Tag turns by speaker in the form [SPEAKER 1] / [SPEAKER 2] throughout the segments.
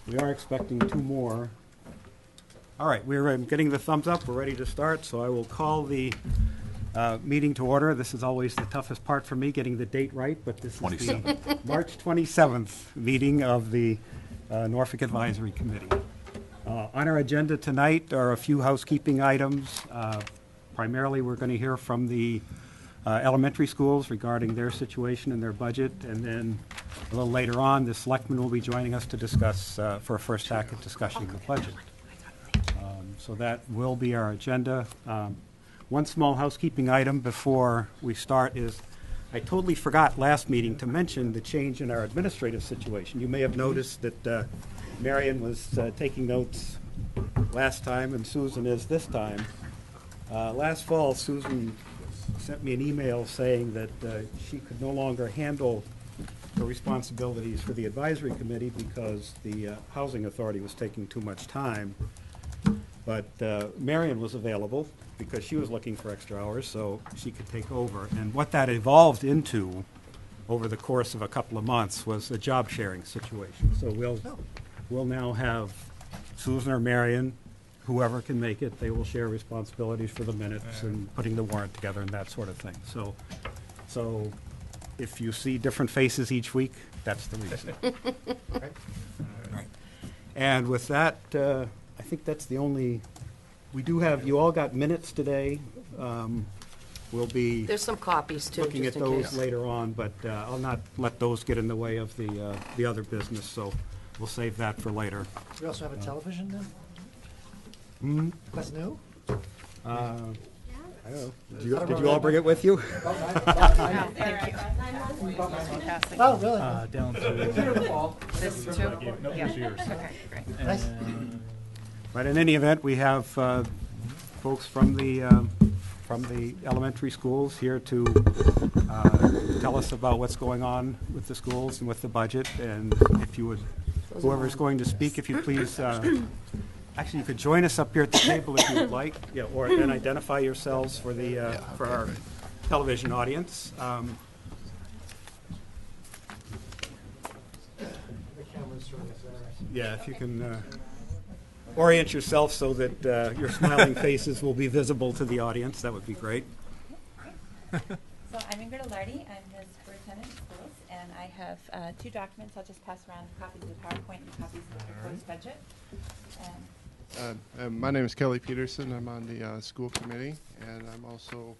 [SPEAKER 1] We are expecting two more. All right, we're getting the thumbs up. We're ready to start, so I will call the meeting to order. This is always the toughest part for me, getting the date right, but this is the March 27th meeting of the Norfolk Advisory Committee. On our agenda tonight are a few housekeeping items. Primarily, we're going to hear from the elementary schools regarding their situation and their budget, and then a little later on, the Selectmen will be joining us to discuss, for a first packet discussion of the budget. So that will be our agenda. One small housekeeping item before we start is I totally forgot last meeting to mention the change in our administrative situation. You may have noticed that Marion was taking notes last time and Susan is this time. Last fall, Susan sent me an email saying that she could no longer handle the responsibilities for the advisory committee because the housing authority was taking too much time. But Marion was available because she was looking for extra hours, so she could take over. And what that evolved into over the course of a couple of months was a job sharing situation. So we'll now have Susan or Marion, whoever can make it, they will share responsibilities for the minutes and putting the warrant together and that sort of thing. So if you see different faces each week, that's the reason. Right. And with that, I think that's the only, we do have, you all got minutes today. We'll be
[SPEAKER 2] There's some copies too,
[SPEAKER 1] looking at
[SPEAKER 2] just in
[SPEAKER 1] those
[SPEAKER 2] case.
[SPEAKER 1] later on, but I'll not let those get in the way of the other business, so we'll save that for later.
[SPEAKER 3] We also have a television then? That's new?
[SPEAKER 1] I don't know. Did you all bring it with you?
[SPEAKER 4] Thank you. Fantastic.
[SPEAKER 3] Oh, really?
[SPEAKER 5] Down to
[SPEAKER 4] This too?
[SPEAKER 5] no,
[SPEAKER 4] Yeah.
[SPEAKER 5] it's yours.
[SPEAKER 4] Okay, great.
[SPEAKER 3] Nice.
[SPEAKER 1] But in any event, we have folks from the elementary schools here to tell us about what's going on with the schools and with the budget. And if you would, whoever's going to speak, if you please, actually, you could join us up here at the table if you would like, or then identify yourselves for the for our television audience.
[SPEAKER 3] The camera's showing us there.
[SPEAKER 1] Yeah, if you can orient yourself so that your smiling faces will be visible to the audience, that would be great.
[SPEAKER 6] So I'm Ingrid Alardi. I'm the superintendent of schools, and I have two documents. I'll just pass around copies of the PowerPoint and copies of the proposed budget.
[SPEAKER 7] My name is Kelly Peterson. I'm on the school committee, and I'm also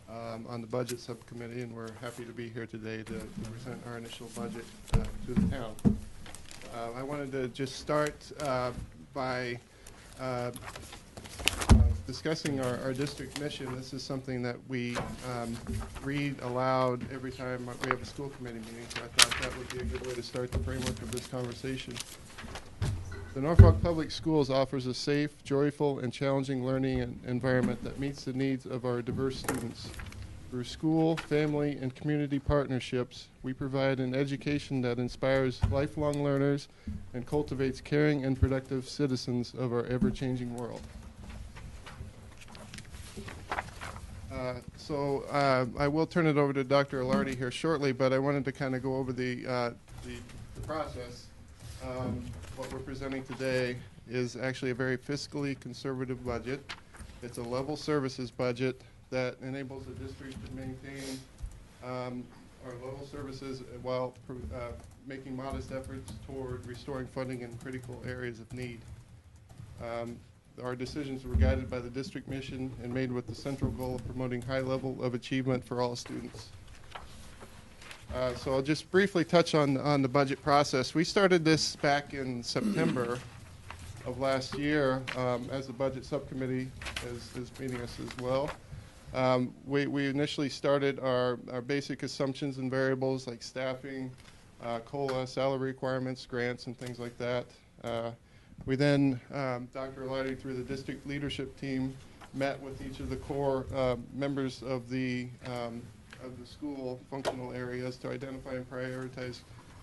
[SPEAKER 7] on the budget subcommittee, and we're happy to be here today to present our initial budget to the town. I wanted to just start by discussing our district mission. This is something that we read aloud every time we have a school committee meeting, so I thought that would be a good way to start the framework of this conversation. The Norfolk Public Schools offers a safe, joyful, and challenging learning environment that meets the needs of our diverse students. Through school, family, and community partnerships, we provide an education that inspires lifelong learners and cultivates caring and productive citizens of our ever-changing world. I will turn it over to Dr. Alardi here shortly, but I wanted to kind of go over the process. What we're presenting today is actually a very fiscally conservative budget. It's a level services budget that enables the district to maintain our level services while making modest efforts toward restoring funding in critical areas of need. Our decisions were guided by the district mission and made with the central goal of promoting high level of achievement for all students. So I'll just briefly touch on the budget process. We started this back in September of last year as the budget subcommittee is meeting us as well. We initially started our basic assumptions and variables like staffing, COLA, salary requirements, grants, and things like that. We then, Dr. Alardi, through the district leadership team, met with each of the core members of the school functional areas to identify and prioritize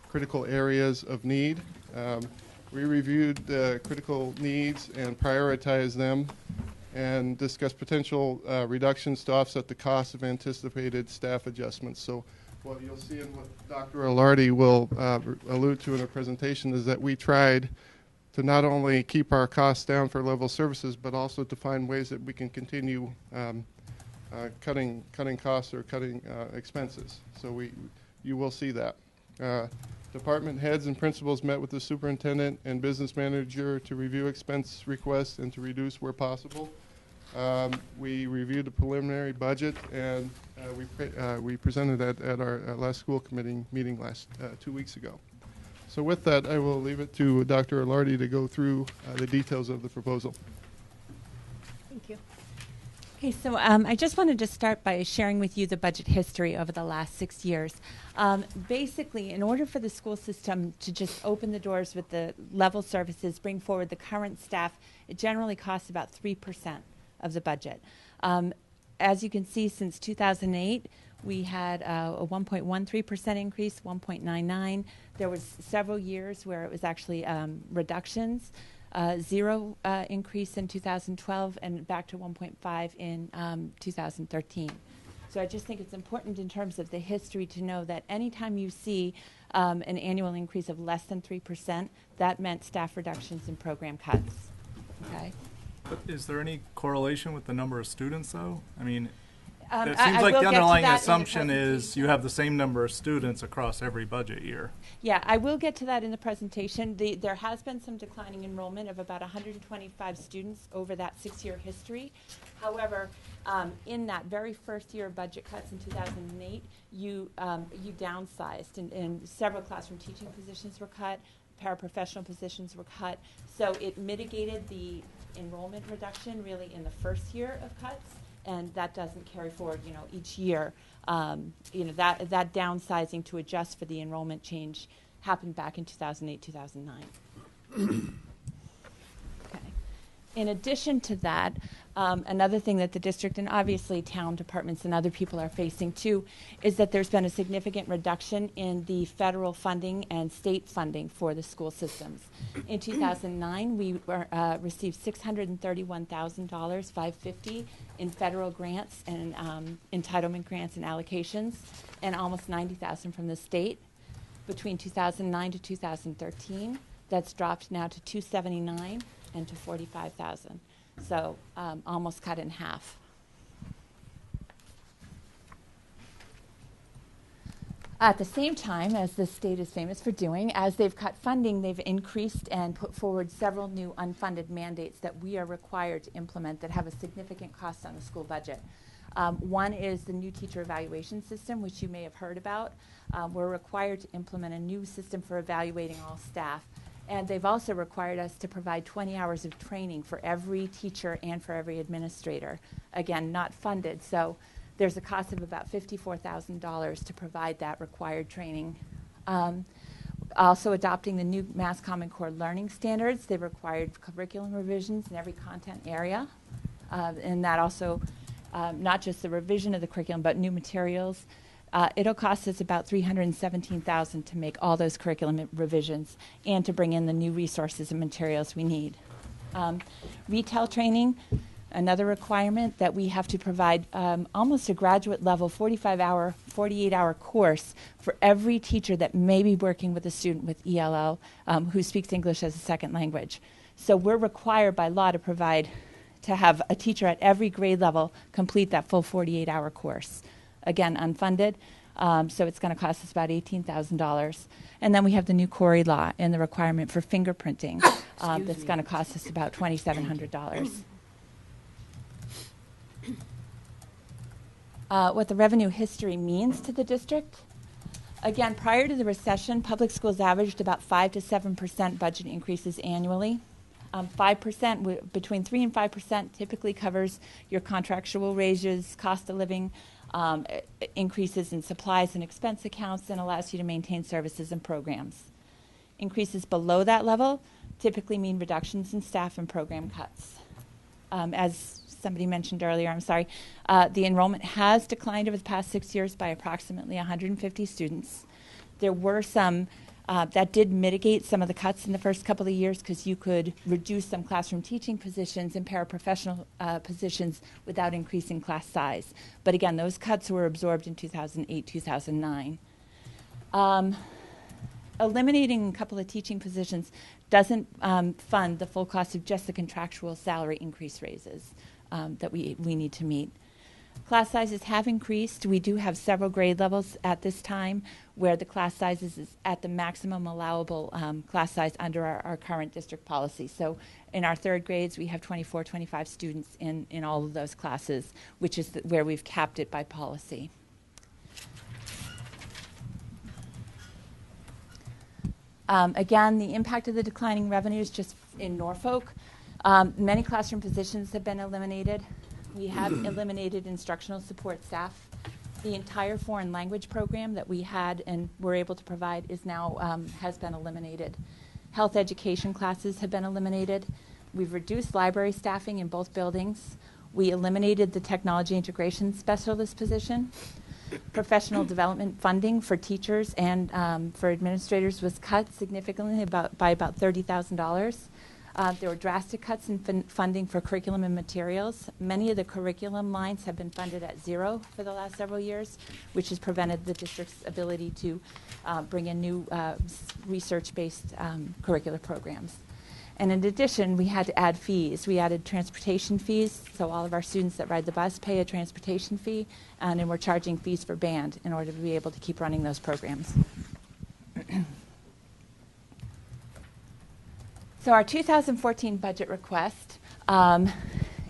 [SPEAKER 7] critical areas of need. We reviewed the critical needs and prioritized them and discussed potential reductions to offset the cost of anticipated staff adjustments. So what you'll see and what Dr. Alardi will allude to in her presentation is that we tried not only keep our costs down for level services, but also to find ways that we can continue cutting costs or cutting expenses. So you will see that. Department heads and principals met with the superintendent and business manager to review expense requests and to reduce where possible. We reviewed the preliminary budget, and we presented that at our last school committee meeting 2 weeks ago. So with that, I will leave it to Dr. Alardi to go through the details of the proposal.
[SPEAKER 6] Thank you. Okay, so I just wanted to start by sharing with you the budget history over the last 6 years. Basically, in order for the school system to just open the doors with the level services, bring forward the current staff, it generally costs about 3% of the budget. As you can see, since 2008, we had a 1.13% increase, 1.99. There was several years where it was actually reductions. 0 increase in 2012 and back to 1.5 in 2013. So I just think it's important in terms of the history to know that anytime you see an annual increase of less than 3%, that meant staff reductions and program cuts. Okay.
[SPEAKER 3] But is there any correlation with the number of students, though? I mean, it
[SPEAKER 6] I
[SPEAKER 3] seems like
[SPEAKER 6] will
[SPEAKER 3] the
[SPEAKER 6] get to
[SPEAKER 3] underlying
[SPEAKER 6] that in the
[SPEAKER 3] assumption is
[SPEAKER 6] presentation.
[SPEAKER 3] you have the same number of students across every budget year.
[SPEAKER 6] Yeah, I will get to that in the presentation. There has been some declining enrollment of about 125 students over that 6-year history. However, in that very first year of budget cuts in 2008, you downsized, and several classroom teaching positions were cut, paraprofessional positions were cut. So it mitigated the enrollment reduction really in the first year of cuts, and that doesn't carry forward, each year. That downsizing to adjust for the enrollment change happened back in 2008, 2009. Okay. In addition to that, another thing that the district and obviously town departments and other people are facing too is that there's been a significant reduction in the federal funding and state funding for the school systems. In 2009, we received $631,000, $550 in federal grants and entitlement grants and allocations, and almost $90,000 from the state. Between 2009 to 2013, that's dropped now to $279,000 and to $45,000. So almost cut in half. At the same time, as the state is famous for doing, as they've cut funding, they've increased and put forward several new unfunded mandates that we are required to implement that have a significant cost on the school budget. One is the new teacher evaluation system, which you may have heard about. We're required to implement a new system for evaluating all staff. And they've also required us to provide 20 hours of training for every teacher and for every administrator. Again, not funded, so there's a cost of about $54,000 to provide that required training. Also adopting the new Mass Common Core learning standards. They required curriculum revisions in every content area. And that also, not just the revision of the curriculum, but new materials. It'll cost us about $317,000 to make all those curriculum revisions and to bring in the new resources and materials we need. Retail training, another requirement that we have to provide almost a graduate level 45-hour, 48-hour course for every teacher that may be working with a student with ELL who speaks English as a second language. So we're required by law to have a teacher at every grade level complete that full 48-hour course. Again, unfunded, so it's going to cost us about $18,000. And then we have the new Corey law and the requirement for fingerprinting that's going to cost us about $2,700. What the revenue history means to the district. Again, prior to the recession, public schools averaged about 5 to 7% budget increases annually. 5%, between 3 and 5% typically covers your contractual raises, cost of living, increases in supplies and expense accounts, and allows you to maintain services and programs. Increases below that level typically mean reductions in staff and program cuts. As somebody mentioned earlier, the enrollment has declined over the past 6 years by approximately 150 students. There were some that did mitigate some of the cuts in the first couple of years because you could reduce some classroom teaching positions and paraprofessional positions without increasing class size. But again, those cuts were absorbed in 2008, 2009. eliminating a couple of teaching positions doesn't fund the full cost of just the contractual salary increase raises that we need to meet. Class sizes have increased. We do have several grade levels at this time where the class sizes is at the maximum allowable class size under our current district policy. So in our third grades, we have 24, 25 students in all of those classes, which is where we've capped it by policy. Again, the impact of the declining revenues just in Norfolk. Many classroom positions have been eliminated. We have eliminated instructional support staff. The entire foreign language program that we had and were able to provide is now has been eliminated. Health education classes have been eliminated. We've reduced library staffing in both buildings. We eliminated the technology integration specialist position. Professional development funding for teachers and for administrators was cut significantly by about $30,000. There were drastic cuts in funding for curriculum and materials. Many of the curriculum lines have been funded at zero for the last several years, which has prevented the district's ability to bring in new research-based curricular programs. And in addition, we had to add fees. We added transportation fees, so all of our students that ride the bus pay a transportation fee, and then we're charging fees for band in order to be able to keep running those programs. So our 2014 budget request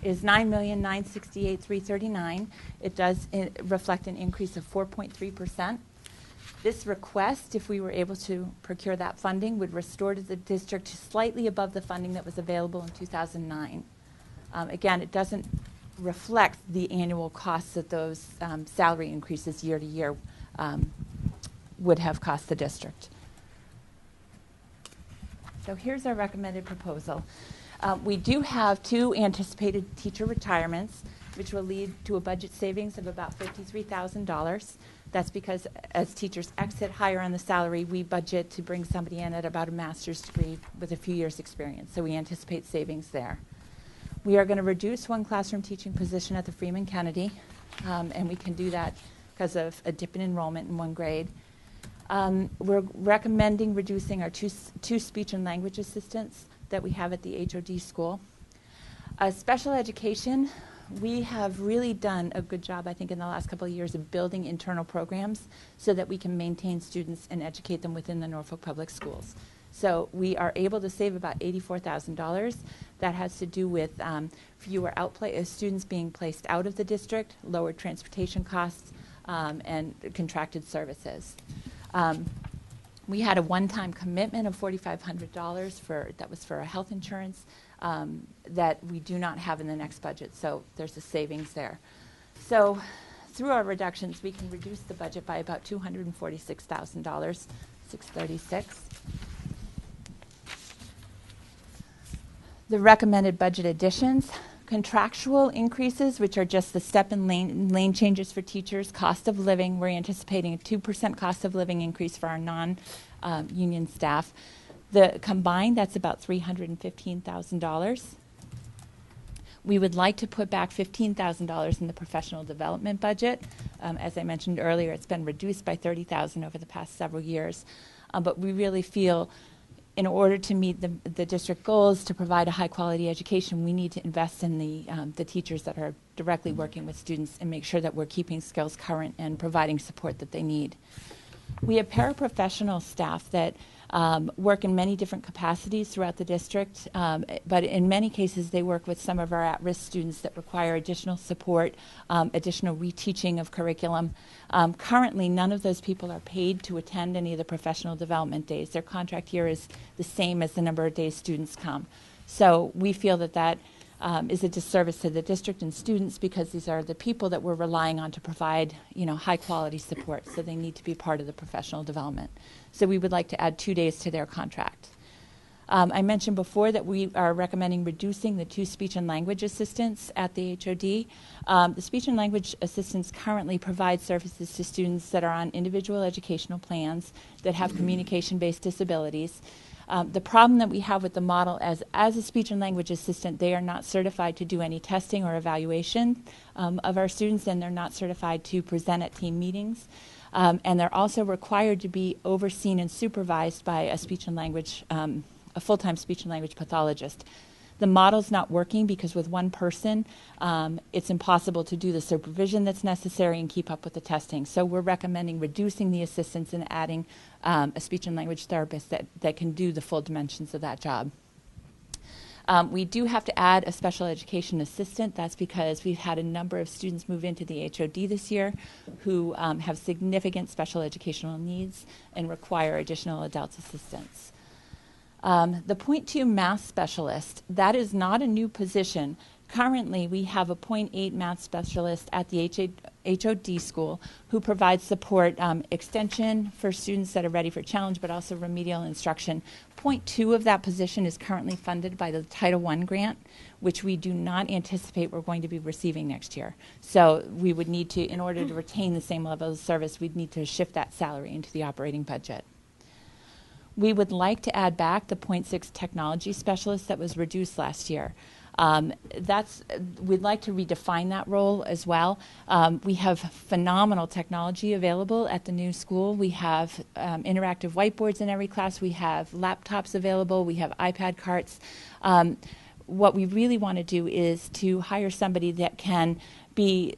[SPEAKER 6] is $9,968,339. It does reflect an increase of 4.3%. This request, if we were able to procure that funding, would restore to the district to slightly above the funding that was available in 2009. Again, it doesn't reflect the annual costs that those salary increases year to year would have cost the district. So here's our recommended proposal. We do have 2 anticipated teacher retirements, which will lead to a budget savings of about $53,000. That's because as teachers exit higher on the salary, we budget to bring somebody in at about a master's degree with a few years' experience. So we anticipate savings there. We are going to reduce 1 classroom teaching position at the Freeman Kennedy, and we can do that because of a dip in enrollment in 1 grade. We're recommending reducing our two speech and language assistants that we have at the HOD school. Special education, we have really done a good job, I think, in the last couple of years of building internal programs so that we can maintain students and educate them within the Norfolk Public Schools. So we are able to save about $84,000. That has to do with fewer students being placed out of the district, lower transportation costs, and contracted services. We had a one-time commitment of $4,500 that was for a health insurance that we do not have in the next budget, so there's a savings there. So through our reductions, we can reduce the budget by about $246,000, $636. The recommended budget additions. Contractual increases, which are just the step and lane changes for teachers. Cost of living, we're anticipating a 2% cost of living increase for our non-union staff. The combined, that's about $315,000. We would like to put back $15,000 in the professional development budget. As I mentioned earlier, it's been reduced by $30,000 over the past several years. But we really feel in order to meet the district goals to provide a high-quality education, we need to invest in the teachers that are directly working with students and make sure that we're keeping skills current and providing support that they need. We have paraprofessional staff that work in many different capacities throughout the district, but in many cases they work with some of our at-risk students that require additional support, additional reteaching of curriculum. Currently, none of those people are paid to attend any of the professional development days. Their contract year is the same as the number of days students come. So we feel that is a disservice to the district and students because these are the people that we're relying on to provide, high quality support. So they need to be part of the professional development. So we would like to add 2 days to their contract. I mentioned before that we are recommending reducing the 2 speech and language assistants at the HOD. The speech and language assistants currently provide services to students that are on individual educational plans that have communication-based disabilities. The problem that we have with the model as a speech and language assistant, they are not certified to do any testing or evaluation of our students, and they're not certified to present at team meetings. And they're also required to be overseen and supervised by a speech and language, a full-time speech and language pathologist. The model's not working because with one person, it's impossible to do the supervision that's necessary and keep up with the testing. So we're recommending reducing the assistants and adding a speech and language therapist that can do the full dimensions of that job. We do have to add a special education assistant. That's because we've had a number of students move into the HOD this year who have significant special educational needs and require additional adult assistance. The .2 math specialist, that is not a new position. Currently, we have a .8 math specialist at the HOD school who provides support, extension for students that are ready for challenge, but also remedial instruction. .2 of that position is currently funded by the Title I grant, which we do not anticipate we're going to be receiving next year. So we would need to, in order to retain the same level of service, we'd need to shift that salary into the operating budget. We would like to add back the .6 technology specialist that was reduced last year. We'd like to redefine that role as well. We have phenomenal technology available at the new school. We have interactive whiteboards in every class. We have laptops available. We have iPad carts. What we really want to do is to hire somebody that can be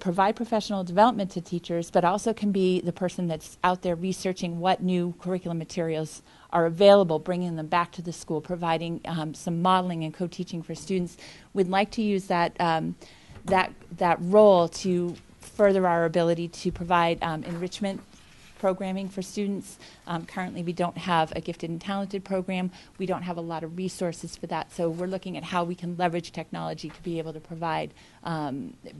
[SPEAKER 6] provide professional development to teachers, but also can be the person that's out there researching what new curriculum materials are available, bringing them back to the school, providing some modeling and co-teaching for students. We'd like to use that role to further our ability to provide enrichment programming for students. Currently, we don't have a gifted and talented program. We don't have a lot of resources for that. So we're looking at how we can leverage technology to be able to provide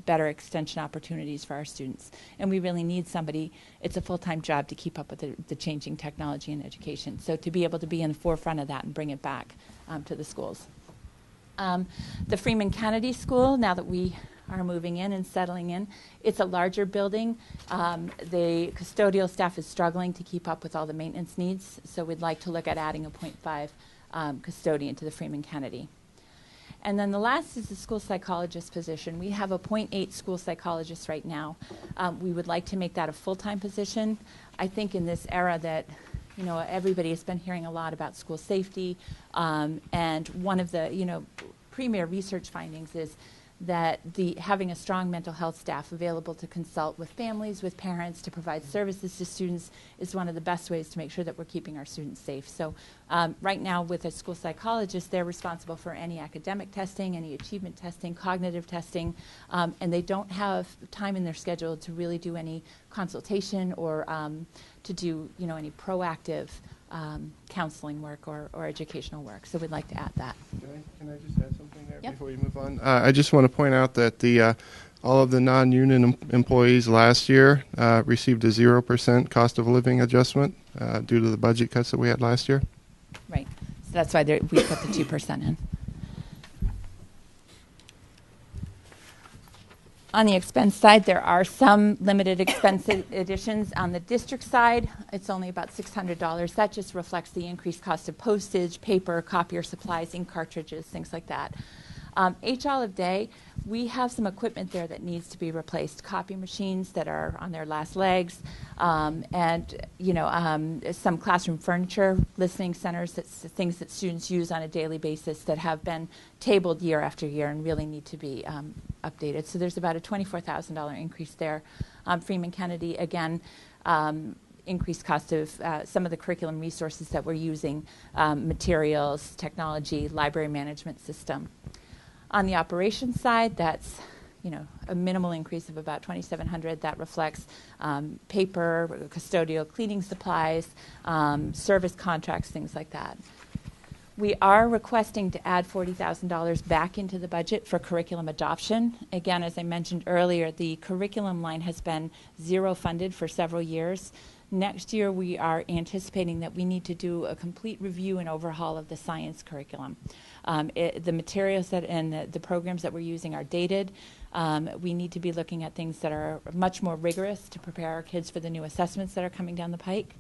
[SPEAKER 6] better extension opportunities for our students. And we really need somebody. It's a full-time job to keep up with the changing technology in education. So to be able to be in the forefront of that and bring it back to the schools. The Freeman Kennedy School, now that we are moving in and settling in. It's a larger building. The custodial staff is struggling to keep up with all the maintenance needs, so we'd like to look at adding a .5 custodian to the Freeman Kennedy. And then the last is the school psychologist position. We have a .8 school psychologist right now. We would like to make that a full-time position. I think in this era that everybody has been hearing a lot about school safety, and one of the premier research findings is that having a strong mental health staff available to consult with families, with parents, to provide services to students is one of the best ways to make sure that we're keeping our students safe. So right now with a school psychologist, they're responsible for any academic testing, any achievement testing, cognitive testing, and they don't have time in their schedule to really do any consultation or to do any proactive counseling work or educational work. So we'd like to add that.
[SPEAKER 7] Can I just add something there
[SPEAKER 6] Yep.
[SPEAKER 7] before you move on? I just want to point out that all of the non-union employees last year received a 0% cost of living adjustment due to the budget cuts that we had last year.
[SPEAKER 6] Right. So that's why we put the 2% in. On the expense side, there are some limited expense additions. On the district side, it's only about $600. That just reflects the increased cost of postage, paper, copier supplies, ink cartridges, things like that. H. Olive Day, we have some equipment there that needs to be replaced. Copy machines that are on their last legs, and some classroom furniture, listening centers, things that students use on a daily basis that have been tabled year after year and really need to be updated. So there's about a $24,000 increase there. Freeman Kennedy, again, increased cost of some of the curriculum resources that we're using, materials, technology, library management system. On the operations side, that's a minimal increase of about $2,700. That reflects paper, custodial cleaning supplies, service contracts, things like that. We are requesting to add $40,000 back into the budget for curriculum adoption. Again, as I mentioned earlier, the curriculum line has been zero funded for several years. Next year, we are anticipating that we need to do a complete review and overhaul of the science curriculum. The materials and the programs that we're using are dated. We need to be looking at things that are much more rigorous to prepare our kids for the new assessments that are coming down the pike.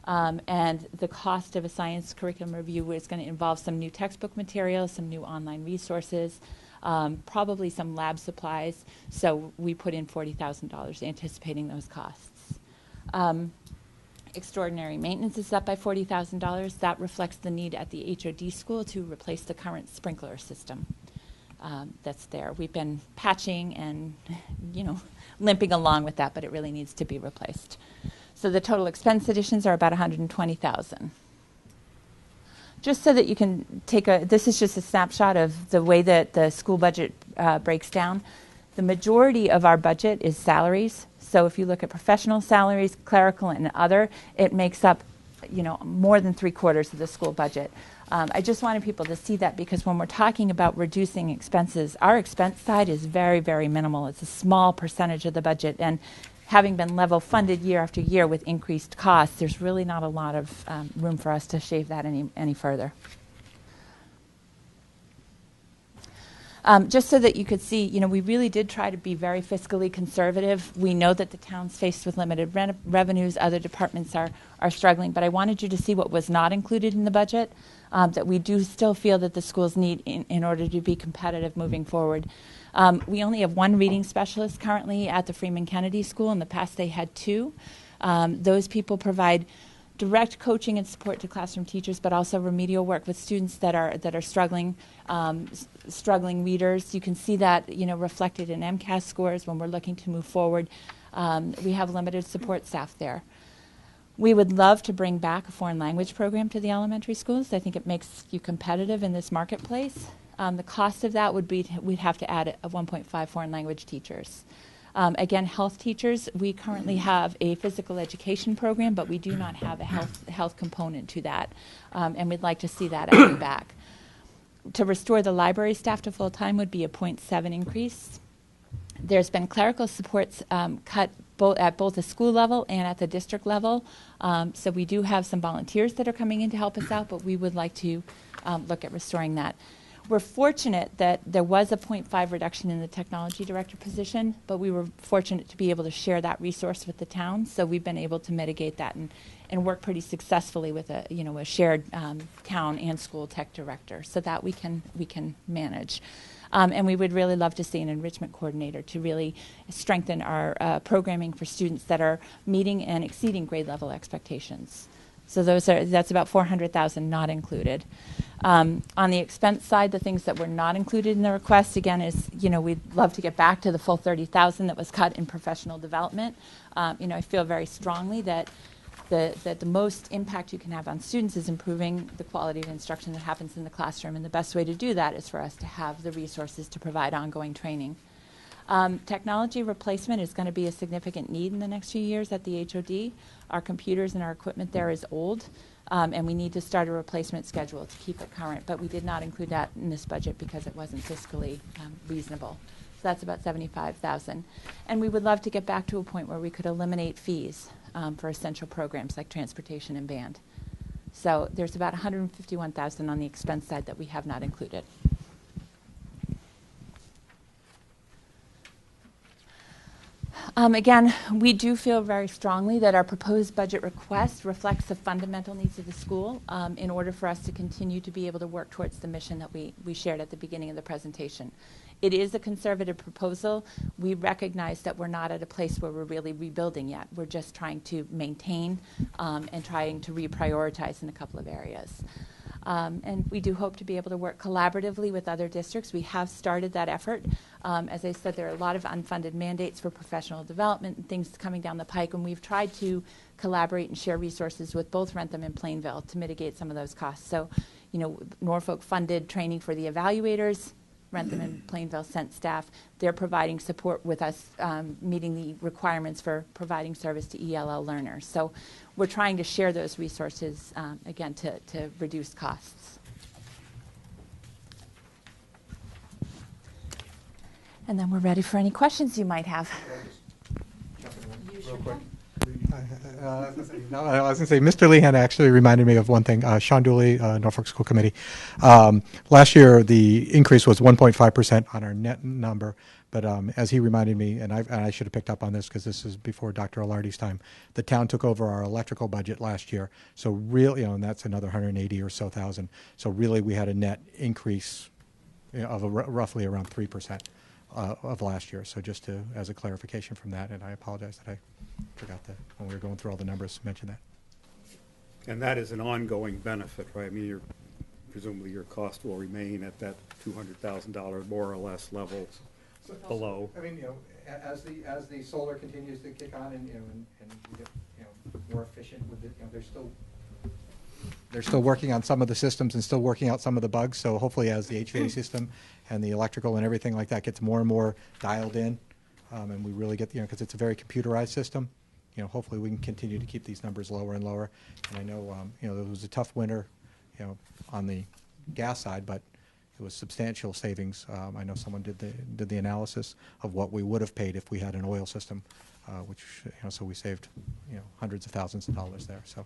[SPEAKER 6] And the cost of a science curriculum review is going to involve some new textbook materials, some new online resources, probably some lab supplies. So we put in $40,000 anticipating those costs. Extraordinary maintenance is up by $40,000. That reflects the need at the HOD school to replace the current sprinkler system that's there. We've been patching and, limping along with that, but it really needs to be replaced. So the total expense additions are about $120,000. Just so that you can this is just a snapshot of the way that the school budget breaks down. The majority of our budget is salaries. So if you look at professional salaries, clerical, and other, it makes up, more than 3/4 of the school budget. I just wanted people to see that because when we're talking about reducing expenses, our expense side is very, very minimal. It's a small percentage of the budget, and having been level funded year after year with increased costs, there's really not a lot of room for us to shave that any further. Just so that you could see, we really did try to be very fiscally conservative. We know that the town's faced with limited revenues. Other departments are struggling. But I wanted you to see what was not included in the budget, that we do still feel that the schools need in order to be competitive moving forward. We only have one reading specialist currently at the Freeman Kennedy School. In the past, they had 2. Those people provide direct coaching and support to classroom teachers, but also remedial work with students that are struggling readers. You can see that reflected in MCAS scores when we're looking to move forward. We have limited support staff there. We would love to bring back a foreign language program to the elementary schools. I think it makes you competitive in this marketplace. The cost of that would be we'd have to add a 1.5 foreign language teachers. Again, health teachers, we currently have a physical education program, but we do not have a health component to that, and we'd like to see that added back. To restore the library staff to full-time would be a 0.7 increase. There's been clerical supports cut at both the school level and at the district level, so we do have some volunteers that are coming in to help us out, but we would like to look at restoring that. We're fortunate that there was a 0.5 reduction in the technology director position, but we were fortunate to be able to share that resource with the town, so we've been able to mitigate that and work pretty successfully with a shared town and school tech director, so that we can manage. And we would really love to see an enrichment coordinator to really strengthen our programming for students that are meeting and exceeding grade level expectations. So that's about $400,000 not included. On the expense side, the things that were not included in the request, again, is, we'd love to get back to the full $30,000 that was cut in professional development. I feel very strongly that the most impact you can have on students is improving the quality of instruction that happens in the classroom, and the best way to do that is for us to have the resources to provide ongoing training. Technology replacement is going to be a significant need in the next few years at the HOD. Our computers and our equipment there is old, and we need to start a replacement schedule to keep it current, but we did not include that in this budget because it wasn't fiscally reasonable. So that's about $75,000. And we would love to get back to a point where we could eliminate fees for essential programs like transportation and band. So there's about $151,000 on the expense side that we have not included. Again, we do feel very strongly that our proposed budget request reflects the fundamental needs of the school in order for us to continue to be able to work towards the mission that we shared at the beginning of the presentation. It is a conservative proposal. We recognize that we're not at a place where we're really rebuilding yet. We're just trying to maintain and trying to reprioritize in a couple of areas. And we do hope to be able to work collaboratively with other districts. We have started that effort. As I said, there are a lot of unfunded mandates for professional development and things coming down the pike, and we've tried to collaborate and share resources with both Rentham and Plainville to mitigate some of those costs. So, Norfolk funded training for the evaluators. Rentham and Plainville sent staff. They're providing support with us, meeting the requirements for providing service to ELL learners. So we're trying to share those resources, again, to reduce costs. And then we're ready for any questions you might have.
[SPEAKER 5] Real quick. I was going to say, Mr. Lehan actually reminded me of one thing. Sean Dooley, Norfolk School Committee. Last year, the increase was 1.5% on our net number. But as he reminded me, and I should have picked up on this because this is before Dr. Alardi's time, the town took over our electrical budget last year. So really, and that's another 180 or so thousand. So really, we had a net increase of roughly around 3%. of last year. So just to, as a clarification from that, and I apologize that I forgot that when we were going through all the numbers, mention that.
[SPEAKER 1] And that is an ongoing benefit, right? I mean, presumably your cost will remain at that $200,000 more or less level below.
[SPEAKER 5] I mean, as the solar continues to kick on and we get, more efficient with it, they're still working on some of the systems and still working out some of the bugs. So hopefully as the HVAC system and the electrical and everything like that gets more and more dialed in, and we really get, because it's a very computerized system, hopefully we can continue to keep these numbers lower and lower. And I know, there was a tough winter, on the gas side, but it was substantial savings. I know someone did the analysis of what we would have paid if we had an oil system, which, so we saved, hundreds of thousands of dollars there. So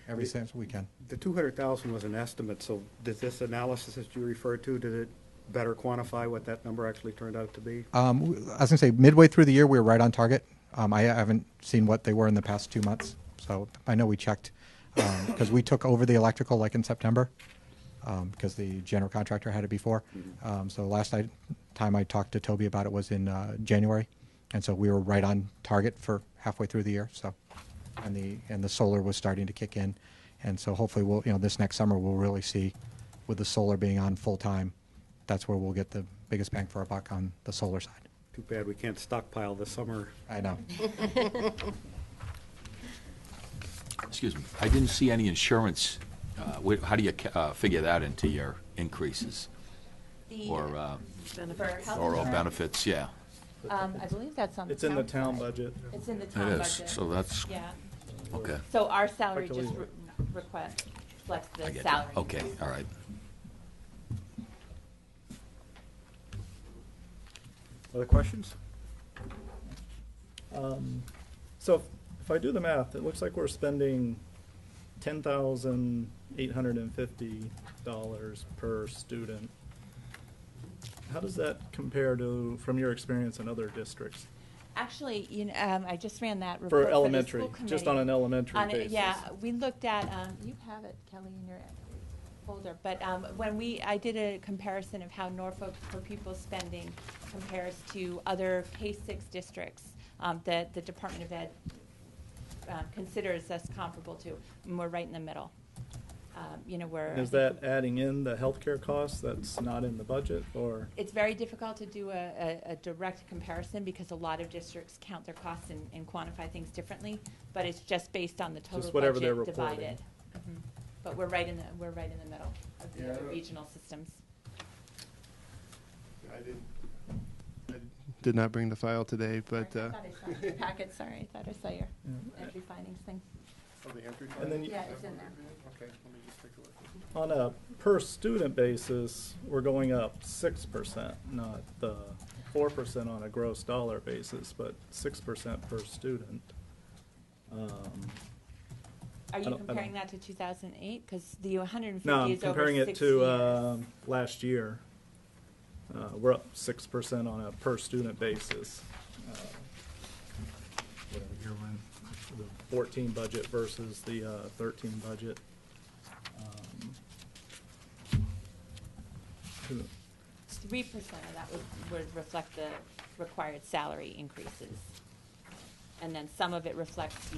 [SPEAKER 5] every cent we can.
[SPEAKER 1] The 200,000 was an estimate, so did this analysis that you referred to, did it better quantify what that number actually turned out to be?
[SPEAKER 5] I was going to say, midway through the year, we were right on target. I haven't seen what they were in the past 2 months, so I know we checked, because we took over the electrical like in September, because the general contractor had it before. So last time I talked to Toby about it was in January, and so we were right on target for halfway through the year. So, and the solar was starting to kick in, and so hopefully we'll, this next summer we'll really see, with the solar being on full time, that's where we'll get the biggest bang for our buck on the solar side.
[SPEAKER 1] Too bad we can't stockpile this summer.
[SPEAKER 5] I know.
[SPEAKER 2] Excuse me, I didn't see any insurance. How do you figure that into your increases? Or benefits, yeah.
[SPEAKER 6] I believe that's on the
[SPEAKER 3] It's in the
[SPEAKER 6] town
[SPEAKER 3] town
[SPEAKER 6] side.
[SPEAKER 3] budget.
[SPEAKER 6] It's in the
[SPEAKER 2] It
[SPEAKER 6] town
[SPEAKER 2] is,
[SPEAKER 6] budget.
[SPEAKER 2] so that's,
[SPEAKER 6] Yeah.
[SPEAKER 2] okay.
[SPEAKER 6] So our salary
[SPEAKER 3] Like to
[SPEAKER 6] just
[SPEAKER 3] leave it.
[SPEAKER 6] reflects
[SPEAKER 2] I
[SPEAKER 6] the
[SPEAKER 2] get
[SPEAKER 6] salary.
[SPEAKER 2] that. Okay, all right.
[SPEAKER 1] Other questions?
[SPEAKER 3] So if I do the math, it looks like we're spending $10,850 per student. How does that compare to, from your experience in other districts?
[SPEAKER 6] Actually, I just ran that report
[SPEAKER 3] For
[SPEAKER 6] the
[SPEAKER 3] elementary,
[SPEAKER 6] school
[SPEAKER 3] just
[SPEAKER 6] committee.
[SPEAKER 3] on an elementary
[SPEAKER 6] On it,
[SPEAKER 3] basis?
[SPEAKER 6] yeah, we looked at, you have it, Kelly, in your folder, but when I did a comparison of how Norfolk per pupil spending compares to other K-6 districts that the Department of Ed considers us comparable to, and we're right in the middle. We're.
[SPEAKER 3] Is that adding in the healthcare costs that's not in the budget, or?
[SPEAKER 6] It's very difficult to do a direct comparison because a lot of districts count their costs and quantify things differently, but it's just based on the total
[SPEAKER 3] Just whatever
[SPEAKER 6] budget
[SPEAKER 3] they're reporting.
[SPEAKER 6] divided. Mhm. But we're right in the middle of the other regional systems.
[SPEAKER 7] I did not bring the file today, but.
[SPEAKER 6] I thought I saw it in your packet, sorry, I thought I saw your entry findings thing.
[SPEAKER 3] And then
[SPEAKER 6] Yeah, it's in there.
[SPEAKER 7] Okay, let me just take a look.
[SPEAKER 3] on a per student basis, we're going up 6%, not the 4% on a gross dollar basis, but 6% per student.
[SPEAKER 6] Are
[SPEAKER 3] I
[SPEAKER 6] you
[SPEAKER 3] don't- I
[SPEAKER 6] comparing
[SPEAKER 3] don't-
[SPEAKER 6] that to 2008? Because the 150
[SPEAKER 3] No, I'm
[SPEAKER 6] is over
[SPEAKER 3] comparing it
[SPEAKER 6] 6
[SPEAKER 3] to
[SPEAKER 6] years.
[SPEAKER 3] last year. We're up 6% on a per student basis. Whatever year we're in, the 14 budget versus the 13 budget.
[SPEAKER 6] 3% of that would reflect the required salary increases. And then some of it reflects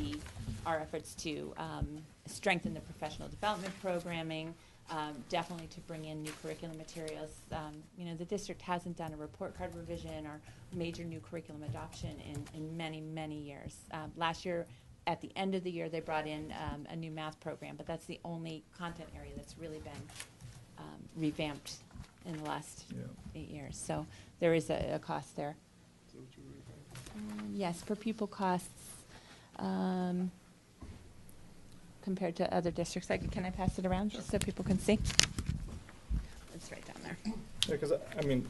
[SPEAKER 6] our efforts to strengthen the professional development programming, definitely to bring in new curriculum materials. The district hasn't done a report card revision or major new curriculum adoption in many, many years. Last year, at the end of the year, they brought in a new math program, but that's the only content area that's really been revamped in the last 8 years. So there is a cost there. Yes, per pupil costs compared to other districts. Can I pass it around just so people can see? It's right down there.
[SPEAKER 3] Because,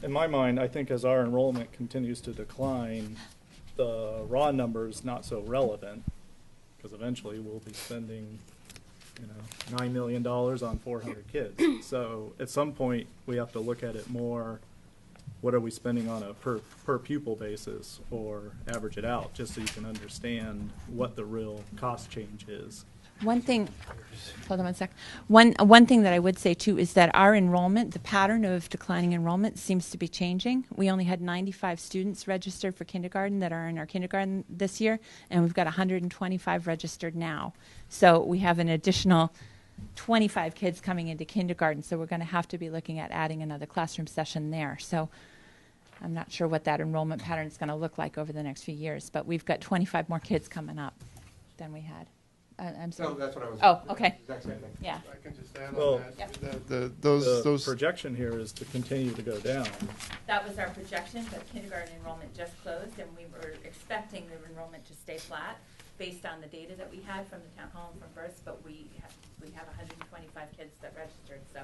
[SPEAKER 3] in my mind, I think as our enrollment continues to decline, the raw number's not so relevant, because eventually we'll be spending, $9 million on 400 kids. So at some point, we have to look at it more, what are we spending on a per pupil basis, or average it out, just so you can understand what the real cost change is.
[SPEAKER 6] One thing, hold on one sec. One thing that I would say too is that our enrollment, the pattern of declining enrollment seems to be changing. We only had 95 students registered for kindergarten that are in our kindergarten this year, and we've got 125 registered now. So we have an additional 25 kids coming into kindergarten, so we're going to have to be looking at adding another classroom session there. So I'm not sure what that enrollment pattern is going to look like over the next few years, but we've got 25 more kids coming up than we had. I'm sorry.
[SPEAKER 5] No, that's what I was.
[SPEAKER 6] Oh, okay.
[SPEAKER 5] Exact same thing.
[SPEAKER 6] Yeah.
[SPEAKER 7] I can just add
[SPEAKER 3] Well,
[SPEAKER 7] on that.
[SPEAKER 6] Yep.
[SPEAKER 3] The
[SPEAKER 7] Those
[SPEAKER 3] projection here is to continue to go down.
[SPEAKER 6] That was our projection, but kindergarten enrollment just closed, and we were expecting the enrollment to stay flat based on the data that we had from the town hall and from births, but we have 125 kids that registered, so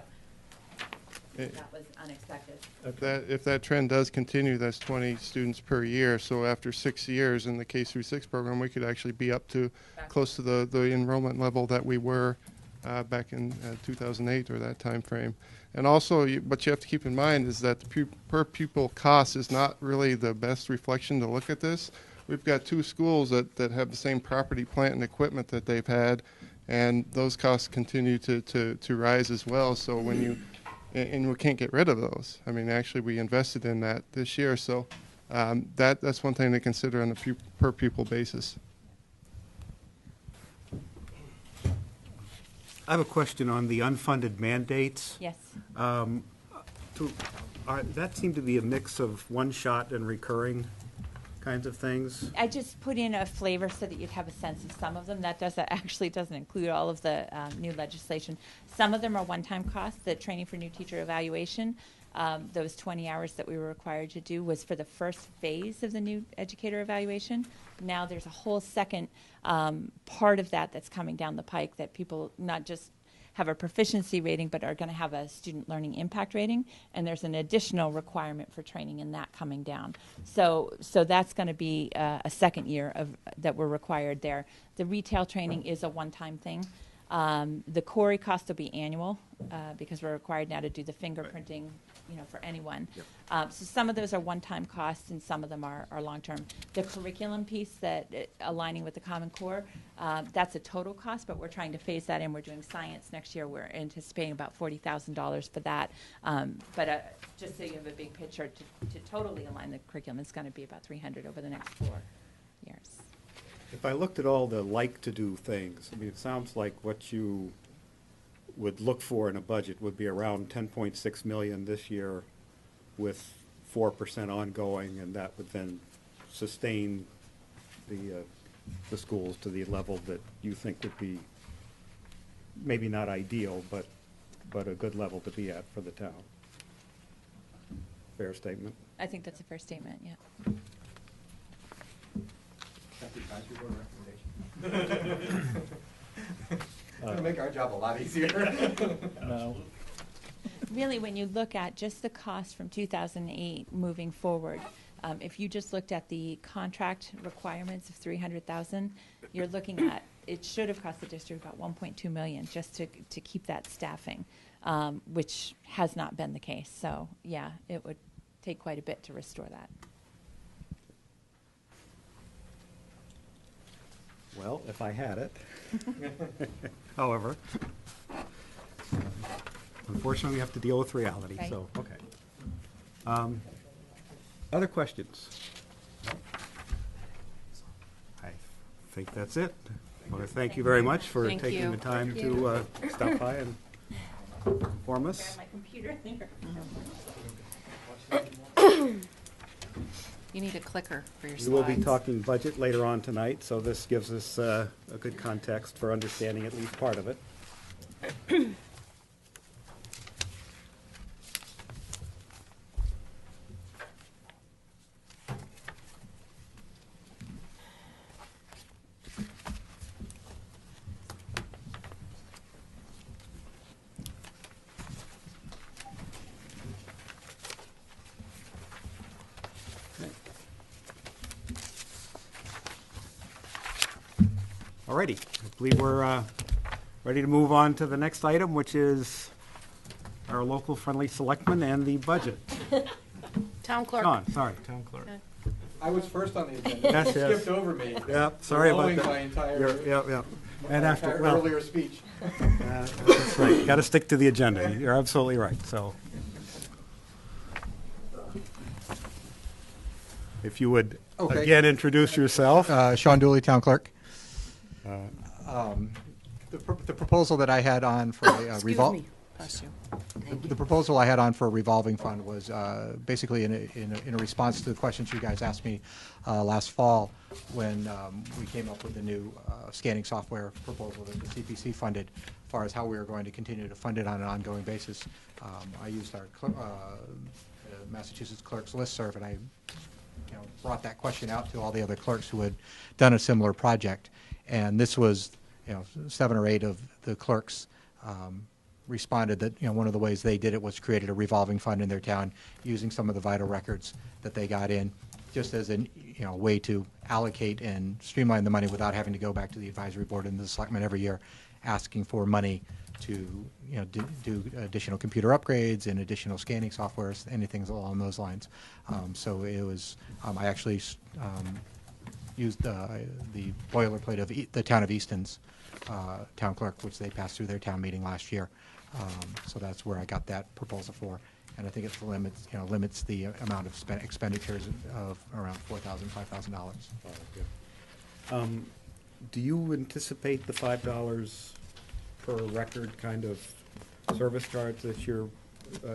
[SPEAKER 6] that was unexpected.
[SPEAKER 7] If that trend does continue, that's 20 students per year. So after 6 years in the K through 6 program, we could actually be up to close to the enrollment level that we were back in 2008 or that time frame. And also, what you have to keep in mind is that the per pupil cost is not really the best reflection to look at this. We've got 2 schools that have the same property, plant, and equipment that they've had, and those costs continue to rise as well. So when you and we can't get rid of those. I mean, actually, we invested in that this year, so that's one thing to consider on a per pupil basis.
[SPEAKER 1] I have a question on the unfunded mandates.
[SPEAKER 6] Yes.
[SPEAKER 1] That seemed to be a mix of one-shot and recurring kinds of things.
[SPEAKER 6] I just put in a flavor so that you'd have a sense of some of them. That actually doesn't include all of the new legislation. Some of them are one-time costs. The training for new teacher evaluation, those 20 hours that we were required to do was for the first phase of the new educator evaluation. Now there's a whole second part of that that's coming down the pike that people not just have a proficiency rating, but are going to have a student learning impact rating, and there's an additional requirement for training in that coming down. So that's going to be a second year of that we're required there. The retail training is a one-time thing. The Corey cost will be annual because we're required now to do the fingerprinting, for anyone. Yep. So some of those are one-time costs, and some of them are long-term. The curriculum piece that aligning with the Common Core, that's a total cost, but we're trying to phase that in. We're doing science next year. We're anticipating about $40,000 for that. But just so you have a big picture, to totally align the curriculum, it's going to be about $300 over the next 4 years.
[SPEAKER 1] If I looked at all the like-to-do things, I mean, it sounds like what you would look for in a budget would be around 10.6 million this year with 4% ongoing, and that would then sustain the schools to the level that you think would be maybe not ideal, but a good level to be at for the town. Fair statement?
[SPEAKER 6] I think that's a fair statement, yeah.
[SPEAKER 5] It's going to make our job a lot easier.
[SPEAKER 3] No.
[SPEAKER 6] Really, when you look at just the cost from 2008 moving forward, if you just looked at the contract requirements of $300,000, you're looking at, it should have cost the district about $1.2 million just to keep that staffing, which has not been the case. So, yeah, it would take quite a bit to restore that.
[SPEAKER 1] Well, if I had it. However, unfortunately, we have to deal with reality,
[SPEAKER 6] Right.
[SPEAKER 1] so, okay. Other questions? I think that's it. I want to thank you very much for
[SPEAKER 4] Thank
[SPEAKER 1] taking
[SPEAKER 4] you.
[SPEAKER 1] the time
[SPEAKER 6] Thank you.
[SPEAKER 1] to stop by and inform us.
[SPEAKER 6] My computer there.
[SPEAKER 4] You need a clicker for your
[SPEAKER 1] We
[SPEAKER 4] slides.
[SPEAKER 1] will be talking budget later on tonight, so this gives us a good context for understanding at least part of it. Alrighty, I believe we're ready to move on to the next item, which is our local friendly selectmen and the budget.
[SPEAKER 4] Town clerk.
[SPEAKER 1] John, sorry, town clerk.
[SPEAKER 5] I was first on the agenda.
[SPEAKER 1] Yes,
[SPEAKER 5] You
[SPEAKER 1] yes.
[SPEAKER 5] skipped over me.
[SPEAKER 1] Yep, sorry about
[SPEAKER 5] Blowing
[SPEAKER 1] that.
[SPEAKER 5] my entire.
[SPEAKER 1] Yep, yep. And after, well,
[SPEAKER 5] earlier speech.
[SPEAKER 1] that's right. Got to stick to the agenda. You're absolutely right. So, if you would
[SPEAKER 5] Okay.
[SPEAKER 1] again introduce yourself.
[SPEAKER 5] Sean Dooley, Town Clerk. The proposal that I had on for a
[SPEAKER 4] Excuse
[SPEAKER 5] revol...
[SPEAKER 4] me. Bless you. Thank
[SPEAKER 5] The
[SPEAKER 4] you.
[SPEAKER 5] proposal I had on for a revolving fund was basically in a response to the questions you guys asked me last fall when we came up with the new scanning software proposal that the CPC funded, as far as how we were going to continue to fund it on an ongoing basis. I used our Massachusetts clerks listserv, and I brought that question out to all the other clerks who had done a similar project. And this was, 7 or 8 of the clerks responded that one of the ways they did it was created a revolving fund in their town using some of the vital records that they got in, just as a way to allocate and streamline the money without having to go back to the advisory board and the selectmen every year asking for money to do additional computer upgrades and additional scanning softwares, anything along those lines. So it was I actually used the boilerplate of the town of Easton's town clerk, which they passed through their town meeting last year. So that's where I got that proposal for, and I think it limits the amount of expenditures of around $4,000, $5,000.
[SPEAKER 1] Do you anticipate the $5 per record kind of service charge that you're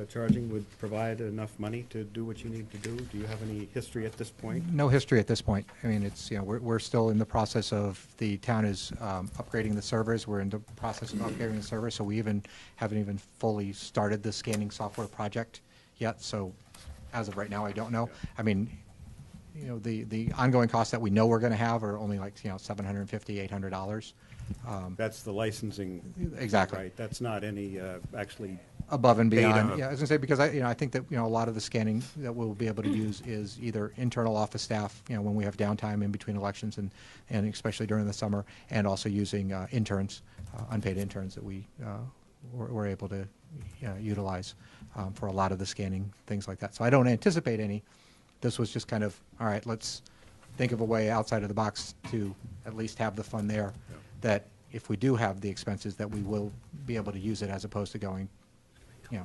[SPEAKER 1] charging would provide enough money to do what you need to do? Do you have any history at this point?
[SPEAKER 5] No history at this point. I mean, it's we're still in the process of, the town is upgrading the servers. We're in the process of upgrading the servers, so we haven't even fully started the scanning software project yet. So as of right now, I don't know. I mean, the ongoing costs that we know we're going to have are only like $750, $800.
[SPEAKER 1] That's the licensing.
[SPEAKER 5] Exactly.
[SPEAKER 1] Right. That's not any actually.
[SPEAKER 5] Above and beyond.
[SPEAKER 1] Data.
[SPEAKER 5] Yeah, I was going to say, because I think that a lot of the scanning that we'll be able to use is either internal office staff, when we have downtime in between elections and especially during the summer, and also using interns, unpaid interns that we're able to utilize for a lot of the scanning, things like that. So I don't anticipate any. This was just kind of, all right, let's think of a way outside of the box to at least have the fund there, that if we do have the expenses, that we will be able to use it as opposed to going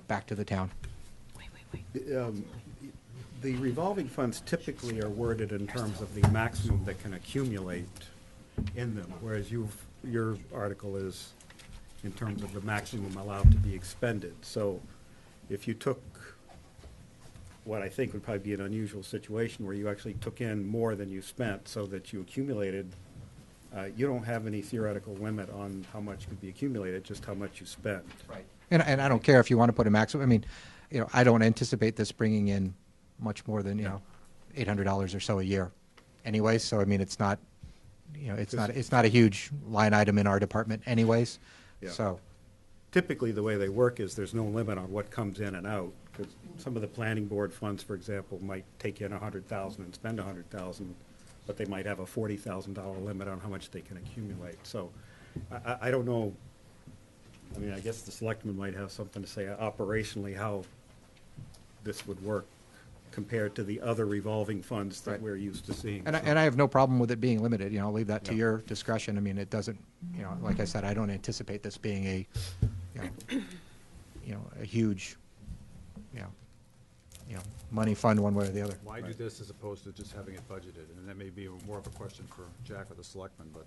[SPEAKER 5] back to the town.
[SPEAKER 1] The revolving funds typically are worded in terms of the maximum that can accumulate in them, whereas your article is in terms of the maximum allowed to be expended. So if you took what I think would probably be an unusual situation where you actually took in more than you spent so that you accumulated, you don't have any theoretical limit on how much could be accumulated, just how much you spent.
[SPEAKER 5] Right. And I don't care if you want to put a maximum. I mean, I don't anticipate this bringing in much more than $800 or so a year, anyways. So I mean, it's not, it's not a huge line item in our department, anyways.
[SPEAKER 1] Yeah.
[SPEAKER 5] So
[SPEAKER 1] Typically, the way they work is there's no limit on what comes in and out. Because some of the planning board funds, for example, might take in $100,000 and spend $100,000, but they might have a $40,000 limit on how much they can accumulate. So I don't know. I mean, I guess the selectmen might have something to say operationally how this would work compared to the other revolving funds that we're used to seeing.
[SPEAKER 5] And I have no problem with it being limited. I'll leave that to your discretion. I mean, it doesn't. Like I said, I don't anticipate this being a huge money fund one way or the other.
[SPEAKER 8] Why do this as opposed to just having it budgeted? And that may be more of a question for Jack or the selectmen, but.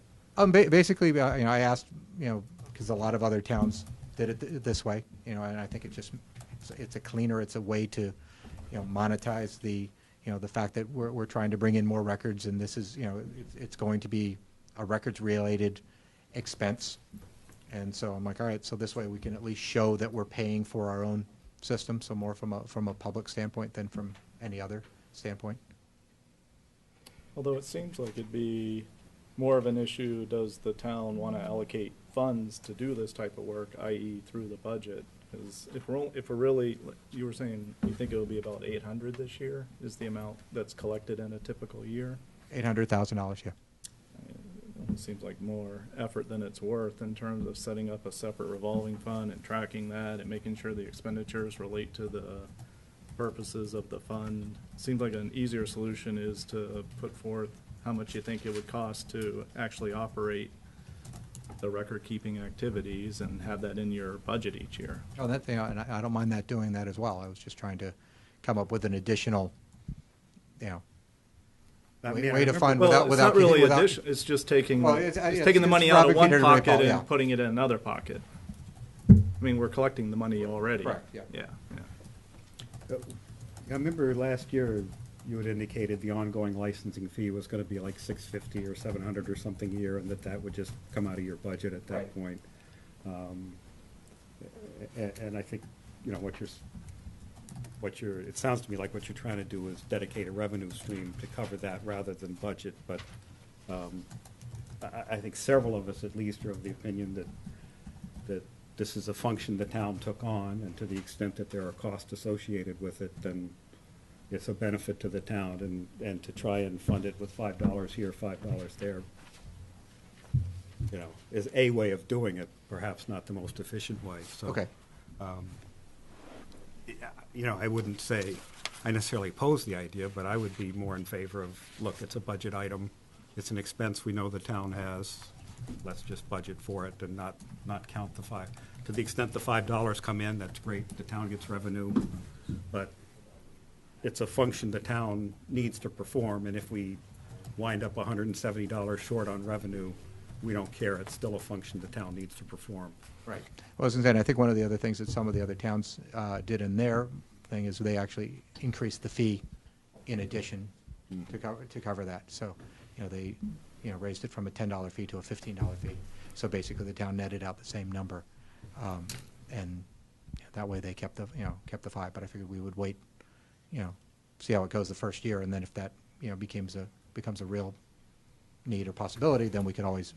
[SPEAKER 5] Basically, I asked, because a lot of other towns did it this way, and I think it's a cleaner, it's a way to, monetize the fact that we're trying to bring in more records, and this is, it's going to be a records-related expense. And so I'm like, all right, so this way we can at least show that we're paying for our own system, so more from a public standpoint than from any other standpoint.
[SPEAKER 3] Although it seems like it'd be more of an issue, does the town want to allocate funds to do this type of work, i.e. through the budget? Because if we're really, you were saying you think it will be about 800 this year is the amount that's collected in a typical year?
[SPEAKER 5] $800,000, yeah.
[SPEAKER 3] It seems like more effort than it's worth in terms of setting up a separate revolving fund and tracking that and making sure the expenditures relate to the purposes of the fund. Seems like an easier solution is to put forth how much you think it would cost to actually operate the record-keeping activities and have that in your budget each year.
[SPEAKER 5] Oh, that, and I don't mind that, doing that as well. I was just trying to come up with an additional,
[SPEAKER 1] I
[SPEAKER 5] way
[SPEAKER 1] mean, I
[SPEAKER 5] way to
[SPEAKER 1] remember-
[SPEAKER 5] fund
[SPEAKER 3] Well,
[SPEAKER 5] without,
[SPEAKER 3] it's
[SPEAKER 5] without.
[SPEAKER 3] not really
[SPEAKER 5] without-
[SPEAKER 3] addition, it's just taking,
[SPEAKER 5] Well,
[SPEAKER 3] it's
[SPEAKER 5] it's
[SPEAKER 3] taking the money out of
[SPEAKER 5] Robert
[SPEAKER 3] one
[SPEAKER 5] Peter to
[SPEAKER 3] pocket
[SPEAKER 5] recall,
[SPEAKER 3] and
[SPEAKER 5] yeah.
[SPEAKER 3] putting it in another pocket. I mean, we're collecting the money already.
[SPEAKER 5] Correct, yeah.
[SPEAKER 3] Yeah, yeah.
[SPEAKER 1] I remember last year, you had indicated the ongoing licensing fee was gonna be like $650 or $700 or something a year, and that would just come out of your budget at that
[SPEAKER 5] Right.
[SPEAKER 1] point. And I think, it sounds to me like what you're trying to do is dedicate a revenue stream to cover that rather than budget, but I think several of us at least are of the opinion that this is a function the town took on, and to the extent that there are costs associated with it, then it's a benefit to the town, and to try and fund it with $5 here, $5 there, is a way of doing it, perhaps not the most efficient way, so.
[SPEAKER 5] Okay.
[SPEAKER 1] I wouldn't say I necessarily oppose the idea, but I would be more in favor of, look, it's a budget item, it's an expense we know the town has, let's just budget for it and not count the five. To the extent the $5 come in, that's great, the town gets revenue, but it's a function the town needs to perform, and if we wind up $170 short on revenue, we don't care, it's still a function the town needs to perform.
[SPEAKER 5] Right. Well, I was going to say, and I think one of the other things that some of the other towns did in their thing is they actually increased the fee in addition to cover that. So, they, raised it from a $10 fee to a $15 fee. So basically, the town netted out the same number, and that way they kept the, kept the $5. But I figured we would wait, see how it goes the first year, and then if that, becomes a real need or possibility, then we can always,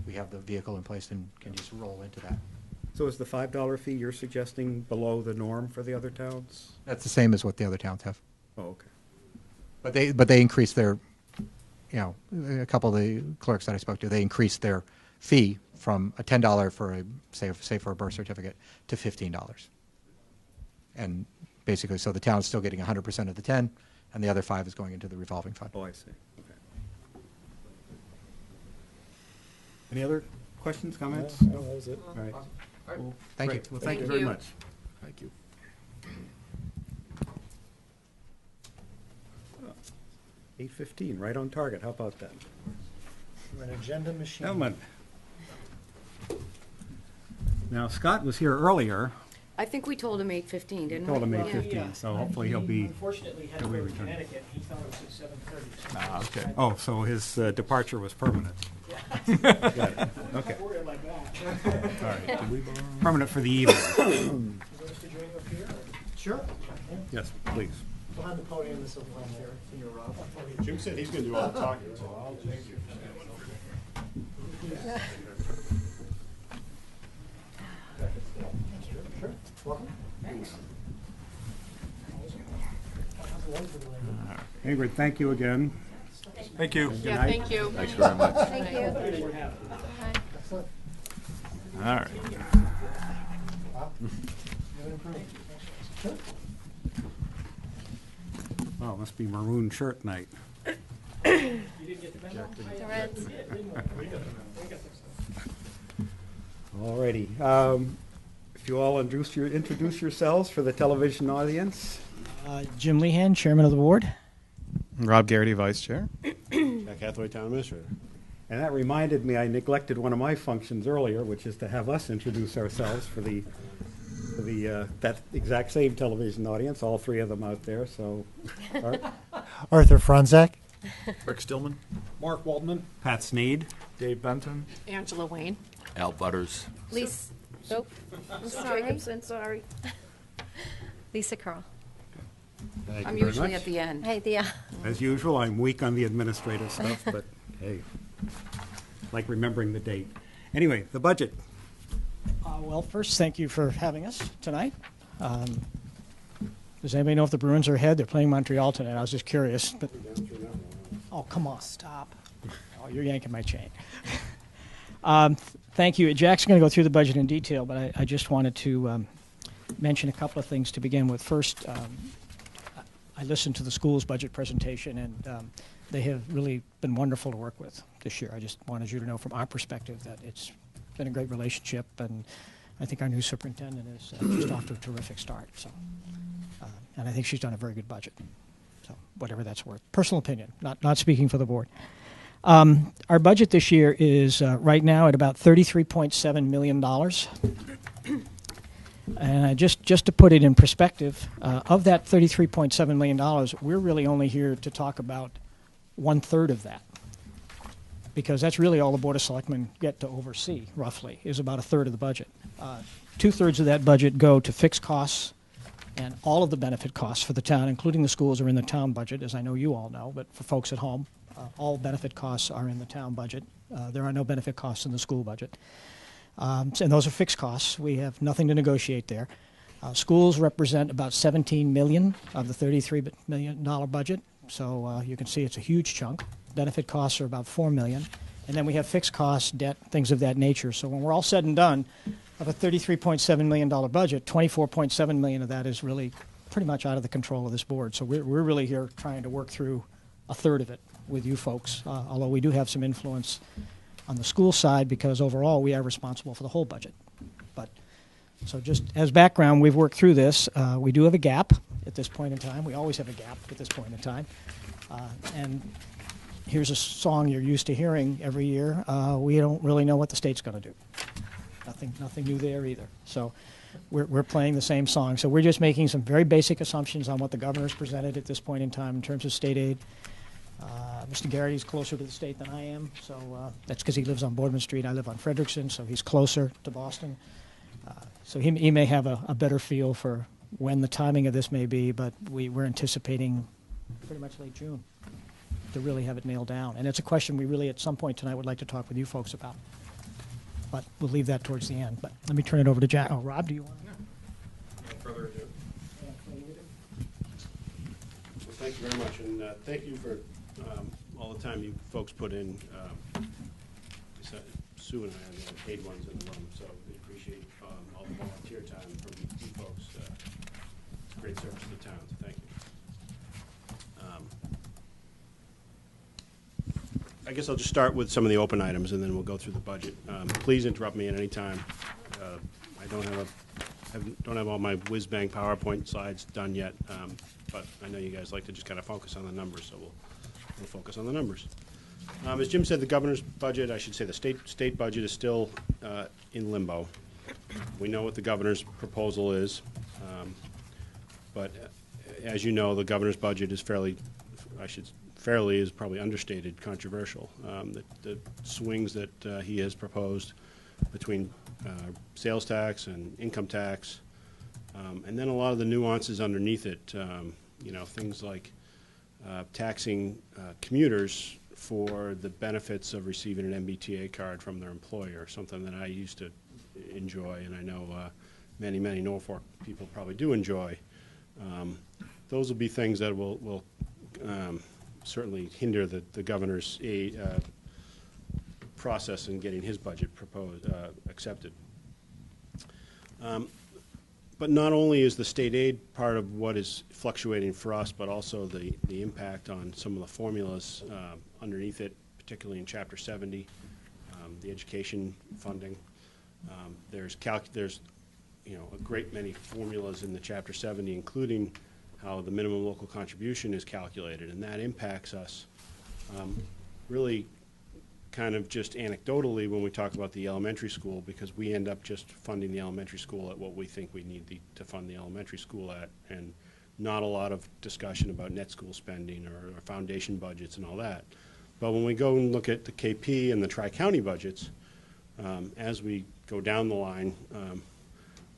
[SPEAKER 5] we have the vehicle in place and can just roll into that.
[SPEAKER 1] So is the $5 fee you're suggesting below the norm for the other towns?
[SPEAKER 5] That's the same as what the other towns have.
[SPEAKER 1] Oh, okay.
[SPEAKER 5] But they increased their, a couple of the clerks that I spoke to, they increased their fee from a $10 for a, say for a birth certificate to $15. And basically, so the town's still getting 100% of the 10, and the other 5 is going into the revolving fund.
[SPEAKER 1] Oh, I see. Okay. Any other questions, comments?
[SPEAKER 3] No, that was it.
[SPEAKER 1] All right.
[SPEAKER 5] Thank you.
[SPEAKER 1] Great. Well, thank you
[SPEAKER 4] Thank
[SPEAKER 1] very
[SPEAKER 4] you.
[SPEAKER 1] much.
[SPEAKER 2] Thank you.
[SPEAKER 1] 8:15, right on target. How about that?
[SPEAKER 9] You're an agenda machine.
[SPEAKER 1] Gentlemen. Now, Scott was here earlier.
[SPEAKER 4] I think we told him 8:15, didn't we?
[SPEAKER 1] Told him
[SPEAKER 4] Yeah.
[SPEAKER 1] 8:15, so hopefully he'll be.
[SPEAKER 9] Unfortunately, had to
[SPEAKER 1] he'll be
[SPEAKER 9] go to
[SPEAKER 1] returned.
[SPEAKER 9] Connecticut. He thought it was at 7:30.
[SPEAKER 2] Ah, okay.
[SPEAKER 1] Oh, so his departure was permanent. Got it. Okay.
[SPEAKER 9] Don't worry like that.
[SPEAKER 1] All right. Permanent for the evening.
[SPEAKER 9] Mr. Join up here? Sure.
[SPEAKER 1] Yes, please.
[SPEAKER 9] Behind the podium, this will be here. In your Rob.
[SPEAKER 10] Jim said he's gonna do all the talking, so I'll take you.
[SPEAKER 9] Sure. Welcome. Thanks.
[SPEAKER 1] Ingrid, thank you again.
[SPEAKER 3] Thank you.
[SPEAKER 1] Good
[SPEAKER 4] Yeah,
[SPEAKER 1] night.
[SPEAKER 4] thank you.
[SPEAKER 2] Thanks very much.
[SPEAKER 6] Thank you.
[SPEAKER 3] All right.
[SPEAKER 1] Oh, it must be maroon shirt night. All righty. If you all introduce yourselves for the television audience.
[SPEAKER 9] Jim Lehan, Chairman of the Board.
[SPEAKER 10] Rob Garrity, Vice Chair.
[SPEAKER 8] Jack Hathaway, Town Administrator.
[SPEAKER 1] And that reminded me, I neglected one of my functions earlier, which is to have us introduce ourselves for that exact same television audience, all three of them out there, so. Art?
[SPEAKER 9] Arthur Franzak.
[SPEAKER 8] Rick Stillman.
[SPEAKER 3] Mark Waldman.
[SPEAKER 1] Pat Sneed.
[SPEAKER 3] Dave Benton.
[SPEAKER 4] Angela Wayne.
[SPEAKER 2] Al Butters.
[SPEAKER 4] Lisa, nope. I'm sorry. Jacobson, sorry.
[SPEAKER 11] Lisa Carl.
[SPEAKER 1] Thank
[SPEAKER 4] I'm
[SPEAKER 1] you very
[SPEAKER 4] usually
[SPEAKER 1] much.
[SPEAKER 4] at the end.
[SPEAKER 11] Hey, the,
[SPEAKER 1] As usual, I'm weak on the administrative stuff, but hey, like remembering the date. Anyway, the budget.
[SPEAKER 9] Well, first, thank you for having us tonight. Does anybody know if the Bruins are ahead? They're playing Montreal tonight. I was just curious. But oh, come on, stop. Oh, you're yanking my chain. Thank you. Jack's going to go through the budget in detail, but I just wanted to mention a couple of things to begin with. First, I listened to the school's budget presentation, and they have really been wonderful to work with this year. I just wanted you to know from our perspective that it's been a great relationship, and I think our new superintendent is just off to a terrific start. So, and I think she's done a very good budget. So, whatever that's worth. Personal opinion, not speaking for the board. Our budget this year is right now at about $33.7 million. And just to put it in perspective, of that $33.7 million, we're really only here to talk about 1/3 of that. Because that's really all the Board of Selectmen get to oversee, roughly, is about 1/3 of the budget. 2/3 of that budget go to fixed costs, and all of the benefit costs for the town, including the schools, are in the town budget, as I know you all know, but for folks at home, all benefit costs are in the town budget. There are no benefit costs in the school budget. And those are fixed costs. We have nothing to negotiate there. Schools represent about $17 million of the $33 million budget, so you can see it's a huge chunk. Benefit costs are about $4 million. And then we have fixed costs, debt, things of that nature. So when we're all said and done, of a $33.7 million budget, $24.7 million of that is really pretty much out of the control of this board. So we're really here trying to work through 1/3 of it with you folks, although we do have some influence on the school side because overall we are responsible for the whole budget. But so just as background, we've worked through this. We do have a gap at this point in time. We always have a gap at this point in time. And here's a song you're used to hearing every year. We don't really know what the state's going to do. Nothing new there either. So we're playing the same song. So we're just making some very basic assumptions on what the governor's presented at this point in time in terms of state aid. Mr. Garrity's closer to the state than I am, so that's because he lives on Boardman Street. I live on Frederickson, so he's closer to Boston. So he may have a better feel for when the timing of this may be, but we're anticipating pretty much late June to really have it nailed down. And it's a question we really at some point tonight would like to talk with you folks about. But we'll leave that towards the end. But let me turn it over to Jack. Oh, Rob, do you want to?
[SPEAKER 12] No further ado. Well, thank you very much, and thank you for all the time you folks put in. Sue and I are the paid ones in the room, so we appreciate all the volunteer time from you folks. It's a great service to the town, so thank you. I guess I'll just start with some of the open items, and then we'll go through the budget. Please interrupt me at any time. I don't have all my whiz-bang PowerPoint slides done yet, but I know you guys like to just kind of focus on the numbers, so we'll focus on the numbers. As Jim said, the governor's budget, I should say the state budget, is still in limbo. We know what the governor's proposal is, but as you know, the governor's budget is fairly is probably understated, controversial. The swings that he has proposed between sales tax and income tax, and then a lot of the nuances underneath it, things like taxing commuters for the benefits of receiving an MBTA card from their employer, something that I used to enjoy, and I know many Norfolk people probably do enjoy. Those will be things that will certainly hinder the governor's process in getting his budget accepted. But not only is the state aid part of what is fluctuating for us, but also the impact on some of the formulas underneath it, particularly in Chapter 70, the education funding. There's a great many formulas in the Chapter 70, including how the minimum local contribution is calculated, and that impacts us really kind of just anecdotally when we talk about the elementary school, because we end up just funding the elementary school at what we think we need to fund the elementary school at, and not a lot of discussion about net school spending or foundation budgets and all that. But when we go and look at the KP and the tri-county budgets, as we go down the line,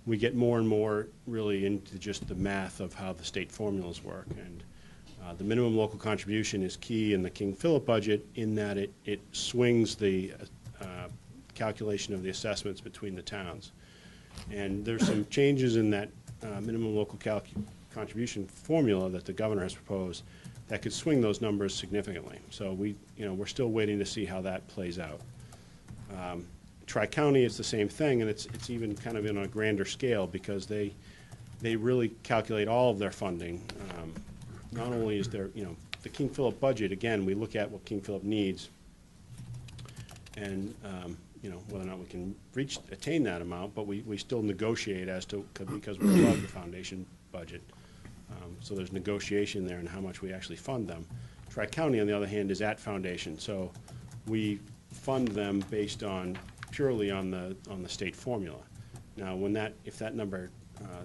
[SPEAKER 12] we get more and more really into just the math of how the state formulas work. And the minimum local contribution is key in the King Philip budget in that it swings the calculation of the assessments between the towns. And there's some changes in that minimum local contribution formula that the governor has proposed that could swing those numbers significantly. So we're still waiting to see how that plays out. Tri-county is the same thing, and it's even kind of in a grander scale because they really calculate all of their funding. Not only is there, the King Philip budget, again, we look at what King Philip needs, and whether or not we can attain that amount, but we still negotiate as to, because we're above the foundation budget. So there's negotiation there in how much we actually fund them. Tri-County, on the other hand, is at foundation, so we fund them based on, purely on the state formula. Now, if that number,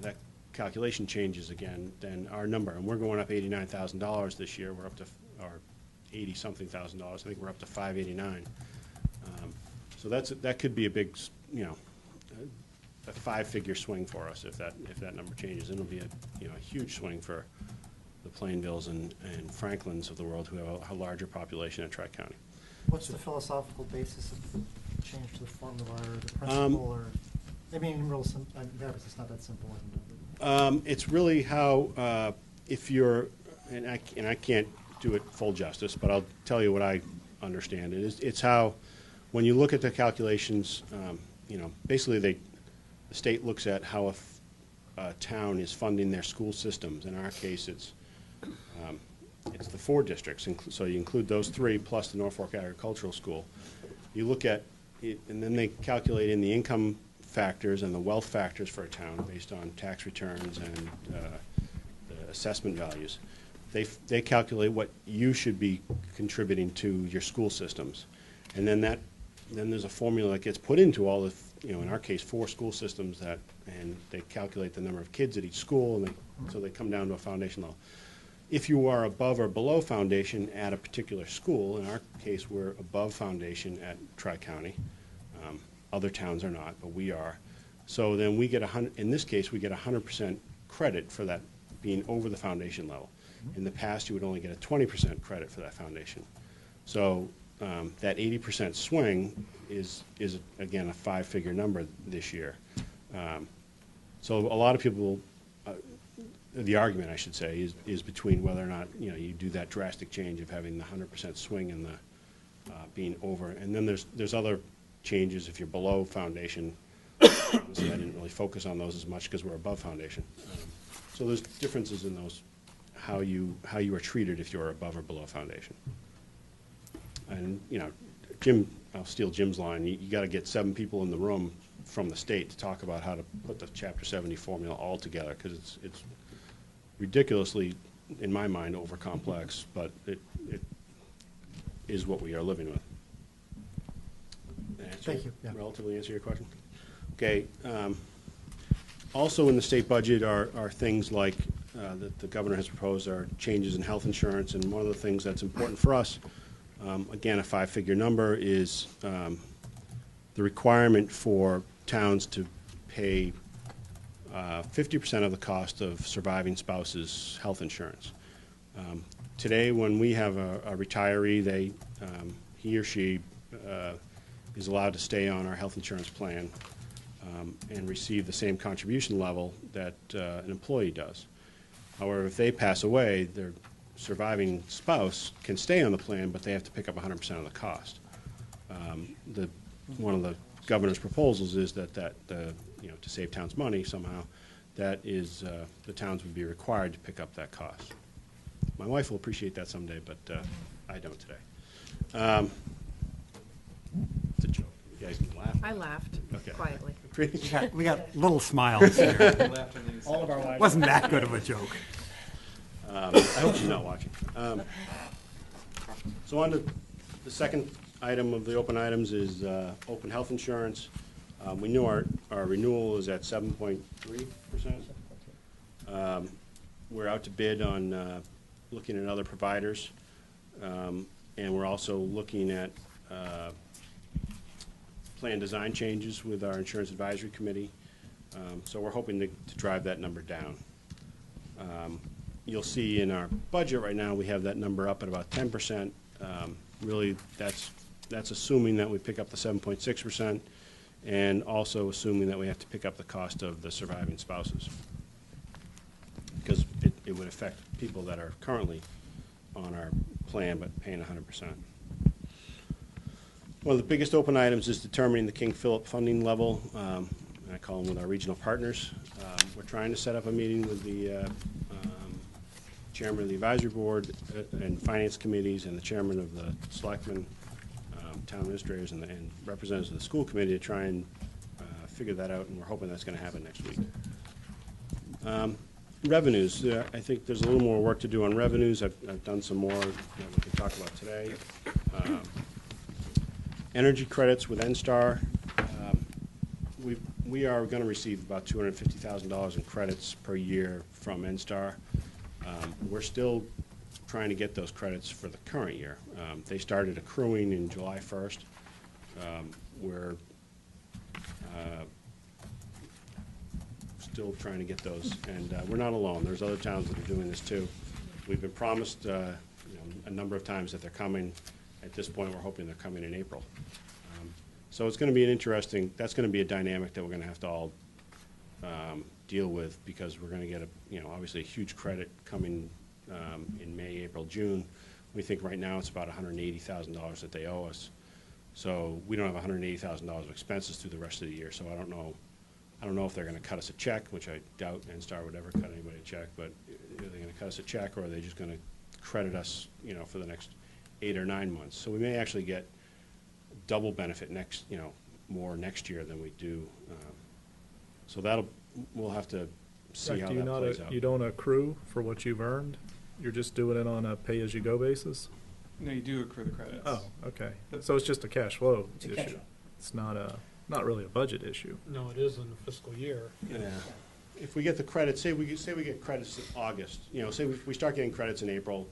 [SPEAKER 12] that calculation changes again, then our number, and we're going up $89,000 this year, we're up to, or 80-something thousand dollars, I think we're up to 589. So that could be a big, a five-figure swing for us if that number changes. It'll be a huge swing for the Plainvilles and Franklins of the world who have a larger population at Tri-County.
[SPEAKER 13] What's the philosophical basis of the change to the formula or the principle, or, I mean, it's not that simple.
[SPEAKER 12] It's really how, if you're, and I can't do it full justice, but I'll tell you what I understand. It's how, when you look at the calculations, basically the state looks at how a town is funding their school systems. In our case, it's the 4 districts, so you include those 3 plus the Norfolk Agricultural School. You look at it, and then they calculate in the income factors and the wealth factors for a town based on tax returns and the assessment values. They calculate what you should be contributing to your school systems, and then there's a formula that gets put into all the, in our case, 4 school systems and they calculate the number of kids at each school, and so they come down to a foundation level. If you are above or below foundation at a particular school, in our case, we're above foundation at Tri-County. Other towns are not, but we are. So then we get in this case, we get 100% credit for that being over the foundation level. In the past, you would only get a 20% credit for that foundation. So that 80% swing is again a 5-figure number this year. So a lot of people, the argument I should say is between whether or not you do that drastic change of having the 100% swing and the being over, and then there's other changes if you're below foundation. So I didn't really focus on those as much because we're above foundation. So there's differences in those, how you are treated if you're above or below foundation. And Jim, I'll steal Jim's line. You got to get 7 people in the room from the state to talk about how to put the Chapter 70 formula all together, because it's ridiculously, in my mind, over complex, but it is what we are living with.
[SPEAKER 13] Thank you. Yeah.
[SPEAKER 12] Relatively answer your question. Okay. Also in the state budget are things like that the governor has proposed are changes in health insurance, and one of the things that's important for us, again, a 5-figure number, is the requirement for towns to pay 50% of the cost of surviving spouses' health insurance. Today, when we have a retiree, he or she is allowed to stay on our health insurance plan and receive the same contribution level that an employee does. However, if they pass away, their surviving spouse can stay on the plan, but they have to pick up 100% of the cost. One of the governor's proposals is that to save towns money somehow, that is the towns would be required to pick up that cost. My wife will appreciate that someday, but I don't today. It's a joke. You guys can laugh.
[SPEAKER 4] I laughed quietly.
[SPEAKER 1] We got little smiles here.
[SPEAKER 3] All of our lives.
[SPEAKER 1] Wasn't that good of a joke.
[SPEAKER 12] I hope she's not watching. So on to the second item of the open items is open health insurance. We know our renewal is at 7.3%. We're out to bid on looking at other providers, and we're also looking at plan design changes with our insurance advisory committee. So we're hoping to drive that number down. You'll see in our budget right now we have that number up at about 10%. Really, that's assuming that we pick up the 7.6%, and also assuming that we have to pick up the cost of the surviving spouses, because it would affect people that are currently on our plan but paying 100%. One of the biggest open items is determining the King Philip funding level. I call them with our regional partners. We're trying to set up a meeting with the chairman of the advisory board and finance committees and the chairman of the Selectmen town administrators and representatives of the school committee to try and figure that out, and we're hoping that's going to happen next week. Revenues, I think there's a little more work to do on revenues. I've done some more that we can talk about today. Energy credits with NSTAR. We are going to receive about $250,000 in credits per year from NSTAR. We're still trying to get those credits for the current year. They started accruing in July 1st. We're still trying to get those, and we're not alone. There's other towns that are doing this too. We've been promised a number of times that they're coming. At this point, we're hoping they're coming in April. So it's going to be an interesting, that's going to be a dynamic that we're going to have to all deal with, because we're going to get obviously a huge credit coming in May, April, June. We think right now it's about $180,000 that they owe us. So we don't have $180,000 of expenses through the rest of the year. So I don't know if they're going to cut us a check, which I doubt NSTAR would ever cut anybody a check, but are they going to cut us a check, or are they just going to credit us, for the next 8 or 9 months? So we may actually get double benefit more next year than we do. So we'll have to see how that plays out.
[SPEAKER 3] You don't accrue for what you've earned? You're just doing it on a pay-as-you-go basis?
[SPEAKER 10] No, you do accrue the credits.
[SPEAKER 3] Oh, okay. So it's just a cash flow
[SPEAKER 13] It's a
[SPEAKER 3] issue.
[SPEAKER 13] cash flow.
[SPEAKER 3] It's not really a budget issue.
[SPEAKER 14] No, it is in the fiscal year.
[SPEAKER 12] Yeah. If we get the credits, say we get credits in August, say we start getting credits in April,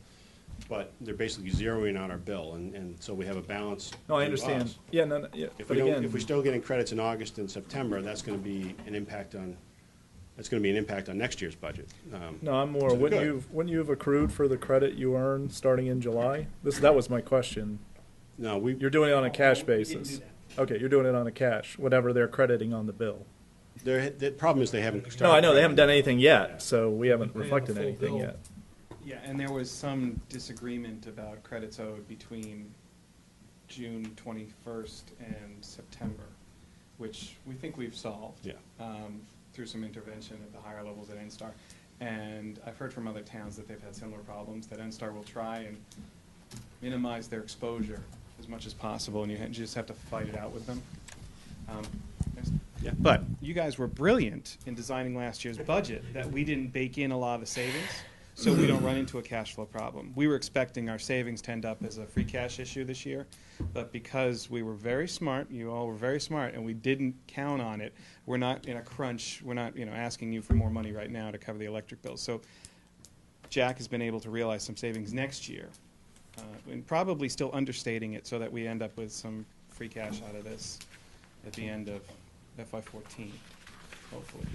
[SPEAKER 12] but they're basically zeroing out our bill, and so we have a balance.
[SPEAKER 3] No, I
[SPEAKER 12] to
[SPEAKER 3] understand.
[SPEAKER 12] us.
[SPEAKER 3] Yeah, no, yeah.
[SPEAKER 12] If
[SPEAKER 3] But
[SPEAKER 12] we don't,
[SPEAKER 3] again,
[SPEAKER 12] if we're still getting credits in August and September, that's going to be an impact on next year's budget.
[SPEAKER 3] no, I'm more,
[SPEAKER 12] which is good.
[SPEAKER 3] wouldn't you have accrued for the credit you earn starting in July? That was my question.
[SPEAKER 12] No,
[SPEAKER 3] You're doing it on a cash
[SPEAKER 13] We didn't do
[SPEAKER 3] basis.
[SPEAKER 13] that.
[SPEAKER 3] Okay, you're doing it on a cash, whatever they're crediting on the bill.
[SPEAKER 12] The problem is they haven't started.
[SPEAKER 3] No, I know, they haven't done anything yet, so we haven't
[SPEAKER 14] Paying the
[SPEAKER 3] reflected
[SPEAKER 14] full
[SPEAKER 3] anything
[SPEAKER 14] bill.
[SPEAKER 3] yet.
[SPEAKER 10] Yeah, and there was some disagreement about credits owed between June 21st and September, which we think we've solved.
[SPEAKER 12] Yeah.
[SPEAKER 10] Through some intervention at the higher levels at NSTAR. And I've heard from other towns that they've had similar problems, that NSTAR will try and minimize their exposure as much as possible, and you just have to fight it out with them.
[SPEAKER 12] Yeah.
[SPEAKER 10] But you guys were brilliant in designing last year's budget, that we didn't bake in a lot of the savings, so we don't run into a cash flow problem. We were expecting our savings to end up as a free cash issue this year, but because we were very smart, you all were very smart, and we didn't count on it, we're not in a crunch. We're not, asking you for more money right now to cover the electric bills. So Jack has been able to realize some savings next year, and probably still understating it so that we end up with some free cash out of this at the end of FY14, hopefully.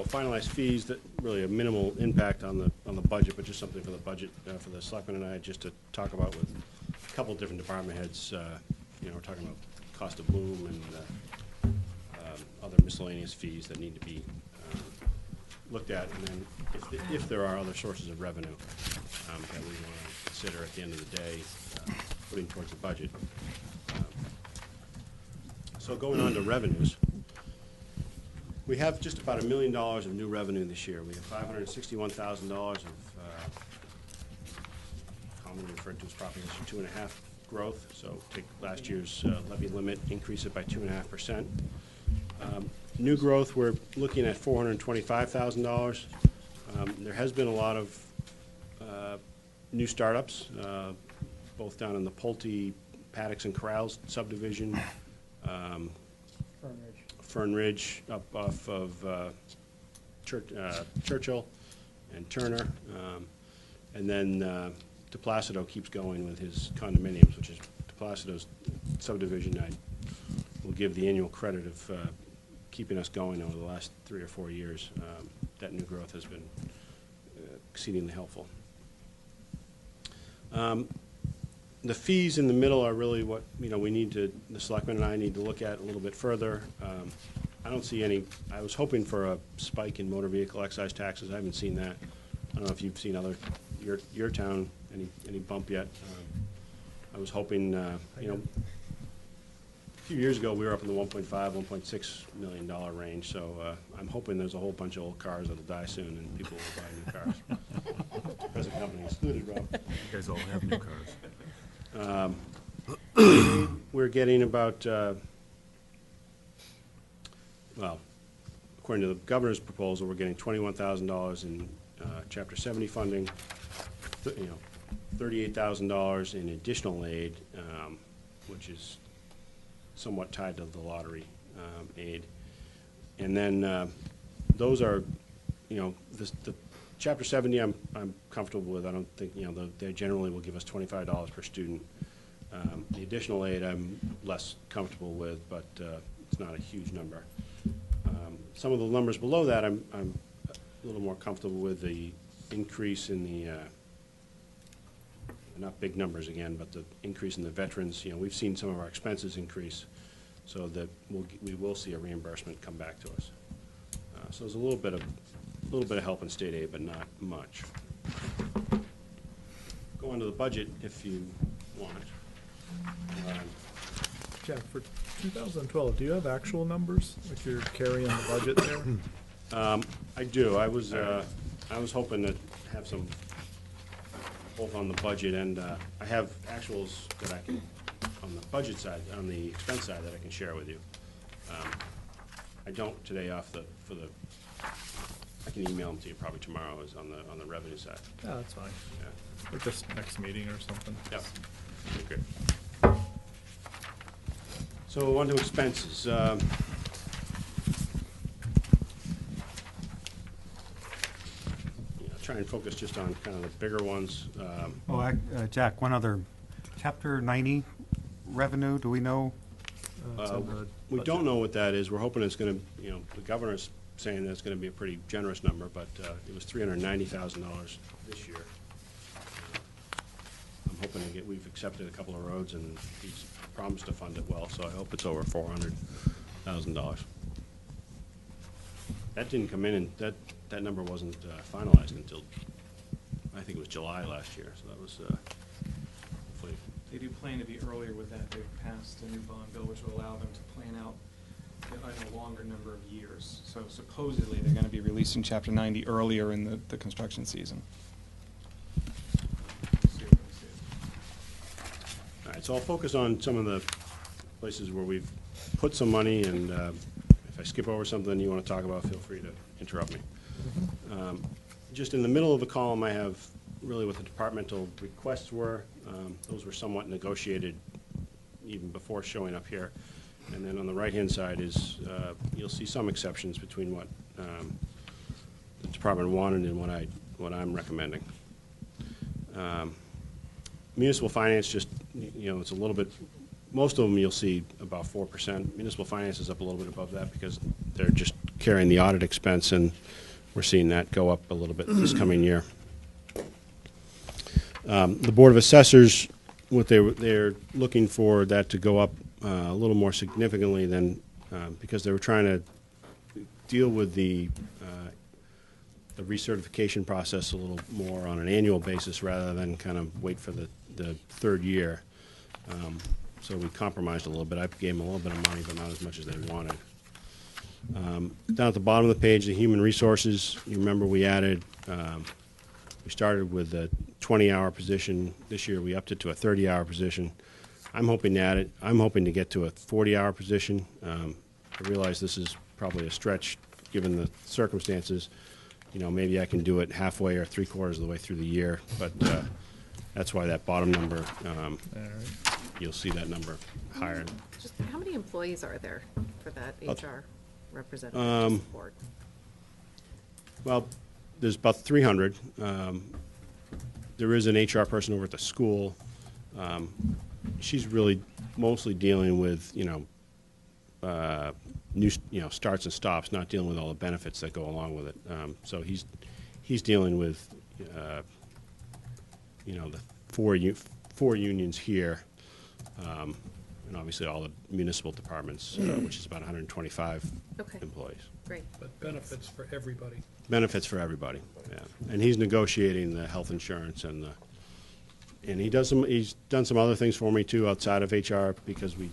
[SPEAKER 12] Finalized fees, that really a minimal impact on the budget, but just something for the budget, for the selectmen and I, just to talk about with a couple of different department heads. We're talking about cost of bloom and other miscellaneous fees that need to be looked at, and then if there are other sources of revenue that we want to consider at the end of the day, putting towards the budget. So going on to revenues. We have just about $1 million of new revenue this year. We have $561,000 of commonly referred to as Proposition 2.5 growth. So take last year's levy limit, increase it by 2.5%. New growth, we're looking at $425,000. There has been a lot of new startups, both down in the Pulte, Paddocks and Corrals subdivision. Fern Ridge up off of Churchill and Turner. And then DePlacido keeps going with his condominiums, which is DePlacido's subdivision. I will give the annual credit of keeping us going over the last 3 or 4 years. That new growth has been exceedingly helpful. The fees in the middle are really what the selectmen and I need to look at a little bit further. I don't see any. I was hoping for a spike in motor vehicle excise taxes. I haven't seen that. I don't know if you've seen your town any bump yet. I was hoping few years ago, we were up in the $1.5, $1.6 million range, so I'm hoping there's a whole bunch of old cars that'll die soon and people will buy new cars. Present company excluded, Rob.
[SPEAKER 8] You guys all have new cars.
[SPEAKER 12] We're getting about, well, according to the governor's proposal, we're getting $21,000 in Chapter 70 funding, $38,000 in additional aid, which is somewhat tied to the lottery aid. And then those are, the Chapter 70 I'm comfortable with. I don't think, they generally will give us $25 per student. The additional aid I'm less comfortable with, but it's not a huge number. Some of the numbers below that I'm a little more comfortable with. The increase in the, not big numbers again, but the increase in the veterans. We've seen some of our expenses increase, so that we will see a reimbursement come back to us. So there's a little bit of help in state aid, but not much. Go on to the budget if you want.
[SPEAKER 3] Jack, for 2012, do you have actual numbers, like you're carrying the budget there?
[SPEAKER 12] I do. I was hoping to have some, both on the budget and, I have actuals that I can, on the budget side, on the expense side, that I can share with you. I don't today I can email them to you probably tomorrow, is on the revenue side.
[SPEAKER 3] Yeah, that's fine.
[SPEAKER 12] Yeah.
[SPEAKER 3] Or just next meeting or something.
[SPEAKER 12] Yep. Okay. So on to expenses. Try and focus just on kind of the bigger ones.
[SPEAKER 1] Jack, one other, Chapter 90 revenue, do we know?
[SPEAKER 12] We don't know what that is. We're hoping it's going to, the governor's saying that it's going to be a pretty generous number, but it was $390,000 this year. I'm hoping to we've accepted a couple of roads, and he's promised to fund it well, so I hope it's over $400,000. That didn't come in, and that number wasn't finalized until, I think it was July last year, so that was hopefully.
[SPEAKER 10] They do plan to be earlier with that. They've passed a new bond bill which will allow them to plan out in a longer number of years. So supposedly they're going to be releasing Chapter 90 earlier in the construction season.
[SPEAKER 12] All right, so I'll focus on some of the places where we've put some money, and if I skip over something you want to talk about, feel free to interrupt me. Just in the middle of the column, I have really what the departmental requests were. Those were somewhat negotiated even before showing up here. And then on the right-hand side is, you'll see some exceptions between what the department wanted and what I'm recommending. Municipal finance, just, it's a little bit, most of them you'll see about 4%. Municipal finance is up a little bit above that because they're just carrying the audit expense, and we're seeing that go up a little bit this coming year. The Board of Assessors, what they're looking for that to go up a little more significantly than, because they were trying to deal with the recertification process a little more on an annual basis rather than kind of wait for the third year. So we compromised a little bit. I gave them a little bit of money, but not as much as they wanted. Down at the bottom of the page, the human resources, you remember we added, we started with a 20-hour position. This year we upped it to a 30-hour position. I'm hoping to get to a 40-hour position. I realize this is probably a stretch given the circumstances. Maybe I can do it halfway or 3/4 of the way through the year, but that's why that bottom number, you'll see that number higher.
[SPEAKER 11] Just how many employees are there for that HR representative support?
[SPEAKER 12] Well, there's about 300. There is an HR person over at the school. She's really mostly dealing with, new, starts and stops, not dealing with all the benefits that go along with it. So he's dealing with, the four unions here, and obviously all the municipal departments, which is about 125 employees.
[SPEAKER 11] Great.
[SPEAKER 14] But benefits for everybody.
[SPEAKER 12] Benefits for everybody, yeah. And he's negotiating the health insurance and he's done some other things for me too outside of HR because we,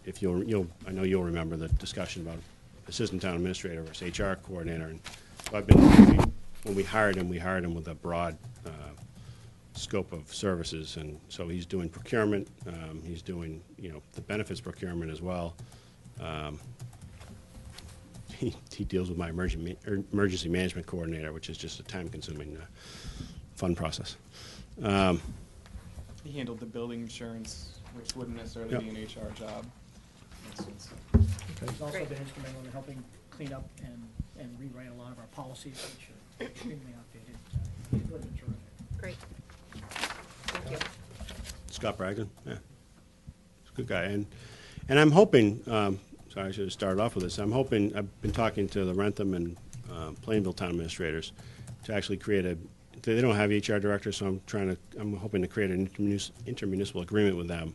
[SPEAKER 12] if I know you'll remember the discussion about assistant town administrator versus HR coordinator. And so when we hired him with a broad scope of services, and so he's doing procurement, he's doing, the benefits procurement as well. He deals with my emergency management coordinator, which is just a time-consuming, fun process.
[SPEAKER 10] He handled the building insurance, which wouldn't necessarily
[SPEAKER 12] Yep.
[SPEAKER 10] be an HR job. For instance.
[SPEAKER 9] He's also
[SPEAKER 11] Great.
[SPEAKER 9] been instrumental in helping clean up and rewrite a lot of our policies, which are extremely outdated. He's really been terrific.
[SPEAKER 11] Great. Thank you.
[SPEAKER 12] Scott Bragdon, yeah, he's a good guy, and I'm hoping. Sorry, I should have started off with this. I'm hoping. I've been talking to the Rentham and Plainville town administrators to actually create a. They don't have HR directors, so I'm hoping to create an intermunicipal agreement with them,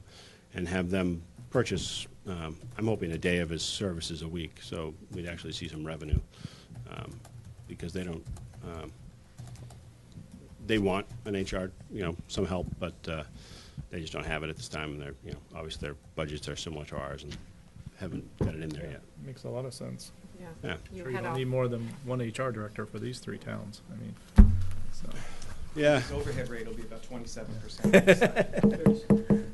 [SPEAKER 12] and have them purchase. I'm hoping a day of his services a week, so we'd actually see some revenue, because they don't. They want an HR, some help, but they just don't have it at this time. And they're, obviously their budgets are similar to ours, and haven't got it in there yet.
[SPEAKER 3] Makes a lot of sense.
[SPEAKER 11] Yeah.
[SPEAKER 12] Yeah.
[SPEAKER 3] Sure, you
[SPEAKER 11] head
[SPEAKER 3] don't
[SPEAKER 11] off.
[SPEAKER 3] need more than one HR director for these 3 towns. I mean, so.
[SPEAKER 12] Yeah.
[SPEAKER 10] His overhead rate will be about 27%.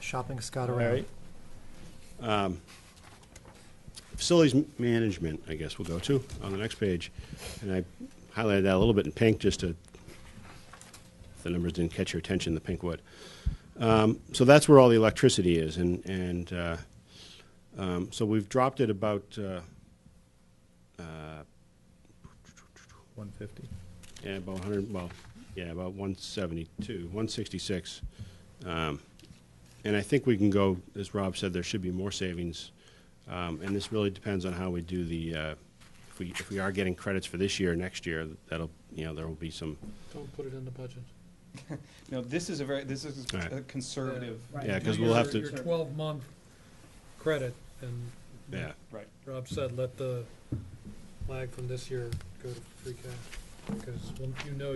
[SPEAKER 13] Shopping Scott
[SPEAKER 3] All
[SPEAKER 13] around.
[SPEAKER 3] right.
[SPEAKER 12] Facilities management, I guess we'll go to on the next page, and I highlighted that a little bit in pink just to. If the numbers didn't catch your attention, the pink would. So that's where all the electricity is, and so we've dropped it about
[SPEAKER 3] 150.
[SPEAKER 12] yeah, about 100. Well, yeah, about 172, 166, and I think we can go. As Rob said, there should be more savings, and this really depends on how we do the. If we are getting credits for this year, next year, that'll there will be some.
[SPEAKER 14] Don't put it in the budget.
[SPEAKER 10] No, this is a
[SPEAKER 12] Right.
[SPEAKER 10] conservative.
[SPEAKER 9] Right.
[SPEAKER 12] Yeah, because
[SPEAKER 14] Your-
[SPEAKER 12] we'll have
[SPEAKER 14] Your
[SPEAKER 12] to.
[SPEAKER 14] 12-month credit, and
[SPEAKER 12] Yeah.
[SPEAKER 10] Right.
[SPEAKER 14] Rob said, let the lag from this year go to free cash, because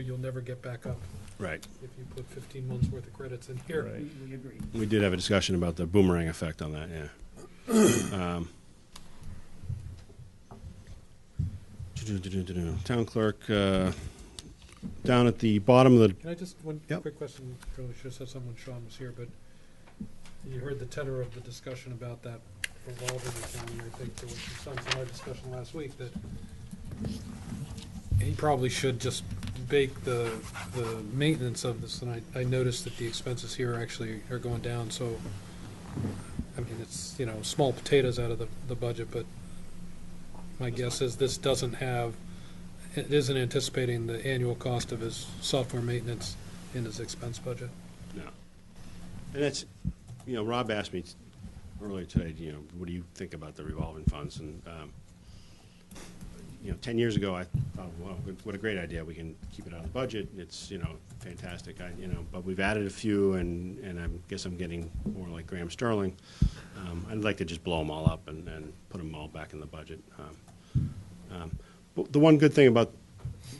[SPEAKER 14] you'll never get back up
[SPEAKER 12] Right.
[SPEAKER 14] if you put 15 months worth of credits in here.
[SPEAKER 3] Right.
[SPEAKER 9] We agree.
[SPEAKER 12] We did have a discussion about the boomerang effect on that. Yeah. Town clerk, down at the bottom of the.
[SPEAKER 14] Can I just, one
[SPEAKER 12] Yep.
[SPEAKER 14] quick question, really should have said someone, Sean was here, but you heard the tenor of the discussion about that revolving account, and I think there was some sense in our discussion last week that he probably should just bake the maintenance of this, and I noticed that the expenses here actually are going down, so, I mean, it's, small potatoes out of the budget, but my guess is this doesn't have, it isn't anticipating the annual cost of his software maintenance in his expense budget.
[SPEAKER 12] No. And that's, Rob asked me earlier today, what do you think about the revolving funds? And, 10 years ago, I thought, well, what a great idea. We can keep it out of the budget. It's, fantastic. But we've added a few, and I guess I'm getting more like Graham Sterling. I'd like to just blow them all up and put them all back in the budget. But the one good thing about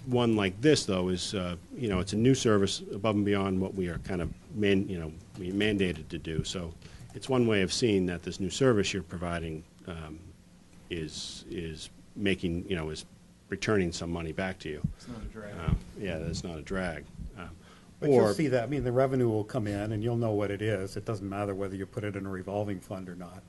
[SPEAKER 12] one like this, though, is, it's a new service above and beyond what we are kind of, we mandated to do. So it's one way of seeing that this new service you're providing is making, is returning some money back to you.
[SPEAKER 10] It's not a drag.
[SPEAKER 12] Yeah, that's not a drag.
[SPEAKER 1] But you'll see that, the revenue will come in, and you'll know what it is. It doesn't matter whether you put it in a revolving fund or not.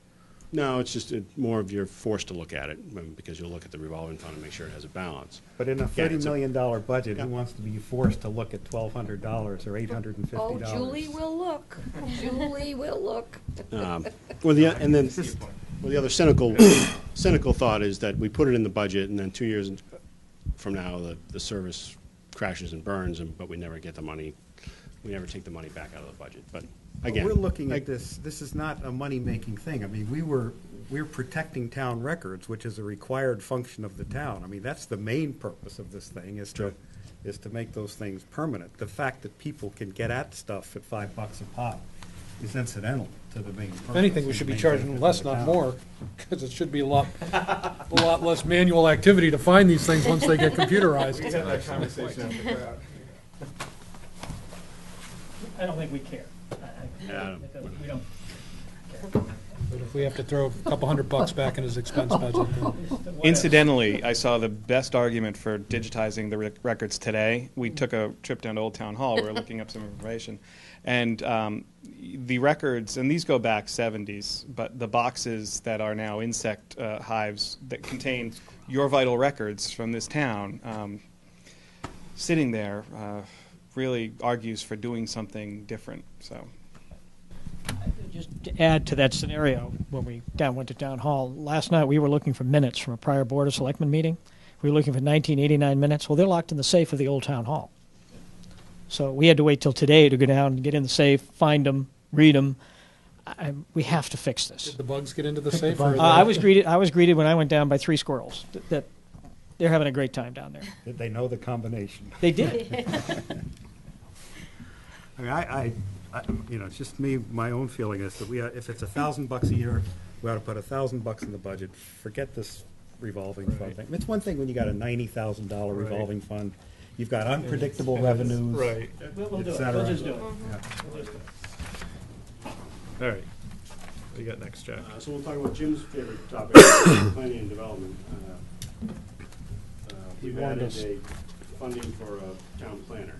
[SPEAKER 12] No, it's just more of you're forced to look at it, because you'll look at the revolving fund and make sure it has a balance.
[SPEAKER 1] But in a
[SPEAKER 12] Yeah,
[SPEAKER 1] $30 million budget,
[SPEAKER 12] Yeah.
[SPEAKER 1] who wants to be forced to look at $1,200 or $850?
[SPEAKER 4] Oh, Julie will look. Julie will look.
[SPEAKER 12] The other cynical thought is that we put it in the budget, and then 2 years from now, the service crashes and burns, but we never get the money. We never take the money back out of the budget. But again,
[SPEAKER 1] We're looking at this is not a money-making thing. We're protecting town records, which is a required function of the town. That's the main purpose of this thing, is to make those things permanent. The fact that people can get at stuff at $5 a pop is incidental to the main purpose.
[SPEAKER 14] If anything, we should be charging them less, not more, because it should be a lot less manual activity to find these things once they get computerized.
[SPEAKER 10] We had that conversation after the crowd.
[SPEAKER 9] I don't think we care.
[SPEAKER 12] Yeah,
[SPEAKER 9] We don't.
[SPEAKER 14] But If we have to throw a couple $100 back in his expense budget, then.
[SPEAKER 10] Incidentally, I saw the best argument for digitizing the records today. We took a trip down to Old Town Hall. We were looking up some information. And the records, and these go back 70s, but the boxes that are now insect hives that contain your vital records from this town, sitting there really argues for doing something different. So.
[SPEAKER 9] Just to add to that scenario, when we went to town hall, last night we were looking for minutes from a prior Board of Selectmen meeting. We were looking for 1989 minutes. Well, they're locked in the safe of the old town hall. So we had to wait till today to go down and get in the safe, find them, read them. We have to fix this.
[SPEAKER 14] Did the bugs get into the safe?
[SPEAKER 9] I was greeted when I went down by 3 squirrels. That they're having a great time down there.
[SPEAKER 1] Did they know the combination?
[SPEAKER 9] They did.
[SPEAKER 1] I mean, I it's just me. My own feeling is that if it's $1,000 a year, we ought to put $1,000 in the budget. Forget this revolving fund thing. It's one thing when you got a $90,000 revolving fund. You've got unpredictable revenues,
[SPEAKER 3] Right.
[SPEAKER 9] We'll do it.
[SPEAKER 1] etc.
[SPEAKER 9] We'll just do it.
[SPEAKER 3] All right. What do you got next, Jack?
[SPEAKER 12] So we'll talk about Jim's favorite topic, planning and development. We've added a funding for a town planner.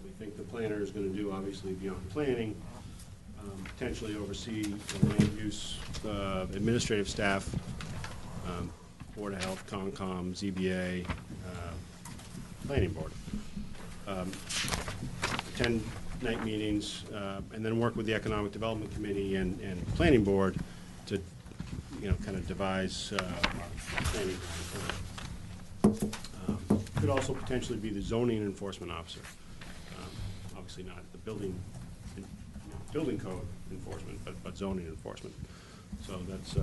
[SPEAKER 12] We think the planner is going to do, obviously, beyond planning, potentially oversee the land use, administrative staff, Board of Health, Concom, ZBA, Planning Board. 10 night meetings, and then work with the Economic Development Committee and Planning Board to, kind of devise our planning plan. Could also potentially be the zoning enforcement officer. Obviously not the building code enforcement, but zoning enforcement. So that's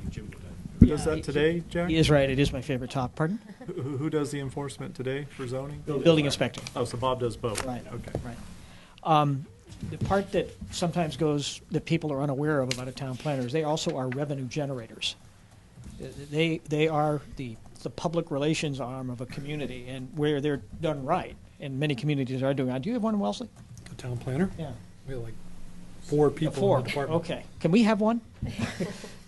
[SPEAKER 12] Jim would have.
[SPEAKER 3] Who does that today, Jack?
[SPEAKER 9] He is right. It is my favorite topic. Pardon?
[SPEAKER 3] Who does the enforcement today for zoning?
[SPEAKER 9] Building inspector.
[SPEAKER 3] Oh, so Bob does both.
[SPEAKER 9] Right.
[SPEAKER 3] Okay.
[SPEAKER 9] Right. The part that sometimes goes that people are unaware of about a town planner is they also are revenue generators. They are the public relations arm of a community, and where they're done right, and many communities are doing. Do you have one in Wellesley?
[SPEAKER 14] A town planner?
[SPEAKER 9] Yeah.
[SPEAKER 14] We have like 4 people
[SPEAKER 9] 4.
[SPEAKER 14] in the department.
[SPEAKER 9] Okay. Can we have one?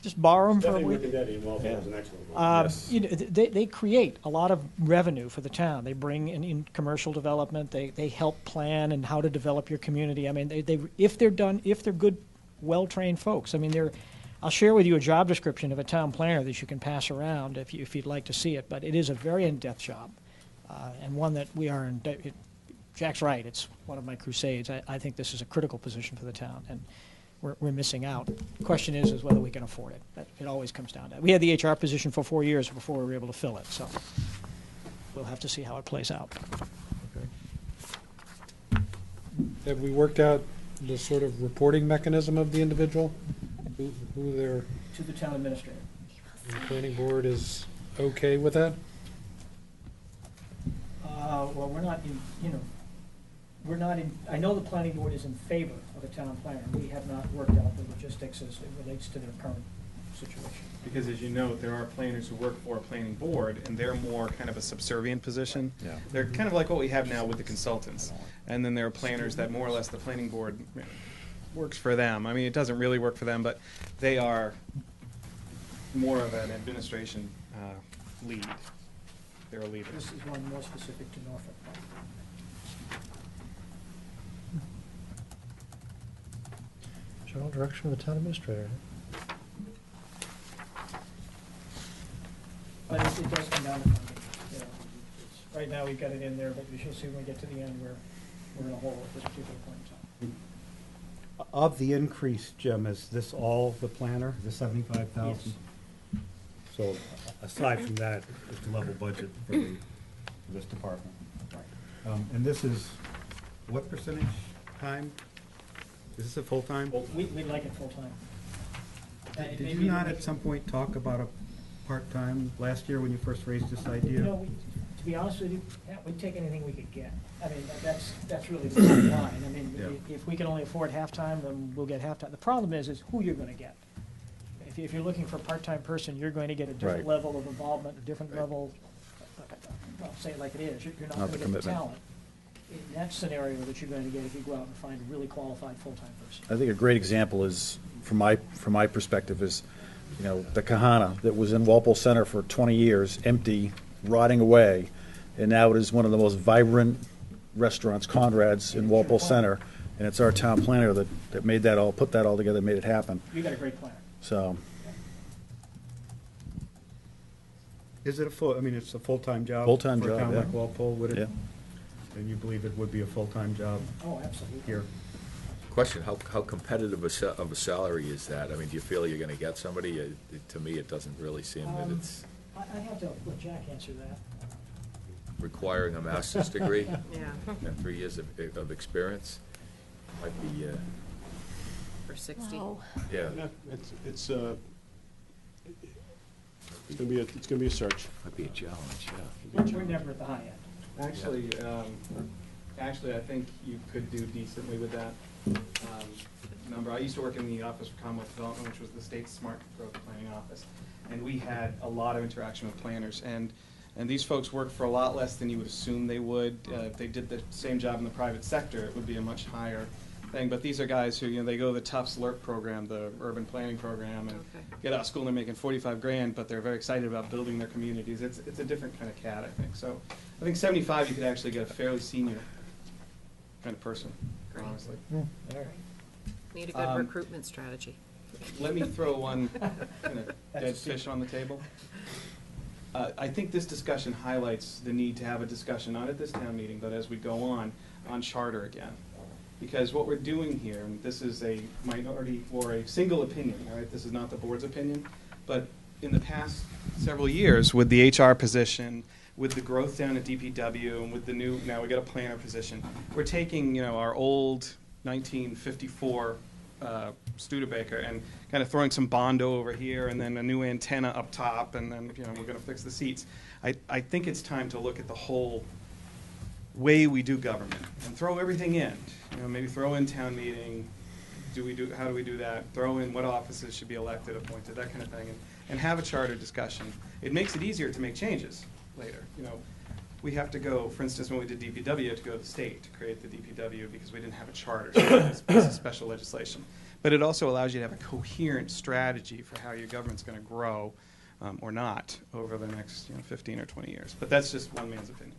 [SPEAKER 9] Just borrow them for a
[SPEAKER 12] Definitely
[SPEAKER 9] week.
[SPEAKER 12] Rick and Debbie in Walthall is an excellent one.
[SPEAKER 3] Yes.
[SPEAKER 9] They create a lot of revenue for the town. They bring in commercial development. They help plan and how to develop your community. I mean, if they're good, well-trained folks. I mean, I'll share with you a job description of a town planner that you can pass around if you'd like to see it. But it is a very in-depth job, and one that we are in. Jack's right. It's one of my crusades. I think this is a critical position for the town, and we're missing out. The question is whether we can afford it. It always comes down to that. We had the HR position for 4 years before we were able to fill it, so we'll have to see how it plays out.
[SPEAKER 3] Okay.
[SPEAKER 14] Have we worked out the sort of reporting mechanism of the individual? Who their
[SPEAKER 9] To the town administrator.
[SPEAKER 14] the planning board is okay with that?
[SPEAKER 9] Well, we're not in, I know the planning board is in favor of a town planner. We have not worked out the logistics as it relates to their current situation.
[SPEAKER 10] Because as you know, there are planners who work for a planning board, and they're more kind of a subservient position.
[SPEAKER 8] Yeah.
[SPEAKER 10] They're kind of like what we have now with the consultants. And then there are planners that more or less the planning board works for them. I mean, it doesn't really work for them, but they are more of an administration lead. They're a leader.
[SPEAKER 9] This is one more specific to Norfolk.
[SPEAKER 13] General direction of the town administrator.
[SPEAKER 9] But it does come down to funding. Right now, we've got it in there, but as you'll see when we get to the end, we're in a hole at this particular point in time.
[SPEAKER 1] Of the increase, Jim, is this all the planner, the 75,000?
[SPEAKER 9] Yes.
[SPEAKER 1] So aside from that, it's the level budget for this department. And this is what percentage time? Is this a full-time?
[SPEAKER 9] We'd like it full-time.
[SPEAKER 1] Did you not at some point talk about a part-time last year when you first raised this idea?
[SPEAKER 9] To be honest with you, we'd take anything we could get. I mean, that's really the bottom line. I mean, if we can only afford half-time, then we'll get half-time. The problem is who you're going to get. If you're looking for a part-time person, you're going to get a different level of involvement, a different level, well, say it like it is, you're not going to get the talent. that scenario that you're going to get if you go out and find a really qualified full-time person.
[SPEAKER 8] I think a great example is, from my perspective, is, the Kahana that was in Walpole Center for 20 years, empty, rotting away, and now it is one of the most vibrant restaurants, Conrad's, in Walpole Center, and it's our town planner that put that all together, made it happen.
[SPEAKER 9] You got a great planner.
[SPEAKER 8] So,
[SPEAKER 1] Is it it's a full-time job?
[SPEAKER 8] Full-time
[SPEAKER 1] For a
[SPEAKER 8] job,
[SPEAKER 1] town
[SPEAKER 8] yeah.
[SPEAKER 1] like Walpole, would it?
[SPEAKER 8] yeah.
[SPEAKER 1] And you believe it would be a full-time job
[SPEAKER 9] Oh, absolutely.
[SPEAKER 1] here?
[SPEAKER 2] Question, how competitive of a salary is that? I mean, do you feel you're going to get somebody? To me, it doesn't really seem that it's
[SPEAKER 9] I'd have to let Jack answer that.
[SPEAKER 2] requiring a master's degree
[SPEAKER 11] Yeah,
[SPEAKER 2] and 3 years of experience. Might be,
[SPEAKER 11] for 60.
[SPEAKER 4] Wow.
[SPEAKER 2] yeah,
[SPEAKER 12] It's gonna be a search.
[SPEAKER 2] might be a challenge, yeah.
[SPEAKER 9] We're never at the high end.
[SPEAKER 10] Actually, I think you could do decently with that number. I used to work in the Office for Commonwealth Development, which was the state's smart growth planning office, and we had a lot of interaction with planners. And these folks work for a lot less than you would assume they would. If they did the same job in the private sector, it would be a much higher thing. But these are guys who, they go to the Tufts LERP program, the urban planning program, and get out of school and they're making 45 grand, but they're very excited about building their communities. It's a different kind of cat, I think. So I think 75, you could actually get a fairly senior kind of person,
[SPEAKER 11] Great.
[SPEAKER 10] honestly.
[SPEAKER 11] Need a good recruitment strategy.
[SPEAKER 10] Let me throw one kind of dead fish on the table. I think this discussion highlights the need to have a discussion, not at this town meeting, but as we go on charter again. Because what we're doing here, and this is a minority or a single opinion, all right? This is not the board's opinion, but in the past several years, with the HR position, with the growth down at DPW, and with the new, now we got a planner position, we're taking, our old 1954 Studebaker and kind of throwing some Bondo over here, and then a new antenna up top, and then, we're going to fix the seats. I think it's time to look at the whole way we do government and throw everything in. Maybe throw in town meeting. How do we do that? Throw in what offices should be elected, appointed, that kind of thing, and have a charter discussion. It makes it easier to make changes later. We have to go, for instance, when we did DPW, to go to the state to create the DPW because we didn't have a charter, so it's a special legislation. But it also allows you to have a coherent strategy for how your government's going to grow or not over the next 15 or 20 years. But that's just one man's opinion.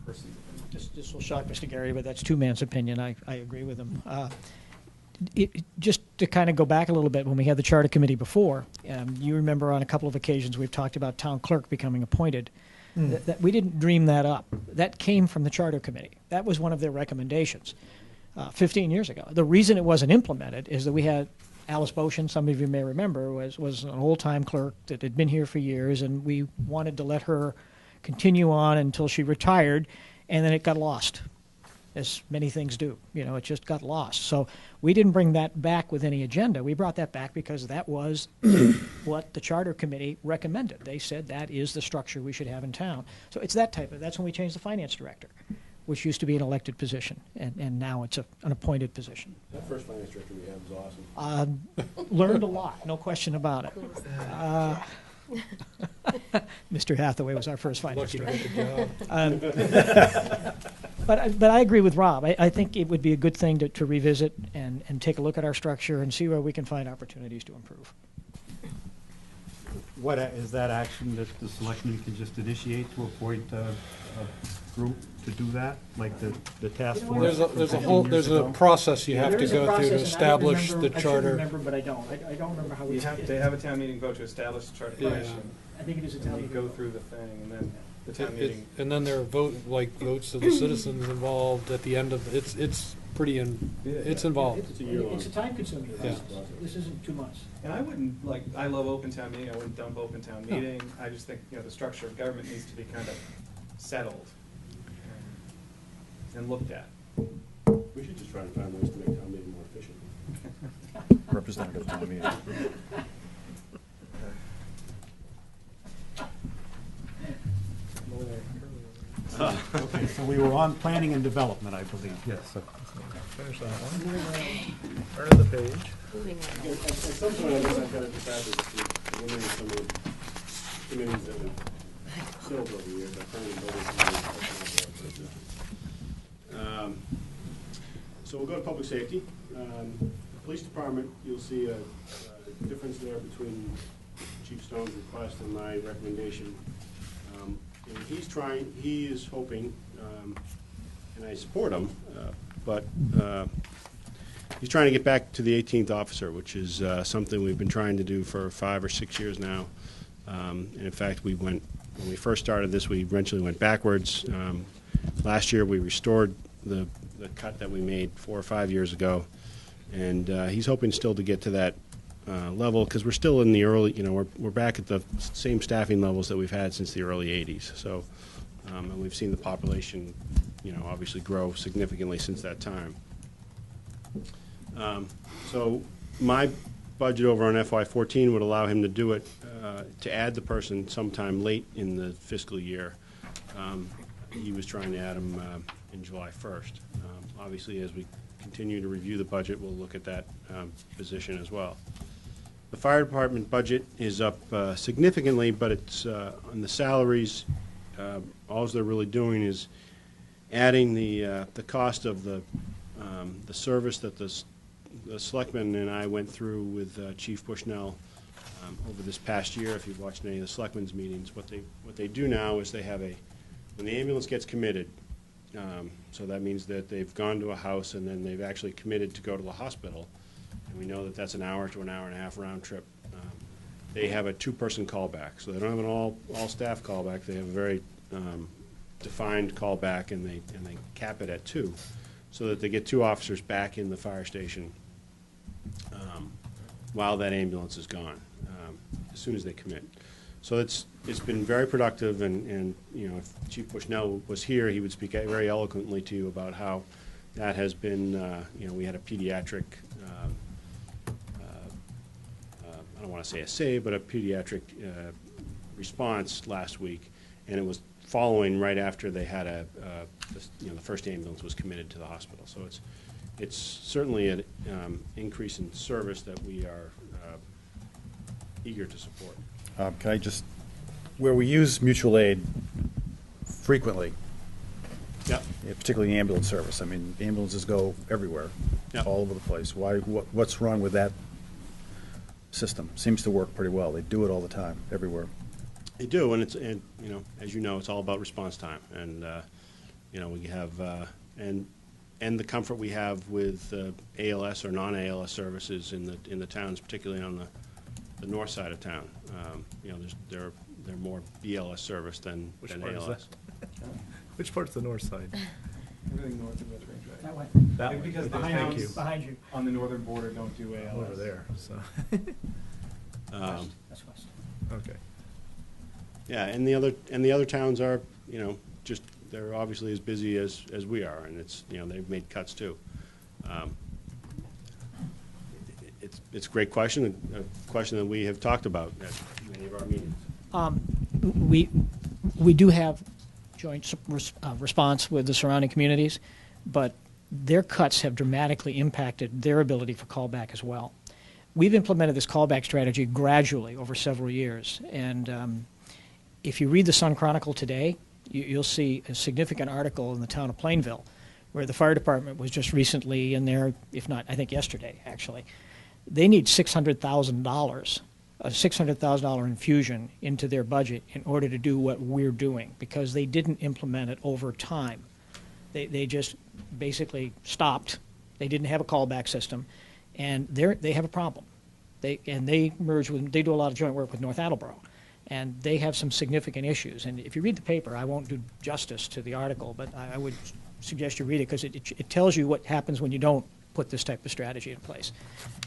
[SPEAKER 10] Person's opinion.
[SPEAKER 9] This will shock Mr. Gary, but that's two man's opinion. I agree with him. Just to kind of go back a little bit, when we had the charter committee before, you remember on a couple of occasions we've talked about town clerk becoming appointed. That we didn't dream that up. That came from the charter committee. That was one of their recommendations 15 years ago. The reason it wasn't implemented is that we had Alice Boshin, some of you may remember, was an old-time clerk that had been here for years, and we wanted to let her continue on until she retired, and then it got lost, as many things do. It just got lost. So we didn't bring that back with any agenda. We brought that back because that was what the charter committee recommended. They said that is the structure we should have in town. So it's that type of, that's when we changed the finance director, which used to be an elected position, and now it's an appointed position.
[SPEAKER 12] That first finance director we had was awesome.
[SPEAKER 9] Learned a lot, no question about it. Mr. Hathaway was our first finance director. But I agree with Rob. I think it would be a good thing to revisit and take a look at our structure and see where we can find opportunities to improve.
[SPEAKER 1] What is that action that the selectmen can just initiate to appoint a group to do that, like the task force?
[SPEAKER 14] There's a process you have to go through to establish the charter.
[SPEAKER 9] I should remember, but I don't. I don't remember how we.
[SPEAKER 10] They have a town meeting vote to establish the charter commission.
[SPEAKER 9] I think it is a town
[SPEAKER 10] And you
[SPEAKER 9] meeting.
[SPEAKER 10] go through the thing, and then the town meeting.
[SPEAKER 14] And then there are votes of the citizens involved at the end of, it's pretty, it's involved.
[SPEAKER 9] It's a time-consuming process. This isn't 2 months.
[SPEAKER 10] And I wouldn't, I love open town meeting, I wouldn't dump open town meeting. I just think, the structure of government needs to be kind of settled and looked at.
[SPEAKER 12] We should just try to find ways to make town meeting more efficient.
[SPEAKER 8] Representative town meeting.
[SPEAKER 1] Okay, so we were on planning and development, I believe, yes. So-
[SPEAKER 8] Finish that one. Turn to the page.
[SPEAKER 11] Moving on.
[SPEAKER 12] At some point, I guess I've got to decide to eliminate some of the committees that have killed over the years. I finally voted to So we'll go to public safety. Police department, you'll see a difference there between Chief Stone's request and my recommendation. And he is hoping, and I support him, but he's trying to get back to the 18th officer, which is something we've been trying to do for 5 or 6 years now. And in fact, when we first started this, we eventually went backwards. Last year, we restored the cut that we made 4 or 5 years ago, and he's hoping still to get to that level, because we're still in the early, we're back at the same staffing levels that we've had since the early 80s. So, and we've seen the population, obviously grow significantly since that time. So my budget over on FY14 would allow him to do it, to add the person sometime late in the fiscal year. He was trying to add him in July 1st. Obviously, as we continue to review the budget, we'll look at that position as well. The fire department budget is up significantly, but it's on the salaries. All they're really doing is adding the cost of the service that the Selectmen and I went through with Chief Bushnell over this past year. If you've watched any of the Selectmen's meetings, what they do now is they have when the ambulance gets committed, so that means that they've gone to a house and then they've actually committed to go to the hospital, and we know that that's an hour to an hour and a half round trip. They have a 2-person callback, so they don't have an all-staff callback. They have a very defined callback, and they cap it at 2, so that they get 2 officers back in the fire station while that ambulance is gone, as soon as they commit. So it's been very productive, and if Chief Bushnell was here, he would speak very eloquently to you about how that has been. We had a pediatric, I don't want to say a save, but a pediatric response last week, and it was following right after they had the first ambulance was committed to the hospital. So it's certainly an increase in service that we are eager to support.
[SPEAKER 8] Can I just, where we use mutual aid frequently,
[SPEAKER 12] Yep.
[SPEAKER 8] particularly the ambulance service, I mean, ambulances go everywhere,
[SPEAKER 12] Yep.
[SPEAKER 8] all over the place. What's wrong with that system? Seems to work pretty well. They do it all the time, everywhere.
[SPEAKER 12] They do, and as you know, it's all about response time, and we have and the comfort we have with ALS or non-ALS services in the towns, particularly on the north side of town. They're more BLS service than ALS.
[SPEAKER 3] Which part's the north side?
[SPEAKER 10] Everything north of Ridge Range, right?
[SPEAKER 9] That way.
[SPEAKER 3] That way.
[SPEAKER 10] Because the
[SPEAKER 3] Thank
[SPEAKER 10] hounds
[SPEAKER 3] you.
[SPEAKER 9] Behind you.
[SPEAKER 10] on the northern border don't do ALS.
[SPEAKER 3] Over there, so.
[SPEAKER 9] That's west.
[SPEAKER 3] Okay.
[SPEAKER 12] Yeah, and the other towns are, just they're obviously as busy as we are, and they've made cuts too. It's a great question, a question that we have talked about at many of our meetings.
[SPEAKER 9] We do have joint response with the surrounding communities, but their cuts have dramatically impacted their ability for callback as well. We've implemented this callback strategy gradually over several years, and if you read the Sun Chronicle today, you'll see a significant article in the town of Plainville where the fire department was just recently in there, if not, I think yesterday, actually. They need $600,000, a $600,000 infusion into their budget in order to do what we're doing, because they didn't implement it over time. They just basically stopped. They didn't have a callback system, and they have a problem. They do a lot of joint work with North Attleboro, and they have some significant issues. And if you read the paper, I won't do justice to the article, but I would suggest you read it, because it tells you what happens when you don't put this type of strategy in place,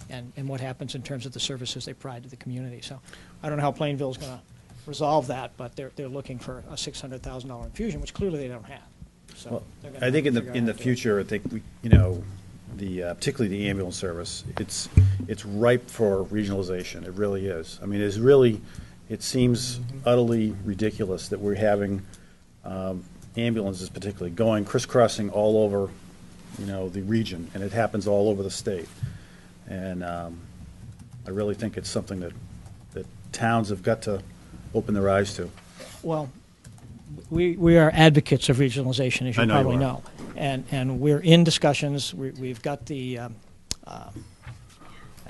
[SPEAKER 9] and what happens in terms of the services they provide to the community. So I don't know how Plainville's going to resolve that, but they're looking for a $600,000 infusion, which clearly they don't have. So
[SPEAKER 8] Well,
[SPEAKER 9] they're gonna
[SPEAKER 8] I think
[SPEAKER 9] have to
[SPEAKER 8] in
[SPEAKER 9] figure out
[SPEAKER 8] the
[SPEAKER 9] how to do it.
[SPEAKER 8] future, I think particularly the ambulance service, it's ripe for regionalization. It really is. I mean, it seems utterly ridiculous that we're having ambulances, particularly, going crisscrossing all over, the region, and it happens all over the state. And I really think it's something that towns have got to open their eyes to.
[SPEAKER 9] Well, we are advocates of regionalization, as
[SPEAKER 8] I
[SPEAKER 9] you
[SPEAKER 8] know you
[SPEAKER 9] probably
[SPEAKER 8] are.
[SPEAKER 9] know. And we're in discussions. We've got the, I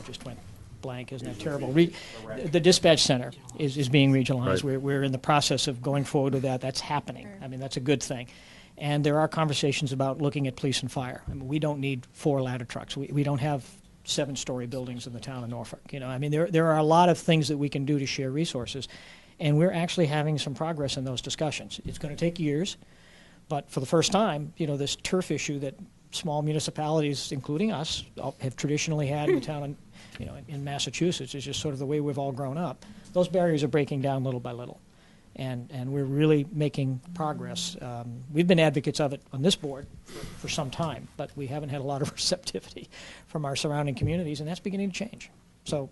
[SPEAKER 9] just went blank, isn't that terrible? The dispatch center is being regionalized.
[SPEAKER 8] Right.
[SPEAKER 9] We're in the process of going forward with that. That's happening. I mean, that's a good thing. And there are conversations about looking at police and fire. I mean, we don't need 4 ladder trucks. We don't have 7-story buildings in the town of Norfolk. You know, I mean, there are a lot of things that we can do to share resources, and we're actually having some progress in those discussions. It's going to take years, but for the first time, you know, this turf issue that small municipalities, including us, have traditionally had in the town, you know, in Massachusetts, is just sort of the way we've all grown up. Those barriers are breaking down little by little, and we're really making progress. We've been advocates of it on this board for some time, but we haven't had a lot of receptivity from our surrounding communities, and that's beginning to change. So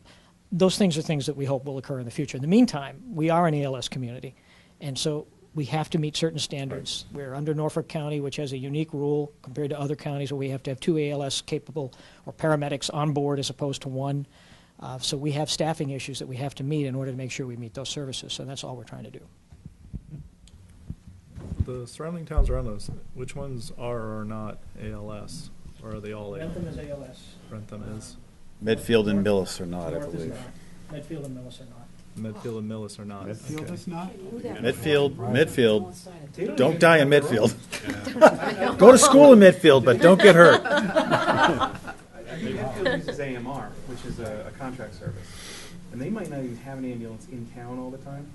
[SPEAKER 9] those things are things that we hope will occur in the future. In the meantime, we are an ALS community, and so we have to meet certain standards. We're under Norfolk County, which has a unique rule compared to other counties where we have to have 2 ALS capable or paramedics on board as opposed to 1. So we have staffing issues that we have to meet in order to make sure we meet those services. So that's all we're trying to do.
[SPEAKER 3] The surrounding towns around us, which ones are or are not ALS? Or are they all ALS?
[SPEAKER 9] Rentham is ALS.
[SPEAKER 3] Rentham is.
[SPEAKER 8] Medfield and Millis are not, I
[SPEAKER 9] North is
[SPEAKER 8] believe.
[SPEAKER 9] not. Medfield and Millis are not.
[SPEAKER 3] Medfield and Millis are not.
[SPEAKER 8] Medfield
[SPEAKER 3] Okay.
[SPEAKER 8] is not? Midfield. Don't die in Midfield. Go to school in Midfield, but don't get hurt.
[SPEAKER 10] Medfield uses AMR, which is a contract service, and they might not even have an ambulance in town all the time.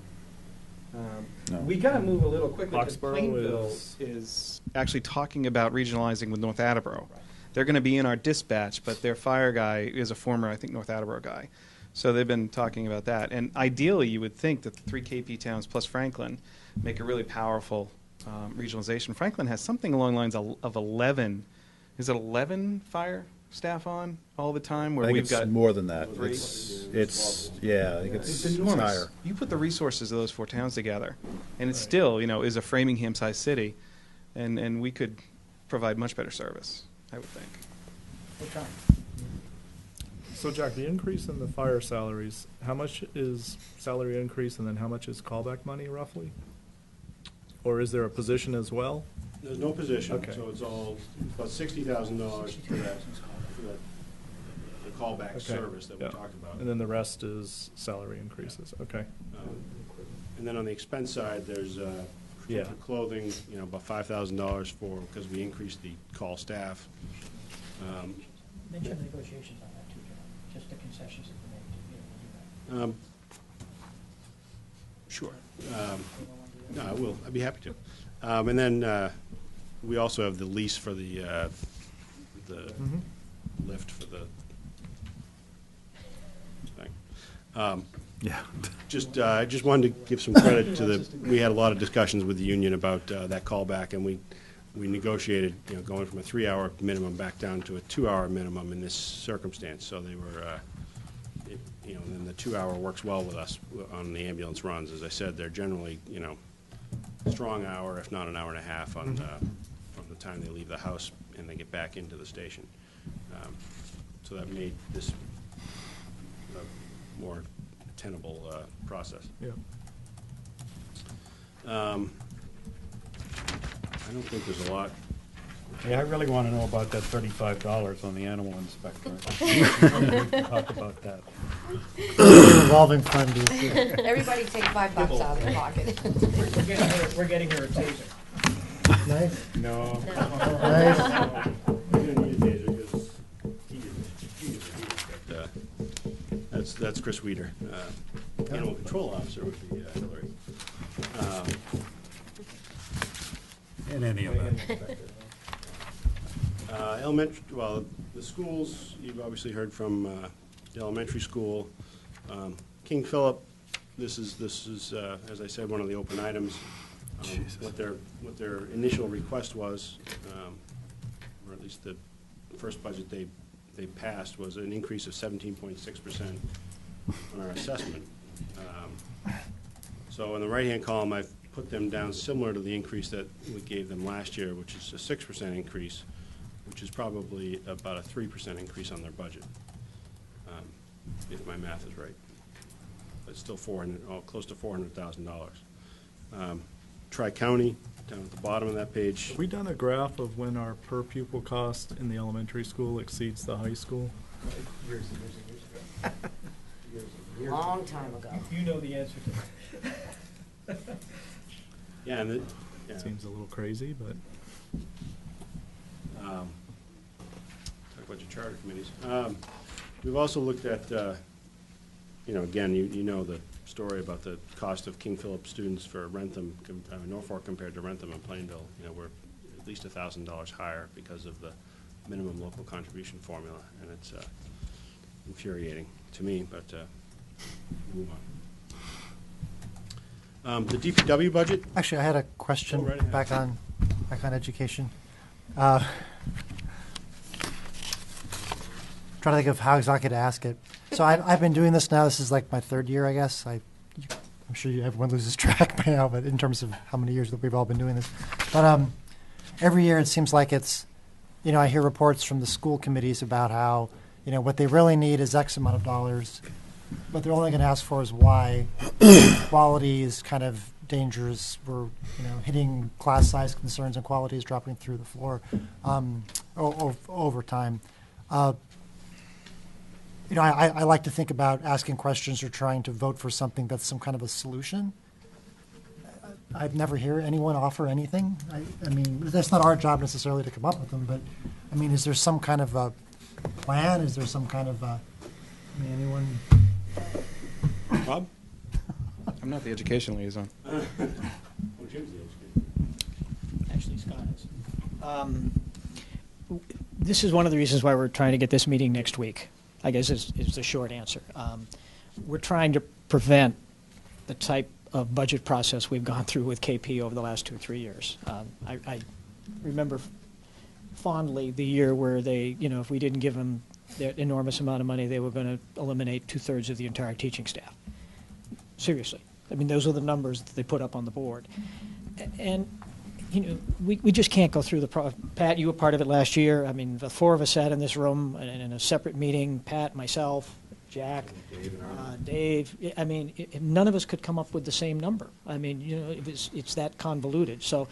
[SPEAKER 8] No.
[SPEAKER 10] We got to move a little quickly because
[SPEAKER 3] Foxborough
[SPEAKER 10] Plainville is actually talking about regionalizing with North Attleboro. They're going to be in our dispatch, but their fire guy is a former, I think, North Attleboro guy. So they've been talking about that. And ideally, you would think that the 3 KP towns plus Franklin make a really powerful regionalization. Franklin has something along the lines of 11. Is it 11 fire staff on all the time? Where
[SPEAKER 8] I think
[SPEAKER 10] we've
[SPEAKER 8] it's
[SPEAKER 10] got
[SPEAKER 8] more than that.
[SPEAKER 10] 3?
[SPEAKER 8] Yeah, I think it's
[SPEAKER 10] enormous.
[SPEAKER 8] higher.
[SPEAKER 10] You put the resources of those 4 towns together, and it still, you know, is a Framingham-sized city, and we could provide much better service, I would think.
[SPEAKER 9] We're trying.
[SPEAKER 3] So Jack, the increase in the fire salaries, how much is salary increase and then how much is callback money roughly? Or is there a position as well?
[SPEAKER 12] There's no position,
[SPEAKER 3] Okay.
[SPEAKER 12] so it's all about $60,000 for that the callback
[SPEAKER 3] Okay.
[SPEAKER 12] service that we
[SPEAKER 3] Yeah.
[SPEAKER 12] talked about.
[SPEAKER 3] And then the rest is salary increases, okay.
[SPEAKER 12] And then on the expense side, there's
[SPEAKER 3] Yeah.
[SPEAKER 12] for clothing, you know, about $5,000 because we increased the call staff.
[SPEAKER 9] Mention negotiations on that too, John. Just the concessions that we made to be able to do that.
[SPEAKER 12] Sure.
[SPEAKER 9] You don't wanna do that?
[SPEAKER 12] No, I will. I'd be happy to. And then we also have the lease for the lift for the thing.
[SPEAKER 8] Yeah.
[SPEAKER 12] I just wanted to give some credit to we had a lot of discussions with the union about that callback, and we negotiated, you know, going from a 3-hour minimum back down to a 2-hour minimum in this circumstance. So they were, you know, and then the 2-hour works well with us on the ambulance runs. As I said, they're generally, you know, strong hour, if not an hour and a half on from the time they leave the house and they get back into the station. So that made this a more tenable process.
[SPEAKER 3] Yeah.
[SPEAKER 12] I don't think there's a lot.
[SPEAKER 1] Yeah, I really want to know about that $35 on the animal inspector. Talk about that.
[SPEAKER 13] Revolving fund issue.
[SPEAKER 4] Everybody take $5 out of their pocket.
[SPEAKER 9] We're getting her a taser.
[SPEAKER 13] Nice.
[SPEAKER 1] No.
[SPEAKER 13] Nice.
[SPEAKER 12] We didn't need a taser because he did it. That's Chris Weeder. Animal control officer would be Hillary.
[SPEAKER 1] In any event.
[SPEAKER 12] Elementary, well, the schools, you've obviously heard from the elementary school. King Philip, this is as I said, one of the open items. What their initial request was, or at least the first budget they passed, was an increase of 17.6% on our assessment. So in the right-hand column, I've put them down similar to the increase that we gave them last year, which is a 6% increase, which is probably about a 3% increase on their budget, if my math is right. But it's still close to $400,000. Tri-County, down at the bottom of that page.
[SPEAKER 3] Have we done a graph of when our per pupil cost in the elementary school exceeds the high school?
[SPEAKER 10] Years and years and years ago.
[SPEAKER 13] Long time ago.
[SPEAKER 10] You know the answer to that.
[SPEAKER 12] Yeah, and yeah.
[SPEAKER 3] Seems a little crazy, but
[SPEAKER 12] Talk about your charter committees. We've also looked at, again, you know the story about the cost of King Philip students for Rentham, Norfolk compared to Rentham and Plainville. We're at least $1,000 higher because of the minimum local contribution formula, and it's infuriating to me, but move on. The DPW budget?
[SPEAKER 13] Actually, I had a question
[SPEAKER 12] Oh, right ahead.
[SPEAKER 13] back on education. Trying to think of how exactly to ask it. So I've been doing this now. This is like my third year, I guess. I'm sure everyone loses track by now, but in terms of how many years that we've all been doing this. But every year it seems like it's, I hear reports from the school committees about how, what they really need is X amount of dollars, but they're only going to ask for is Y. Quality is kind of dangerous. We're, hitting class size concerns, and quality is dropping through the floor over time. I like to think about asking questions or trying to vote for something that's some kind of a solution. I've never heard anyone offer anything. I mean, that's not our job necessarily to come up with them, but, is there some kind of a plan? Is there some kind of anyone?
[SPEAKER 12] Bob?
[SPEAKER 10] I'm not the education liaison.
[SPEAKER 12] Oh, Jim's the educator.
[SPEAKER 9] Actually, Scott is. This is one of the reasons why we're trying to get this meeting next week, I guess is the short answer. We're trying to prevent the type of budget process we've gone through with KP over the last 2 or 3 years. I remember fondly the year where they, if we didn't give them that enormous amount of money, they were going to eliminate 2/3 of the entire teaching staff. Seriously. Those are the numbers that they put up on the board. And, we just can't go through Pat, you were part of it last year. The 4 of us sat in this room in a separate meeting, Pat, myself, Jack, Dave. None of us could come up with the same number. It's that convoluted. So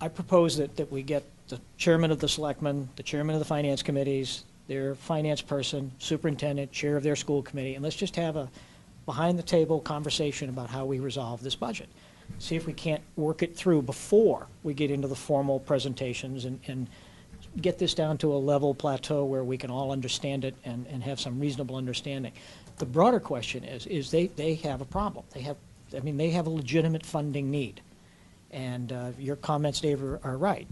[SPEAKER 9] I propose that we get the chairman of the Selectmen, the chairman of the finance committees, their finance person, superintendent, chair of their school committee, and let's just have a behind-the-table conversation about how we resolve this budget. See if we can't work it through before we get into the formal presentations and get this down to a level plateau where we can all understand it and have some reasonable understanding. The broader question is they have a problem. They have a legitimate funding need. And your comments, Dave, are right.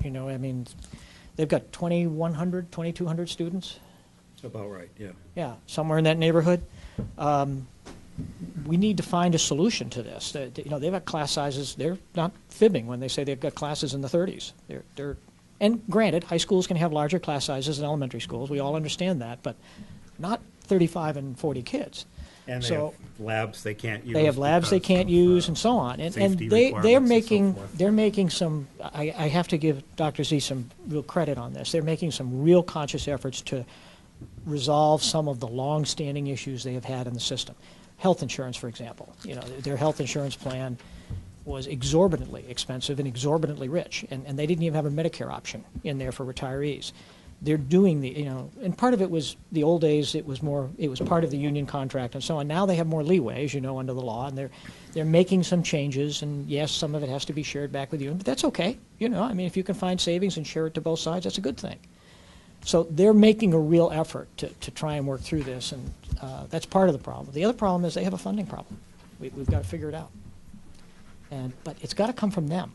[SPEAKER 9] They've got 2,100, 2,200 students.
[SPEAKER 8] About right, yeah.
[SPEAKER 9] Yeah, somewhere in that neighborhood. We need to find a solution to this. They've got class sizes. They're not fibbing when they say they've got classes in the 30s. And granted, high schools can have larger class sizes than elementary schools. We all understand that, but not 35 and 40 kids.
[SPEAKER 1] And they have labs they can't use.
[SPEAKER 9] They have labs they can't use, and so on. And they're making some. I have to give Dr. Z some real credit on this. They're making some real conscious efforts to resolve some of the long-standing issues they have had in the system. Health insurance, for example. Their health insurance plan was exorbitantly expensive and exorbitantly rich, and they didn't even have a Medicare option in there for retirees. They're doing and part of it was the old days. It was part of the union contract and so on. Now they have more leeway, as you know, under the law, and they're making some changes. And yes, some of it has to be shared back with the union, but that's okay. If you can find savings and share it to both sides, that's a good thing. So they're making a real effort to try and work through this, and that's part of the problem. The other problem is they have a funding problem. We've got to figure it out. But it's got to come from them.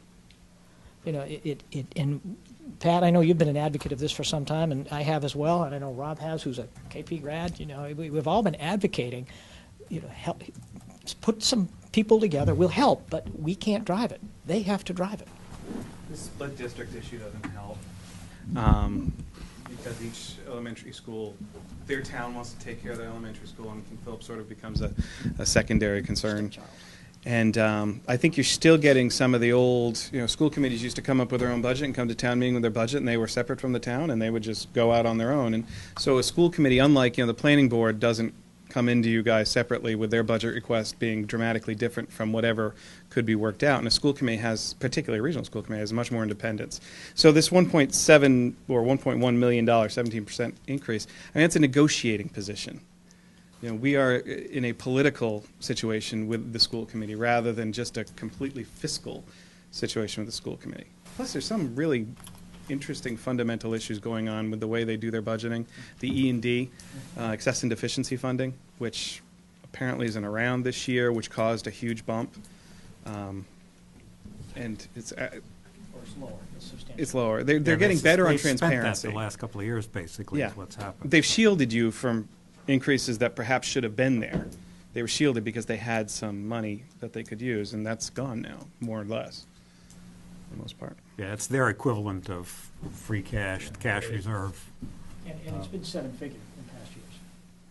[SPEAKER 9] And Pat, I know you've been an advocate of this for some time, and I have as well, and I know Rob has, who's a KP grad. We've all been advocating, help, put some people together. We'll help, but we can't drive it. They have to drive it.
[SPEAKER 10] The split district issue doesn't help. Because each elementary school, their town wants to take care of their elementary school, and King Philip sort of becomes a secondary concern. And I think you're still getting some of the old, school committees used to come up with their own budget and come to town meeting with their budget, and they were separate from the town, and they would just go out on their own. And so a school committee, unlike, the planning board doesn't come into you guys separately with their budget request being dramatically different from whatever could be worked out. And a school committee has, particularly a regional school committee, has much more independence. So this 1.7 or $1.1 million, 17% increase, I mean, it's a negotiating position. You know, we are in a political situation with the school committee rather than just a completely fiscal situation with the school committee. Plus, there's some really interesting fundamental issues going on with the way they do their budgeting. The E&D, excess and deficiency funding, which apparently isn't around this year, which caused a huge bump. And it's
[SPEAKER 9] lower.
[SPEAKER 10] it's lower. They're getting better on transparency.
[SPEAKER 1] They've spent that the last couple of years, basically, is what's happened.
[SPEAKER 10] They've shielded you from increases that perhaps should have been there. They were shielded because they had some money that they could use, and that's gone now, more or less, for the most part.
[SPEAKER 1] Yeah, it's their equivalent of free cash, cash reserve.
[SPEAKER 9] And it's been seven-figure in past years.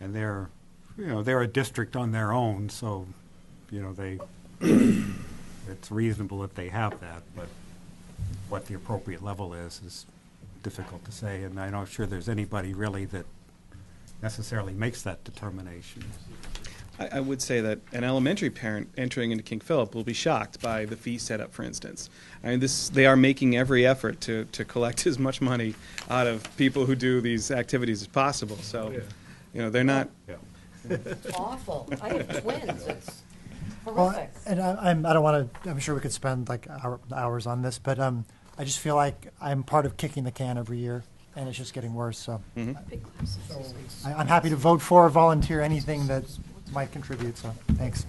[SPEAKER 1] And they're a district on their own, so, it's reasonable that they have that, but what the appropriate level is difficult to say, and I'm not sure there's anybody really that necessarily makes that determination.
[SPEAKER 10] I would say that an elementary parent entering into King Philip will be shocked by the fee setup, for instance. I mean, they are making every effort to collect as much money out of people who do these activities as possible. So, they're not.
[SPEAKER 4] It's awful. I have twins. It's
[SPEAKER 13] Well,
[SPEAKER 4] horrific.
[SPEAKER 13] and I don't want to, I'm sure we could spend like hours on this, but I just feel like I'm part of kicking the can every year, and it's just getting worse. So
[SPEAKER 4] Big classes.
[SPEAKER 13] I'm happy to vote for or volunteer anything that might contribute. So thanks.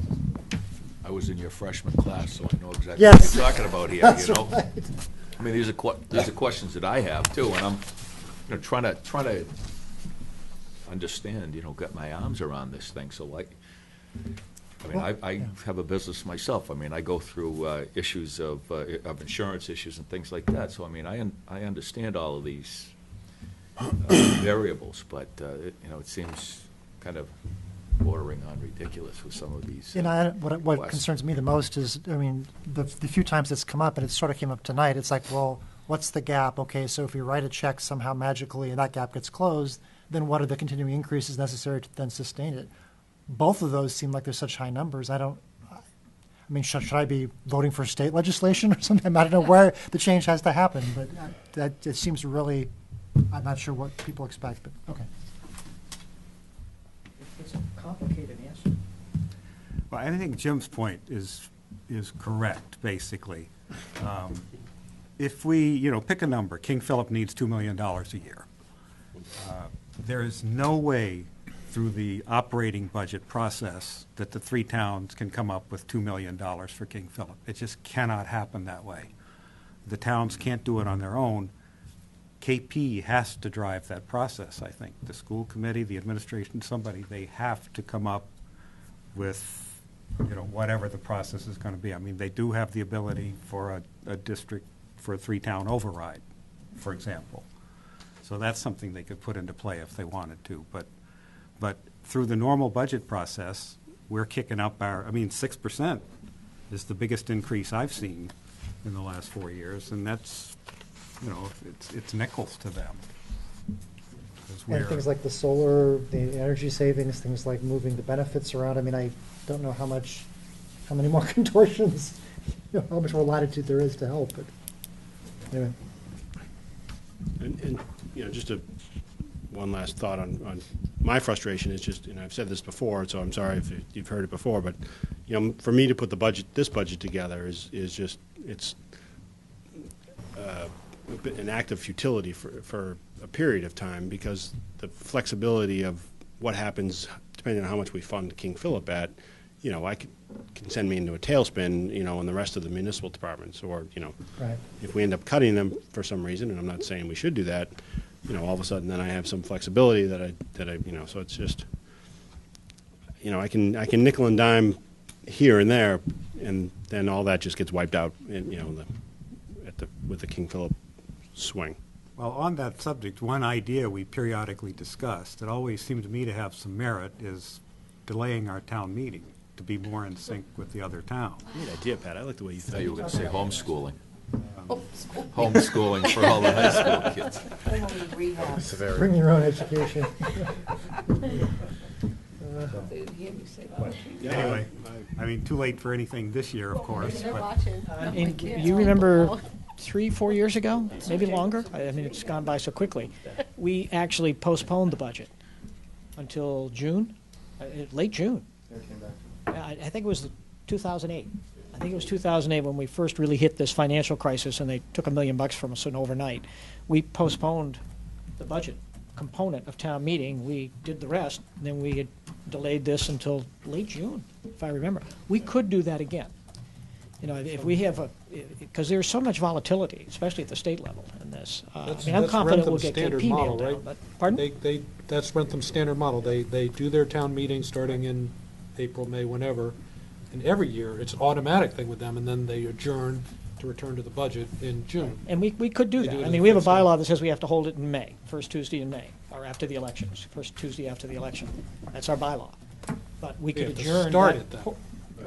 [SPEAKER 2] I was in your freshman class, so I know exactly
[SPEAKER 13] Yes.
[SPEAKER 2] what you're talking about here,
[SPEAKER 13] That's
[SPEAKER 2] you know?
[SPEAKER 13] right.
[SPEAKER 2] I mean, these are questions that I have too, and I'm, trying to understand, get my arms around this thing. So I have a business myself. I mean, I go through issues of insurance issues and things like that. So, I mean, I understand all of these variables, but, it seems kind of bordering on ridiculous with some of these.
[SPEAKER 13] What
[SPEAKER 2] requests.
[SPEAKER 13] concerns me the most is, I mean, the few times it's come up, and it sort of came up tonight, it's like, well, what's the gap? Okay, so if we write a check somehow magically and that gap gets closed, then what are the continuing increases necessary to then sustain it? Both of those seem like they're such high numbers. I mean, should I be voting for state legislation or something? I don't know where the change has to happen, but it seems really, I'm not sure what people expect, but okay.
[SPEAKER 9] It's a complicated answer.
[SPEAKER 1] Well, I think Jim's point is correct, basically. If we, pick a number, King Philip needs $2 million a year. There is no way through the operating budget process that the three towns can come up with $2 million for King Philip. It just cannot happen that way. The towns can't do it on their own. KP has to drive that process, I think. The school committee, the administration, somebody, they have to come up with, whatever the process is going to be. I mean, they do have the ability for a district, for a three-town override, for example. So that's something they could put into play if they wanted to. But through the normal budget process, we're kicking up 6% is the biggest increase I've seen in the last 4 years, and that's, it's nickels to them.
[SPEAKER 13] And things like the solar, the energy savings, things like moving the benefits around. I mean, I don't know how many more contortions, how much more latitude there is to help. But anyway.
[SPEAKER 12] And just one last thought on my frustration is just, I've said this before, so I'm sorry if you've heard it before, but for me to put this budget together is just it's an act of futility for a period of time, because the flexibility of what happens depending on how much we fund King Philip at, can send me into a tailspin, in the rest of the municipal departments, or
[SPEAKER 13] Right.
[SPEAKER 12] if we end up cutting them for some reason, and I'm not saying we should do that, all of a sudden then I have some flexibility that I so it's just, I can nickel and dime here and there, and then all that just gets wiped out in, with the King Philip swing.
[SPEAKER 1] Well, on that subject, one idea we periodically discuss that always seemed to me to have some merit is delaying our town meeting to be more in sync with the other towns.
[SPEAKER 12] Good idea, Pat. I like the way you
[SPEAKER 2] I thought
[SPEAKER 12] think.
[SPEAKER 2] you were going to say homeschooling. Homeschooling for all the high school kids.
[SPEAKER 4] Rehab.
[SPEAKER 13] Bring your own education.
[SPEAKER 1] Anyway, I mean, too late for anything this year, of course, but
[SPEAKER 9] And you remember 3-4 years ago, maybe longer? I mean, it's gone by so quickly. We actually postponed the budget until June, late June. I think it was 2008. I think it was 2008 when we first really hit this financial crisis, and they took $1 million from us in overnight. We postponed the budget component of town meeting. We did the rest, and then we had delayed this until late June, if I remember. We could do that again. You know, if we have because there's so much volatility, especially at the state level in this. I mean, I'm confident we'll get
[SPEAKER 14] standard
[SPEAKER 9] KP
[SPEAKER 14] model,
[SPEAKER 9] nailed down,
[SPEAKER 14] right?
[SPEAKER 9] but, pardon?
[SPEAKER 14] That's Rentham's standard model. They do their town meeting starting in April, May, whenever, and every year it's an automatic thing with them, and then they adjourn to return to the budget in June.
[SPEAKER 9] And we could do
[SPEAKER 14] They
[SPEAKER 9] that.
[SPEAKER 14] do it
[SPEAKER 9] I
[SPEAKER 14] as
[SPEAKER 9] mean,
[SPEAKER 14] a
[SPEAKER 9] we have a
[SPEAKER 14] fixed date.
[SPEAKER 9] bylaw that says we have to hold it in May, first Tuesday in May, or after the elections, first Tuesday after the election. That's our bylaw. But we
[SPEAKER 14] We
[SPEAKER 9] could
[SPEAKER 14] have to
[SPEAKER 9] adjourn
[SPEAKER 14] start
[SPEAKER 9] that.
[SPEAKER 14] it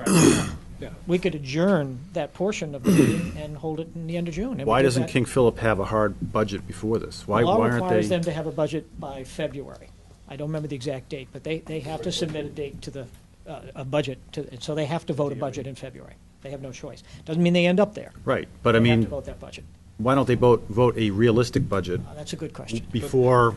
[SPEAKER 14] then. Yeah.
[SPEAKER 9] We could adjourn that portion of the meeting and hold it in the end of June. and we
[SPEAKER 8] Why
[SPEAKER 9] do
[SPEAKER 8] doesn't
[SPEAKER 9] that.
[SPEAKER 8] King Philip have a hard budget before this? Why
[SPEAKER 9] The law
[SPEAKER 8] aren't
[SPEAKER 9] requires
[SPEAKER 8] they?
[SPEAKER 9] them to have a budget by February. I don't remember the exact date, but they have to submit a date to the, a budget, and so they have to vote a budget in February. They have no choice. Doesn't mean they end up there.
[SPEAKER 8] Right, but I
[SPEAKER 9] They have
[SPEAKER 8] mean,
[SPEAKER 9] to vote that budget.
[SPEAKER 8] why don't they vote a realistic budget
[SPEAKER 9] That's a good question.
[SPEAKER 8] before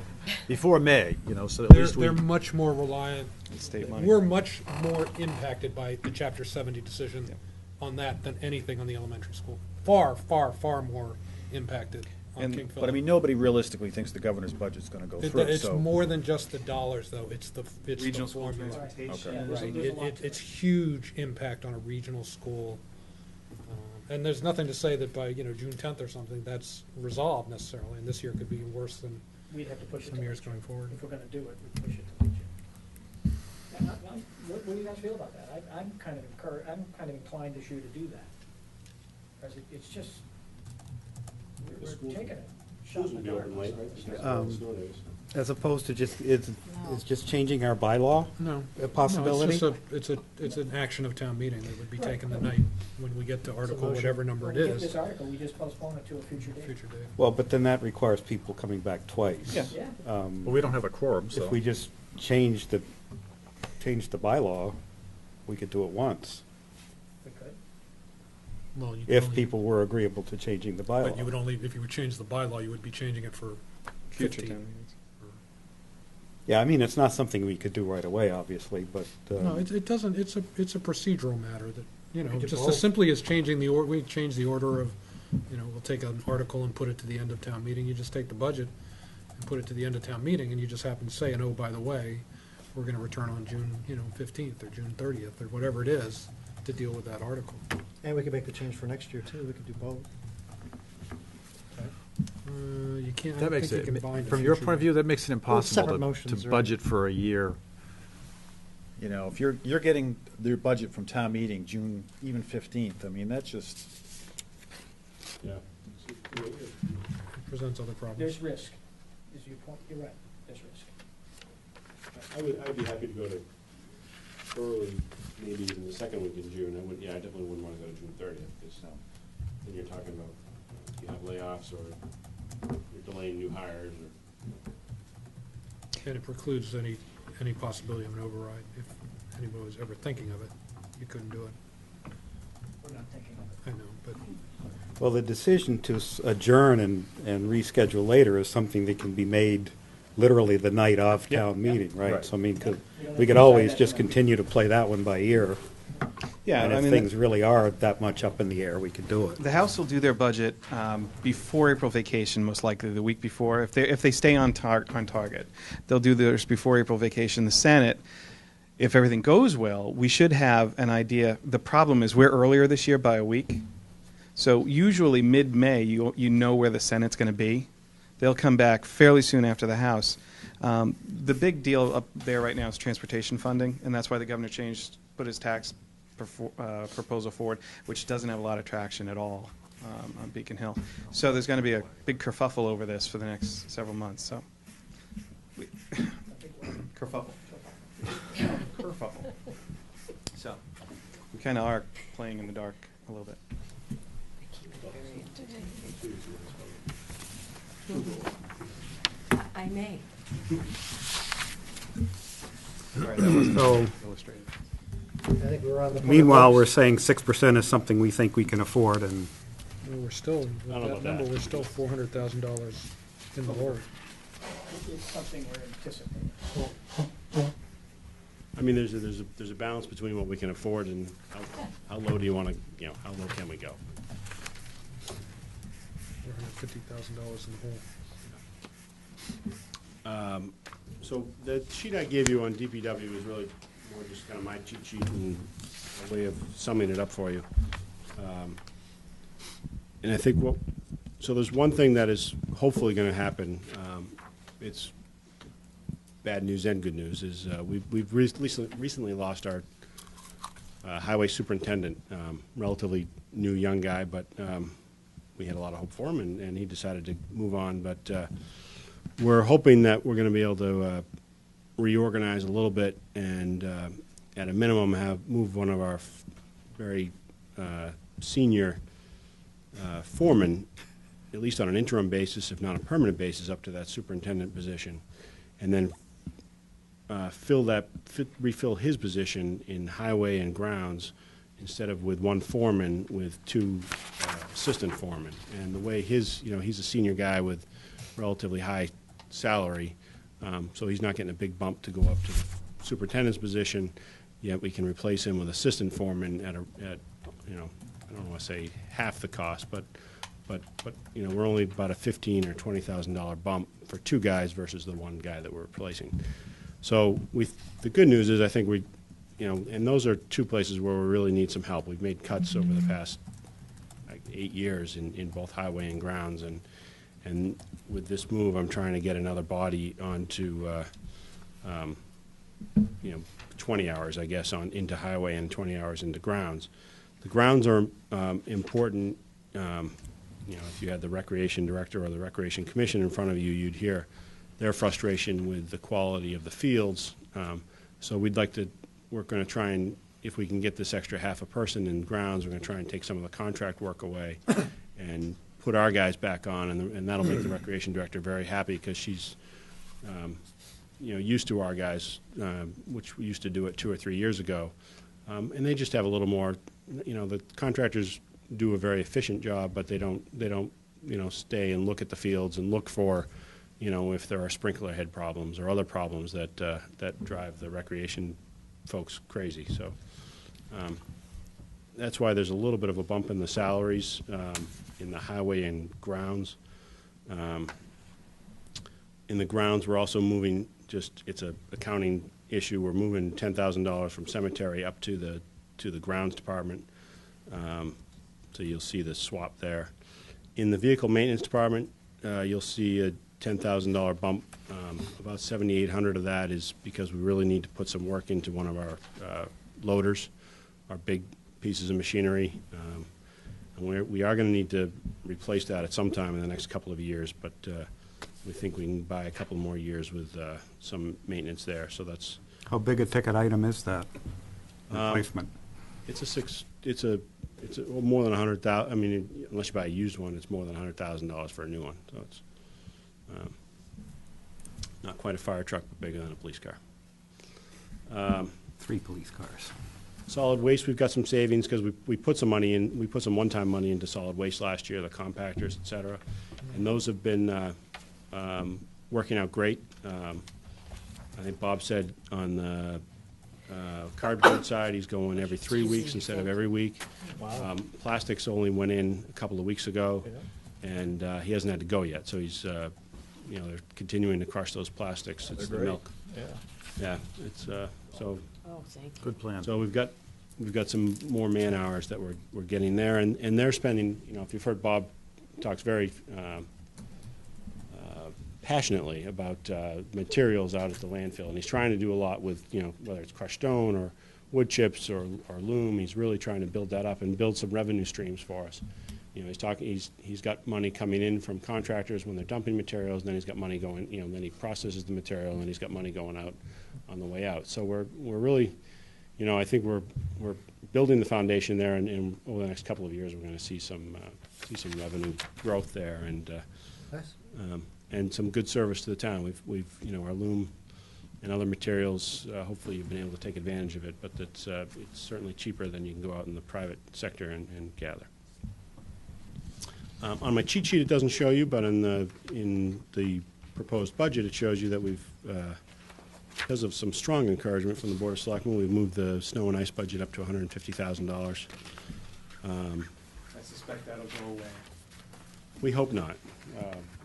[SPEAKER 8] May, you know, so at
[SPEAKER 14] They're,
[SPEAKER 8] least we.
[SPEAKER 14] they're much more reliant.
[SPEAKER 3] State money.
[SPEAKER 14] We're much more impacted by the Chapter 70 decision on that than anything on the elementary school. Far, far, far more impacted on King Philip.
[SPEAKER 8] But I mean, nobody realistically thinks the governor's budget's gonna go through,
[SPEAKER 14] It's
[SPEAKER 8] so.
[SPEAKER 14] more than just the dollars, though. It's the
[SPEAKER 3] Regional school
[SPEAKER 14] formula.
[SPEAKER 3] transportation.
[SPEAKER 9] Yeah,
[SPEAKER 14] Right. It's huge impact on a regional school. And there's nothing to say that by, June 10th or something, that's resolved necessarily. And this year could be worse than
[SPEAKER 9] We'd have to push it
[SPEAKER 14] some
[SPEAKER 9] to
[SPEAKER 14] years
[SPEAKER 9] June.
[SPEAKER 14] going forward.
[SPEAKER 9] If we're gonna do it, we push it to June. What do you guys feel about that? I'm kind of inclined this year to do that. Because it's just, we're taking it. Shot in the dark.
[SPEAKER 1] as opposed to just, it's just changing our bylaw?
[SPEAKER 14] No.
[SPEAKER 1] A possibility?
[SPEAKER 14] No, it's an action of town meeting that would be taken the night when we get to article, whatever number it
[SPEAKER 9] When we get
[SPEAKER 14] is.
[SPEAKER 9] this article, we just postpone it to a future date.
[SPEAKER 14] Future date.
[SPEAKER 1] Well, but then that requires people coming back twice.
[SPEAKER 3] Yeah.
[SPEAKER 9] Yeah.
[SPEAKER 8] Well, we don't have a quorum, so.
[SPEAKER 1] If we just change the bylaw, we could do it once,
[SPEAKER 9] We could.
[SPEAKER 14] Well, you could
[SPEAKER 1] if
[SPEAKER 14] only-
[SPEAKER 1] people were agreeable to changing the
[SPEAKER 14] But you
[SPEAKER 1] bylaw.
[SPEAKER 14] would only, if you would change the bylaw, you would be changing it for
[SPEAKER 3] Future
[SPEAKER 14] 15.
[SPEAKER 3] town meetings.
[SPEAKER 1] Yeah, I mean, it's not something we could do right away, obviously, but,
[SPEAKER 14] No, it doesn't, it's a procedural matter that,
[SPEAKER 9] We could
[SPEAKER 14] just
[SPEAKER 9] vote.
[SPEAKER 14] as simply as changing we change the order of, we'll take an article and put it to the end of town meeting. You just take the budget and put it to the end of town meeting, and you just happen to say, and oh, by the way, we're gonna return on June, 15th or June 30th, or whatever it is, to deal with that article.
[SPEAKER 13] And we could make the change for next year, too. We could do both.
[SPEAKER 14] You can't, I
[SPEAKER 8] That
[SPEAKER 14] don't
[SPEAKER 8] makes
[SPEAKER 14] think you
[SPEAKER 8] it,
[SPEAKER 14] can bind a
[SPEAKER 8] from your
[SPEAKER 14] future
[SPEAKER 8] point of view, that makes it impossible
[SPEAKER 13] separate
[SPEAKER 8] to
[SPEAKER 13] motions, right?
[SPEAKER 8] budget for a year. You know, if you're getting their budget from town meeting, June even 15th, I mean, that's just,
[SPEAKER 12] Yeah.
[SPEAKER 14] It presents other problems.
[SPEAKER 9] There's risk, is your point, you're right, there's risk.
[SPEAKER 12] I'd be happy to go to early, maybe even the second week in June. I definitely wouldn't want to go to June 30th, because then you're talking about, you have layoffs, or you're delaying new hires, or.
[SPEAKER 14] And it precludes any possibility of an override. If anybody was ever thinking of it, you couldn't do it.
[SPEAKER 9] We're not thinking of it.
[SPEAKER 14] I know, but
[SPEAKER 1] well, the decision to adjourn and reschedule later is something that can be made literally the night of town meeting, right?
[SPEAKER 8] Right.
[SPEAKER 1] So, I mean, we could always just continue to play that one by ear.
[SPEAKER 3] Yeah,
[SPEAKER 1] And
[SPEAKER 3] I
[SPEAKER 1] if
[SPEAKER 3] mean,
[SPEAKER 1] things really are that much up in the air, we could do it.
[SPEAKER 3] the House will do their budget before April vacation, most likely the week before. If they stay on target, they'll do theirs before April vacation. The Senate, if everything goes well, we should have an idea. The problem is we're earlier this year by a week. So usually mid-May, you know where the Senate's going to be. They'll come back fairly soon after the House. The big deal up there right now is transportation funding, and that's why the governor put his tax proposal forward, which doesn't have a lot of traction at all on Beacon Hill. So there's going to be a big kerfuffle over this for the next several months. So, kerfuffle. Kerfuffle. So, we kind of are playing in the dark a little bit.
[SPEAKER 11] I may.
[SPEAKER 12] Sorry, that wasn't
[SPEAKER 1] So-
[SPEAKER 12] illustrated.
[SPEAKER 13] I think we're on the.
[SPEAKER 1] Meanwhile, we're saying 6% is something we think we can afford, and
[SPEAKER 14] Well, we're still, with
[SPEAKER 12] I don't know
[SPEAKER 14] that
[SPEAKER 12] about
[SPEAKER 14] number,
[SPEAKER 12] that.
[SPEAKER 14] we're still $400,000 in the hole.
[SPEAKER 9] It's something we're anticipating.
[SPEAKER 12] I mean, there's a balance between what we can afford and how low do you want to, how low can we go?
[SPEAKER 14] $450,000 in the hole.
[SPEAKER 12] So the sheet I gave you on DPW was really more just kind of my cheat sheet and a way of summing it up for you. And I think so there's one thing that is hopefully going to happen. It's bad news and good news is we've recently lost our highway superintendent, relatively new young guy, but we had a lot of hope for him, and he decided to move on. But we're hoping that we're going to be able to reorganize a little bit and, at a minimum, move one of our very senior foremen, at least on an interim basis, if not a permanent basis, up to that superintendent position, and then refill his position in highway and grounds instead of with one foreman with two assistant foremen. And the way he's a senior guy with relatively high salary, so he's not getting a big bump to go up to the superintendent's position, yet we can replace him with assistant foreman at I don't want to say half the cost, but we're only about a $15,000 or $20,000 bump for two guys versus the one guy that we're replacing. So the good news is I think and those are two places where we really need some help. We've made cuts over the past 8 years in both highway and grounds, and with this move, I'm trying to get another body onto 20 hours, I guess, into highway and 20 hours into grounds. The grounds are important. If you had the recreation director or the recreation commission in front of you, you'd hear their frustration with the quality of the fields. So we're going to try and, if we can get this extra half a person in grounds, we're going to try and take some of the contract work away and put our guys back on, and that'll make the recreation director very happy because she's used to our guys, which we used to do it 2 or 3 years ago. And they just have a little more, the contractors do a very efficient job, but they don't stay and look at the fields and look for, if there are sprinkler head problems or other problems that drive the recreation folks crazy. So that's why there's a little bit of a bump in the salaries in the highway and grounds. In the grounds, we're also moving, it's a accounting issue. We're moving $10,000 from cemetery up to the grounds department. So you'll see the swap there. In the vehicle maintenance department, you'll see a $10,000 bump. About $7,800 of that is because we really need to put some work into one of our loaders, our big pieces of machinery. And we are going to need to replace that at some time in the next couple of years, but we think we can buy a couple more years with some maintenance there. So that's
[SPEAKER 1] how big a ticket item is that replacement?
[SPEAKER 12] It's more than $100,000. I mean, unless you buy a used one, it's more than $100,000 for a new one. So it's not quite a fire truck, but bigger than a police car.
[SPEAKER 1] 3 police cars.
[SPEAKER 12] Solid waste, we've got some savings because we put some money in. We put some one-time money into solid waste last year, the compactors, et cetera, and those have been working out great. I think Bob said on the cardboard side, he's going every 3 weeks instead of every week.
[SPEAKER 9] Wow.
[SPEAKER 12] Plastics only went in a couple of weeks ago, and he hasn't had to go yet. So he's, they're continuing to crush those plastics. It's the milk. Yeah. It's so.
[SPEAKER 11] Oh, thank you.
[SPEAKER 8] Good plan.
[SPEAKER 12] So we've got some more man hours that we're getting there, and they're spending. If you've heard Bob talks very passionately about materials out at the landfill, and he's trying to do a lot with whether it's crushed stone or wood chips or loom. He's really trying to build that up and build some revenue streams for us. He's got money coming in from contractors when they're dumping materials, and then he's got money going. Then he processes the material, and he's got money going out on the way out. So we're really, I think we're building the foundation there, and over the next couple of years, we're going to see some revenue growth there, and
[SPEAKER 13] Nice.
[SPEAKER 12] and some good service to the town. We've our loom and other materials. Hopefully you've been able to take advantage of it, but it's certainly cheaper than you can go out in the private sector and gather. On my cheat sheet, it doesn't show you, but in the proposed budget, it shows you that we've, because of some strong encouragement from the Board of Selectmen, we've moved the snow and ice budget up to $150,000.
[SPEAKER 10] I suspect that'll go away.
[SPEAKER 12] We hope not.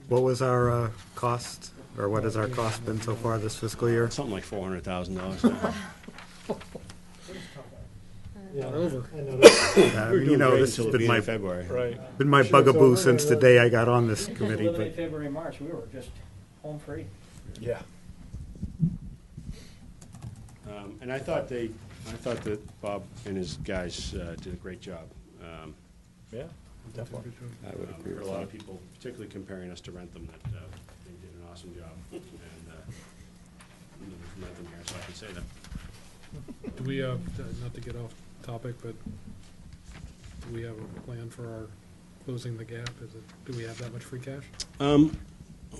[SPEAKER 1] What was our cost, or what has our cost been so far this fiscal year?
[SPEAKER 12] Something like $400,000 now.
[SPEAKER 1] You know, this has been my,
[SPEAKER 3] Right.
[SPEAKER 1] been my bugaboo since the day I got on this committee, but
[SPEAKER 9] February, March, we were just home free.
[SPEAKER 8] Yeah.
[SPEAKER 12] And I thought that Bob and his guys did a great job.
[SPEAKER 3] Yeah, definitely.
[SPEAKER 8] I would agree
[SPEAKER 12] There
[SPEAKER 8] with
[SPEAKER 12] are a lot
[SPEAKER 8] that.
[SPEAKER 12] of people, particularly comparing us to Rentham, that they did an awesome job. And Rentham here, so I can say that.
[SPEAKER 14] Do we have, not to get off topic, but do we have a plan for our closing the gap? Do we have that much free cash?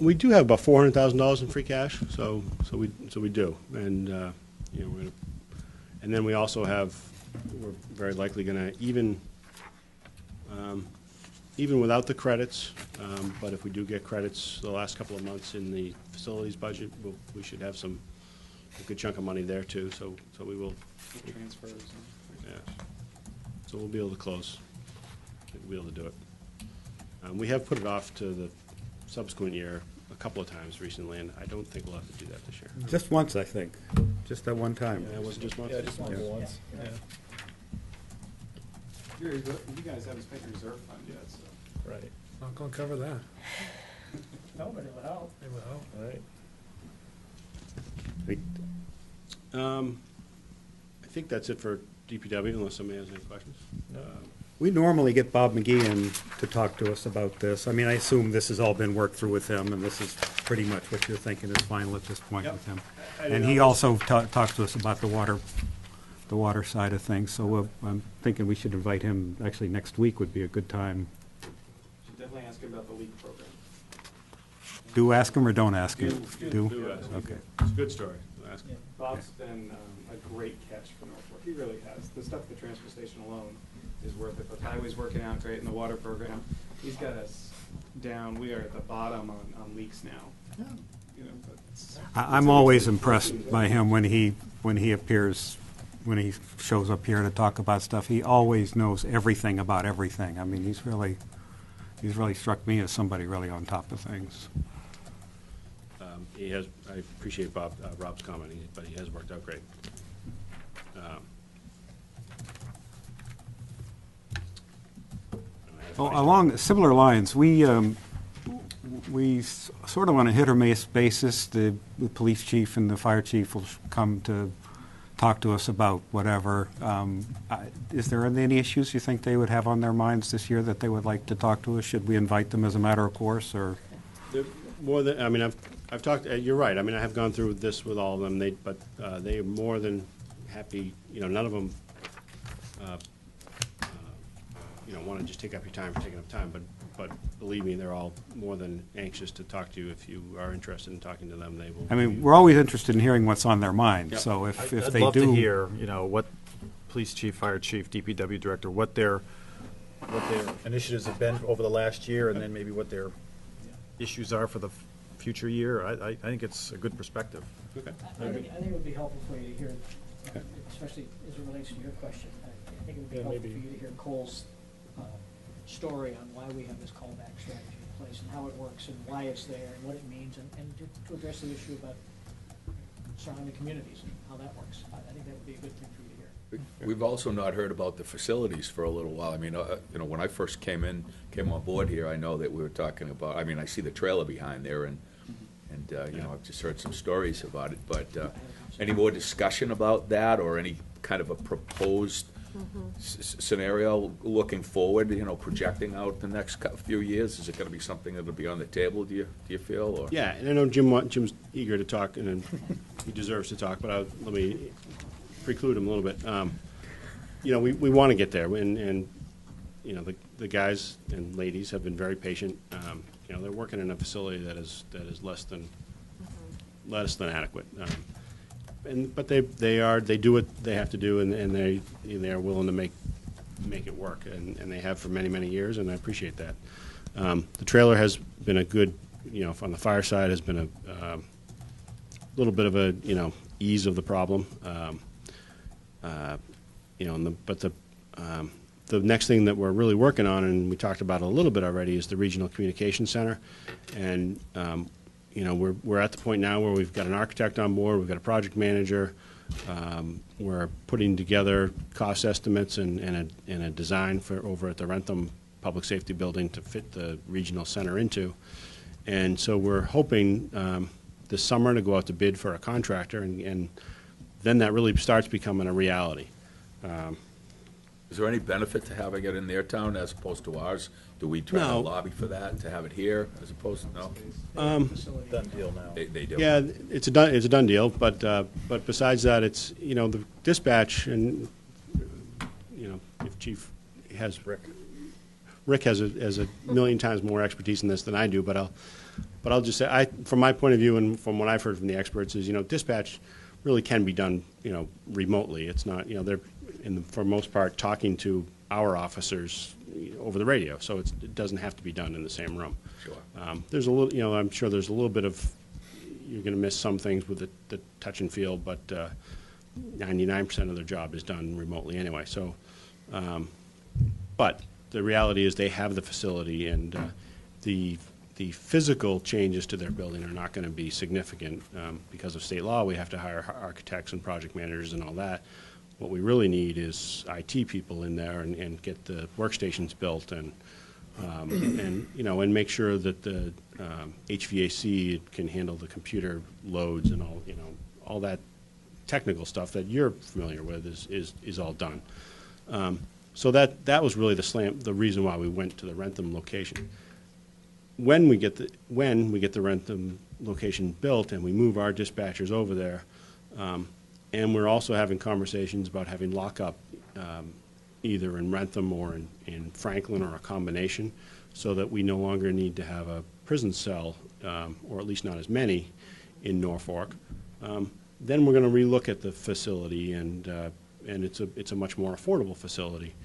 [SPEAKER 12] We do have about $400,000 in free cash, so we do, and you know, and then we also have, we're very likely going to even without the credits, but if we do get credits the last couple of months in the facilities budget, we should have a good chunk of money there too. So we will.
[SPEAKER 10] Transfers.
[SPEAKER 12] Yeah. So we'll be able to close. We'll be able to do it. We have put it off to the subsequent year a couple of times recently, and I don't think we'll have to do that this year.
[SPEAKER 1] just once, I think, just that one time.
[SPEAKER 12] Yeah, it wasn't just once.
[SPEAKER 3] Yeah, just once. Yeah.
[SPEAKER 10] You guys haven't spent your reserve fund yet, so.
[SPEAKER 3] Right.
[SPEAKER 14] Not gonna cover that.
[SPEAKER 9] No, but it would help.
[SPEAKER 14] It would help.
[SPEAKER 3] Right.
[SPEAKER 12] I think that's it for DPW, unless somebody has any questions.
[SPEAKER 3] No.
[SPEAKER 1] We normally get Bob McGee in to talk to us about this. I mean, I assume this has all been worked through with him, and this is pretty much what you're thinking is final at this point
[SPEAKER 12] Yep.
[SPEAKER 1] with him.
[SPEAKER 12] I didn't
[SPEAKER 1] And he
[SPEAKER 12] know-
[SPEAKER 1] also talked to us about the water side of things, so I'm thinking we should invite him, actually, next week would be a good time.
[SPEAKER 10] Should definitely ask him about the leak program.
[SPEAKER 1] Do ask him or don't ask him?
[SPEAKER 12] Do ask him.
[SPEAKER 1] Okay.
[SPEAKER 12] It's a good story. Ask him.
[SPEAKER 10] Bob's been a great catch for Norfolk. He really has. The stuff at the transfer station alone is worth it. The highway's working out great in the water program. He's got us down. We are at the bottom on leaks now. You know, but
[SPEAKER 1] I'm always impressed by him when he appears, when he shows up here to talk about stuff. He always knows everything about everything. I mean, he's really struck me as somebody really on top of things.
[SPEAKER 12] He has. I appreciate Rob's comment, but he has worked out great.
[SPEAKER 1] Well, along similar lines, we sort of on a hit or miss basis, the police chief and the fire chief will come to talk to us about whatever. Is there any issues you think they would have on their minds this year that they would like to talk to us? Should we invite them as a matter of course, or?
[SPEAKER 12] More than, I mean, I've talked, you're right, I mean, I have gone through this with all of them, but they are more than happy, you know, none of them, you know, want to just take up your time for taking up time, but believe me, they're all more than anxious to talk to you. If you are interested in talking to them, they will.
[SPEAKER 1] I mean, we're always interested in hearing what's on their mind,
[SPEAKER 12] Yep.
[SPEAKER 1] so if
[SPEAKER 8] I'd
[SPEAKER 1] they
[SPEAKER 8] love
[SPEAKER 1] do.
[SPEAKER 8] to hear, you know, what police chief, fire chief, DPW director, what their initiatives have been over the last year, and then maybe what their issues are for the future year. I think it's a good perspective.
[SPEAKER 12] Okay.
[SPEAKER 9] I think it would be helpful for you to hear, especially as it relates to your question. I think it would be
[SPEAKER 3] Yeah,
[SPEAKER 9] helpful
[SPEAKER 3] maybe.
[SPEAKER 9] for you to hear Cole's story on why we have this callback strategy in place and how it works and why it's there and what it means, and to address the issue about surrounding communities and how that works. I think that would be a good thing for you to hear.
[SPEAKER 2] We've also not heard about the facilities for a little while. I mean, you know, when I first came on board here, I know that we were talking about, I mean, I see the trailer behind there, and you know, I've just heard some stories about it, but any more discussion about that, or any kind of a proposed scenario looking forward, you know, projecting out the next few years? Is it going to be something that'll be on the table, do you feel? Or?
[SPEAKER 12] Yeah, and I know Jim's eager to talk, and he deserves to talk, but let me preclude him a little bit. You know, we want to get there, and you know, the guys and ladies have been very patient. You know, they're working in a facility that is less than adequate. but they do what they have to do, and they are willing to make it work, and they have for many years, and I appreciate that. The trailer has been a good, on the fire side, has been a little bit of a ease of the problem. But the next thing that we're really working on, and we talked about it a little bit already, is the Regional Communication Center, and we're at the point now where we've got an architect on board, we've got a project manager, we're putting together cost estimates and a design for over at the Rentham Public Safety Building to fit the regional center into, and so we're hoping this summer to go out to bid for a contractor, and then that really starts becoming a reality.
[SPEAKER 2] Is there any benefit to having it in their town as opposed to ours? Do we try to
[SPEAKER 12] No.
[SPEAKER 2] lobby for that, to have it here as opposed to, no?
[SPEAKER 8] Done deal now.
[SPEAKER 2] They do?
[SPEAKER 12] Yeah, it's a done deal, but besides that, it's, the dispatch, and, if Chief has, Rick has a million times more expertise in this than I do, but I'll just say, from my point of view and from what I've heard from the experts is, dispatch really can be done, remotely. It's not, they're, for most part, talking to our officers over the radio, so it doesn't have to be done in the same room.
[SPEAKER 2] Sure.
[SPEAKER 12] There's a little, I'm sure there's a little bit of, you're going to miss some things with the touch and feel, but 99% of their job is done remotely anyway. So, but the reality is they have the facility, and the physical changes to their building are not going to be significant because of state law. We have to hire architects and project managers and all that. What we really need is IT people in there and get the workstations built and make sure that the HVAC can handle the computer loads and all that technical stuff that you're familiar with is all done. So that was really the reason why we went to the Rentham location. When we get the Rentham location built and we move our dispatchers over there, and we're also having conversations about having lockup either in Rentham or in Franklin, or a combination, so that we no longer need to have a prison cell, or at least not as many, in Norfolk. Then we're going to relook at the facility, and it's a much more affordable facility.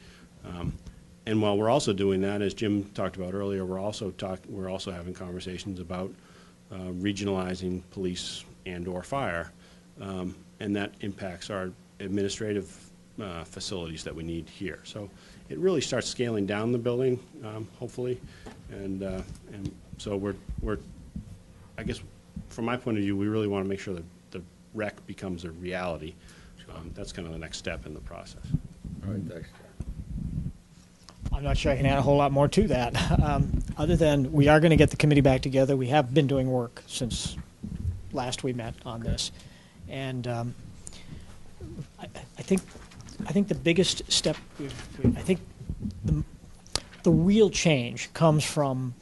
[SPEAKER 12] And while we're also doing that, as Jim talked about earlier, we're also having conversations about regionalizing police and/or fire. And that impacts our administrative facilities that we need here. So it really starts scaling down the building, hopefully, and so we're I guess from my point of view, we really want to make sure that the rec becomes a reality. That's kind of the next step in the process.
[SPEAKER 2] All right, thanks.
[SPEAKER 9] I'm not sure I can add a whole lot more to that, other than we are going to get the committee back together. We have been doing work since last we met on this. And I think the biggest step, I think the real change comes from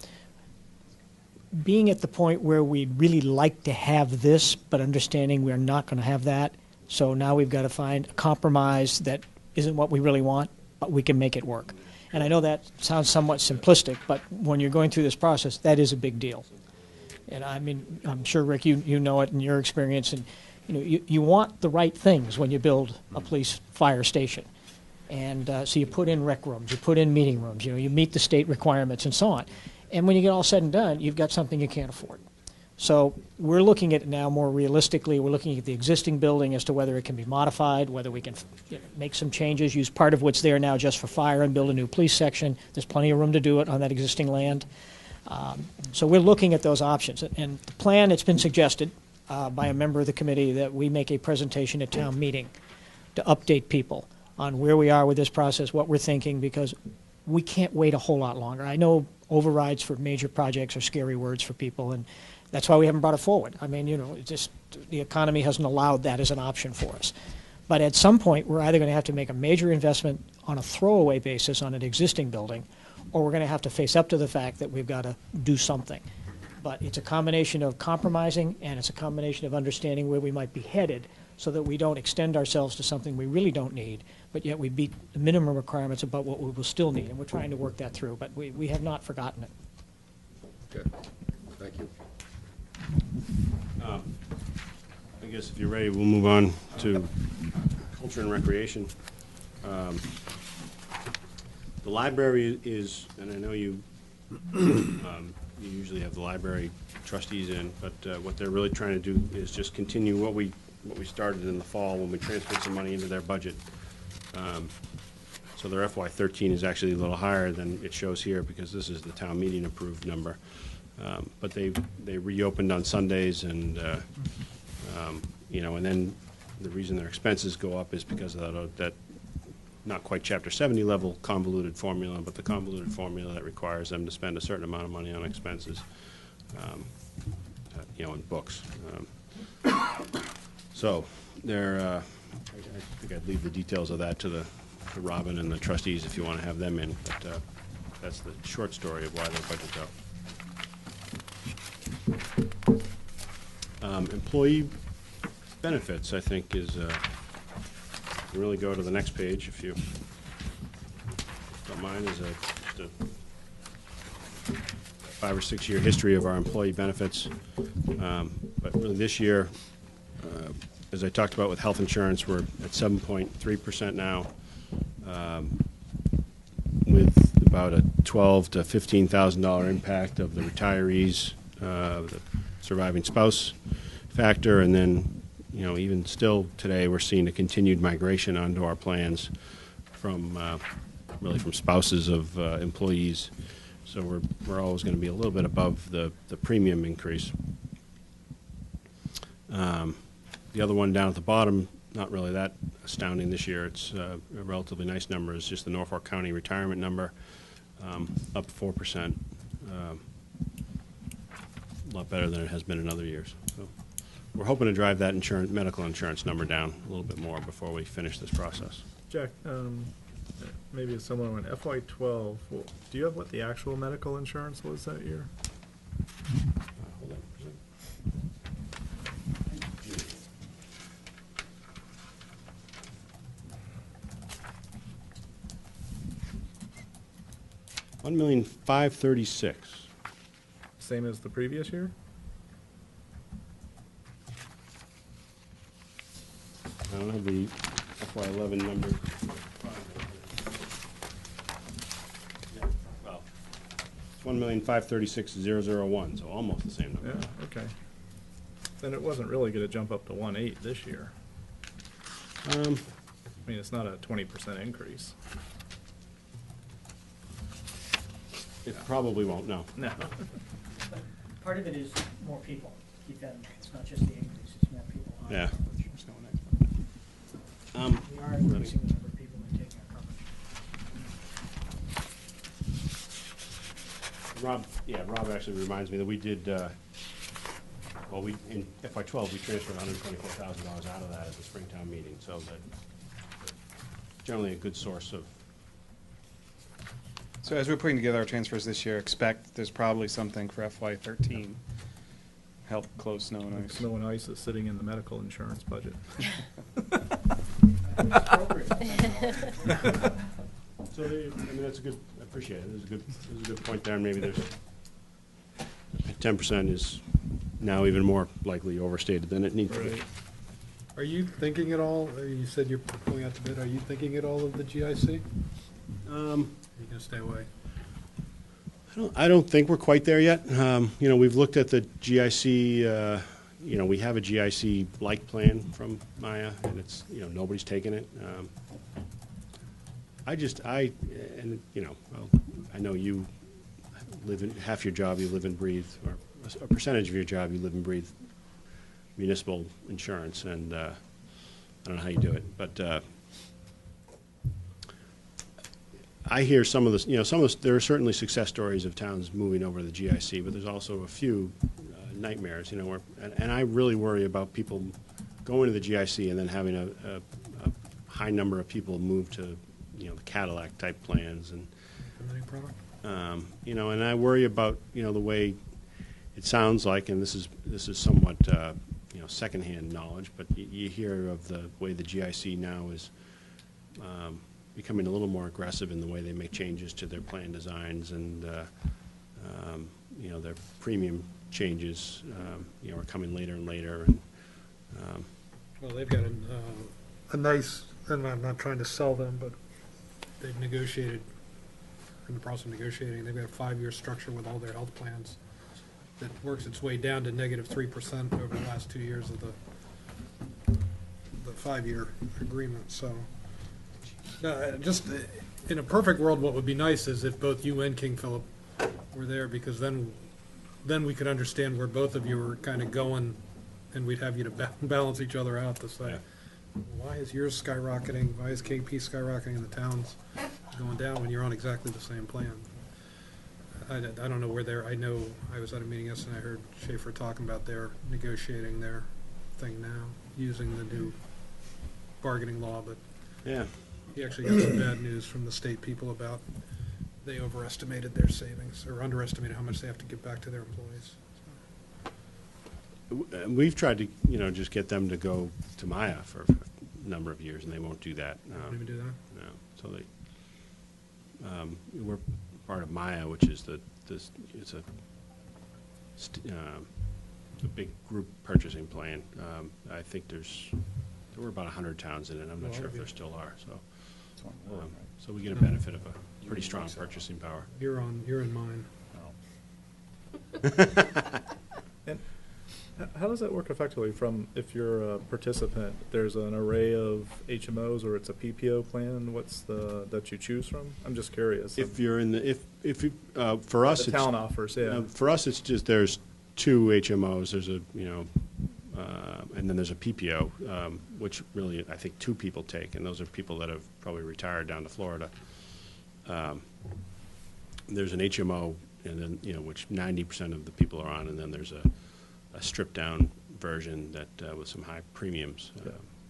[SPEAKER 9] being at the point where we'd really like to have this, but understanding we're not going to have that. So now we've got to find a compromise that isn't what we really want, but we can make it work. And I know that sounds somewhat simplistic, but when you're going through this process, that is a big deal. And I mean, I'm sure, Rick, you know it in your experience, and you want the right things when you build a police fire station. And so you put in rec rooms, you put in meeting rooms, you meet the state requirements and so on. And when you get all said and done, you've got something you can't afford. So we're looking at it now more realistically. We're looking at the existing building as to whether it can be modified, whether we can make some changes, use part of what's there now just for fire and build a new police section. There's plenty of room to do it on that existing land. So we're looking at those options. And the plan, it's been suggested by a member of the committee that we make a presentation at town meeting to update people on where we are with this process, what we're thinking, because we can't wait a whole lot longer. I know overrides for major projects are scary words for people, and that's why we haven't brought it forward. I mean, it's just the economy hasn't allowed that as an option for us. But at some point, we're either going to have to make a major investment on a throwaway basis on an existing building, or we're going to have to face up to the fact that we've got to do something. But it's a combination of compromising, and it's a combination of understanding where we might be headed so that we don't extend ourselves to something we really don't need, but yet we meet the minimum requirements about what we will still need. And we're trying to work that through, but we have not forgotten it.
[SPEAKER 2] Good. Thank you.
[SPEAKER 12] guess if you're ready, we'll move on to culture and recreation. The library is, and I know you you usually have the library trustees in, but what they're really trying to do is just continue what we started in the fall when we transferred some money into their budget. So their FY13 is actually a little higher than it shows here because this is the town meeting approved number. But they reopened on Sundays, and and then the reason their expenses go up is because of that not quite Chapter 70 level convoluted formula, but the convoluted formula that requires them to spend a certain amount of money on expenses, in books. So they're, I think I'd leave the details of that to Robin and the trustees if you want to have them in, but that's the short story of why their budget's up. Employee benefits, I think, is really go to the next page if you don't mind, is just a 5 or 6 year history of our employee benefits. But really this year, as I talked about with health insurance, we're at 7.3% now, with about a $12,000 to $15,000 impact of the retirees, the surviving spouse factor, and then even still today, we're seeing a continued migration onto our plans from really from spouses of employees. So we're always going to be a little bit above the premium increase. The other one down at the bottom, not really that astounding this year. It's a relatively nice number. It's just the Norfolk County retirement number, up 4%. A lot better than it has been in other years. So we're hoping to drive that medical insurance number down a little bit more before we finish this process.
[SPEAKER 3] Jack, maybe a similar one. FY12, well, do you have what the actual medical insurance was that year?
[SPEAKER 12] Hold on for a second. $1,536,000.
[SPEAKER 3] Same as the previous year?
[SPEAKER 12] I don't have the FY11 number. Yeah, well, it's 1,536,001, so almost the same number.
[SPEAKER 3] Yeah, okay. Then it wasn't really going to jump up to 1.8 this year. I mean, it's not a 20% increase.
[SPEAKER 12] It probably won't, no.
[SPEAKER 3] No.
[SPEAKER 9] But part of it is more people. Keep that in mind. It's not just the increase, it's more people on
[SPEAKER 12] Yeah.
[SPEAKER 9] coverage. We are increasing the number of people that take our coverage.
[SPEAKER 12] Rob actually reminds me that we did, in FY12, we transferred $124,000 out of that at the Springtown meeting, so that generally a good source of.
[SPEAKER 10] So as we're putting together our transfers this year, expect there's probably something for FY13. Help close snow and ice.
[SPEAKER 3] Snow and ice is sitting in the medical insurance budget.
[SPEAKER 12] So, that's a good, I appreciate it. There's a good point there, and maybe there's 10% is now even more likely overstated than it needs to be.
[SPEAKER 14] Are you thinking at all, you said you're going out to bid, are you thinking at all of the GIC? Are you going to stay away?
[SPEAKER 12] I don't think we're quite there yet. We've looked at the GIC, we have a GIC-like plan from Maya, and it's, nobody's taken it. I know you live in, half your job you live and breathe, or a percentage of your job you live and breathe municipal insurance, and I don't know how you do it, but I hear some of this, there are certainly success stories of towns moving over to the GIC, but there's also a few nightmares, and I really worry about people going to the GIC and then having a high number of people move to, the Cadillac type plans, and and I worry about, the way it sounds like, and this is somewhat, secondhand knowledge, but you hear of the way the GIC now is becoming a little more aggressive in the way they make changes to their plan designs, and their premium changes, are coming later and later, and
[SPEAKER 14] Well, they've got a nice, and I'm not trying to sell them, but they've negotiated, in the process of negotiating, they've got a 5-year structure with all their health plans that works its way down to -3% over the last 2 years of the 5-year agreement, so. Just in a perfect world, what would be nice is if both you and King Philip were there, because then we could understand where both of you were kind of going, and we'd have you to balance each other out to say, why is yours skyrocketing? Why is KP skyrocketing and the town's going down when you're on exactly the same plan? I don't know where they're, I know I was at a meeting yesterday, I heard Schaefer talking about their negotiating their thing now, using the new bargaining law, but
[SPEAKER 12] Yeah.
[SPEAKER 14] he actually got some bad news from the state people about they overestimated their savings, or underestimated how much they have to give back to their employees.
[SPEAKER 12] We've tried to, just get them to go to Maya for a number of years, and they won't do that.
[SPEAKER 14] Don't even do that?
[SPEAKER 12] No. So we're part of Maya, which is it's a big group purchasing plan. I think there were about 100 towns in it. I'm not sure if there still are. So we get a benefit of a pretty strong purchasing power.
[SPEAKER 14] You're in mine.
[SPEAKER 3] And how does that work effectively from, if you're a participant, there's an array of HMOs or it's a PPO plan, that you choose from? I'm just curious.
[SPEAKER 12] If you're in the, for us,
[SPEAKER 3] The town offers, yeah.
[SPEAKER 12] For us, it's just, there's 2 HMOs, there's and then there's a PPO, which really, I think 2 people take, and those are people that have probably retired down to Florida. There's an HMO, and then, which 90% of the people are on, and then there's a stripped-down version that, with some high premiums,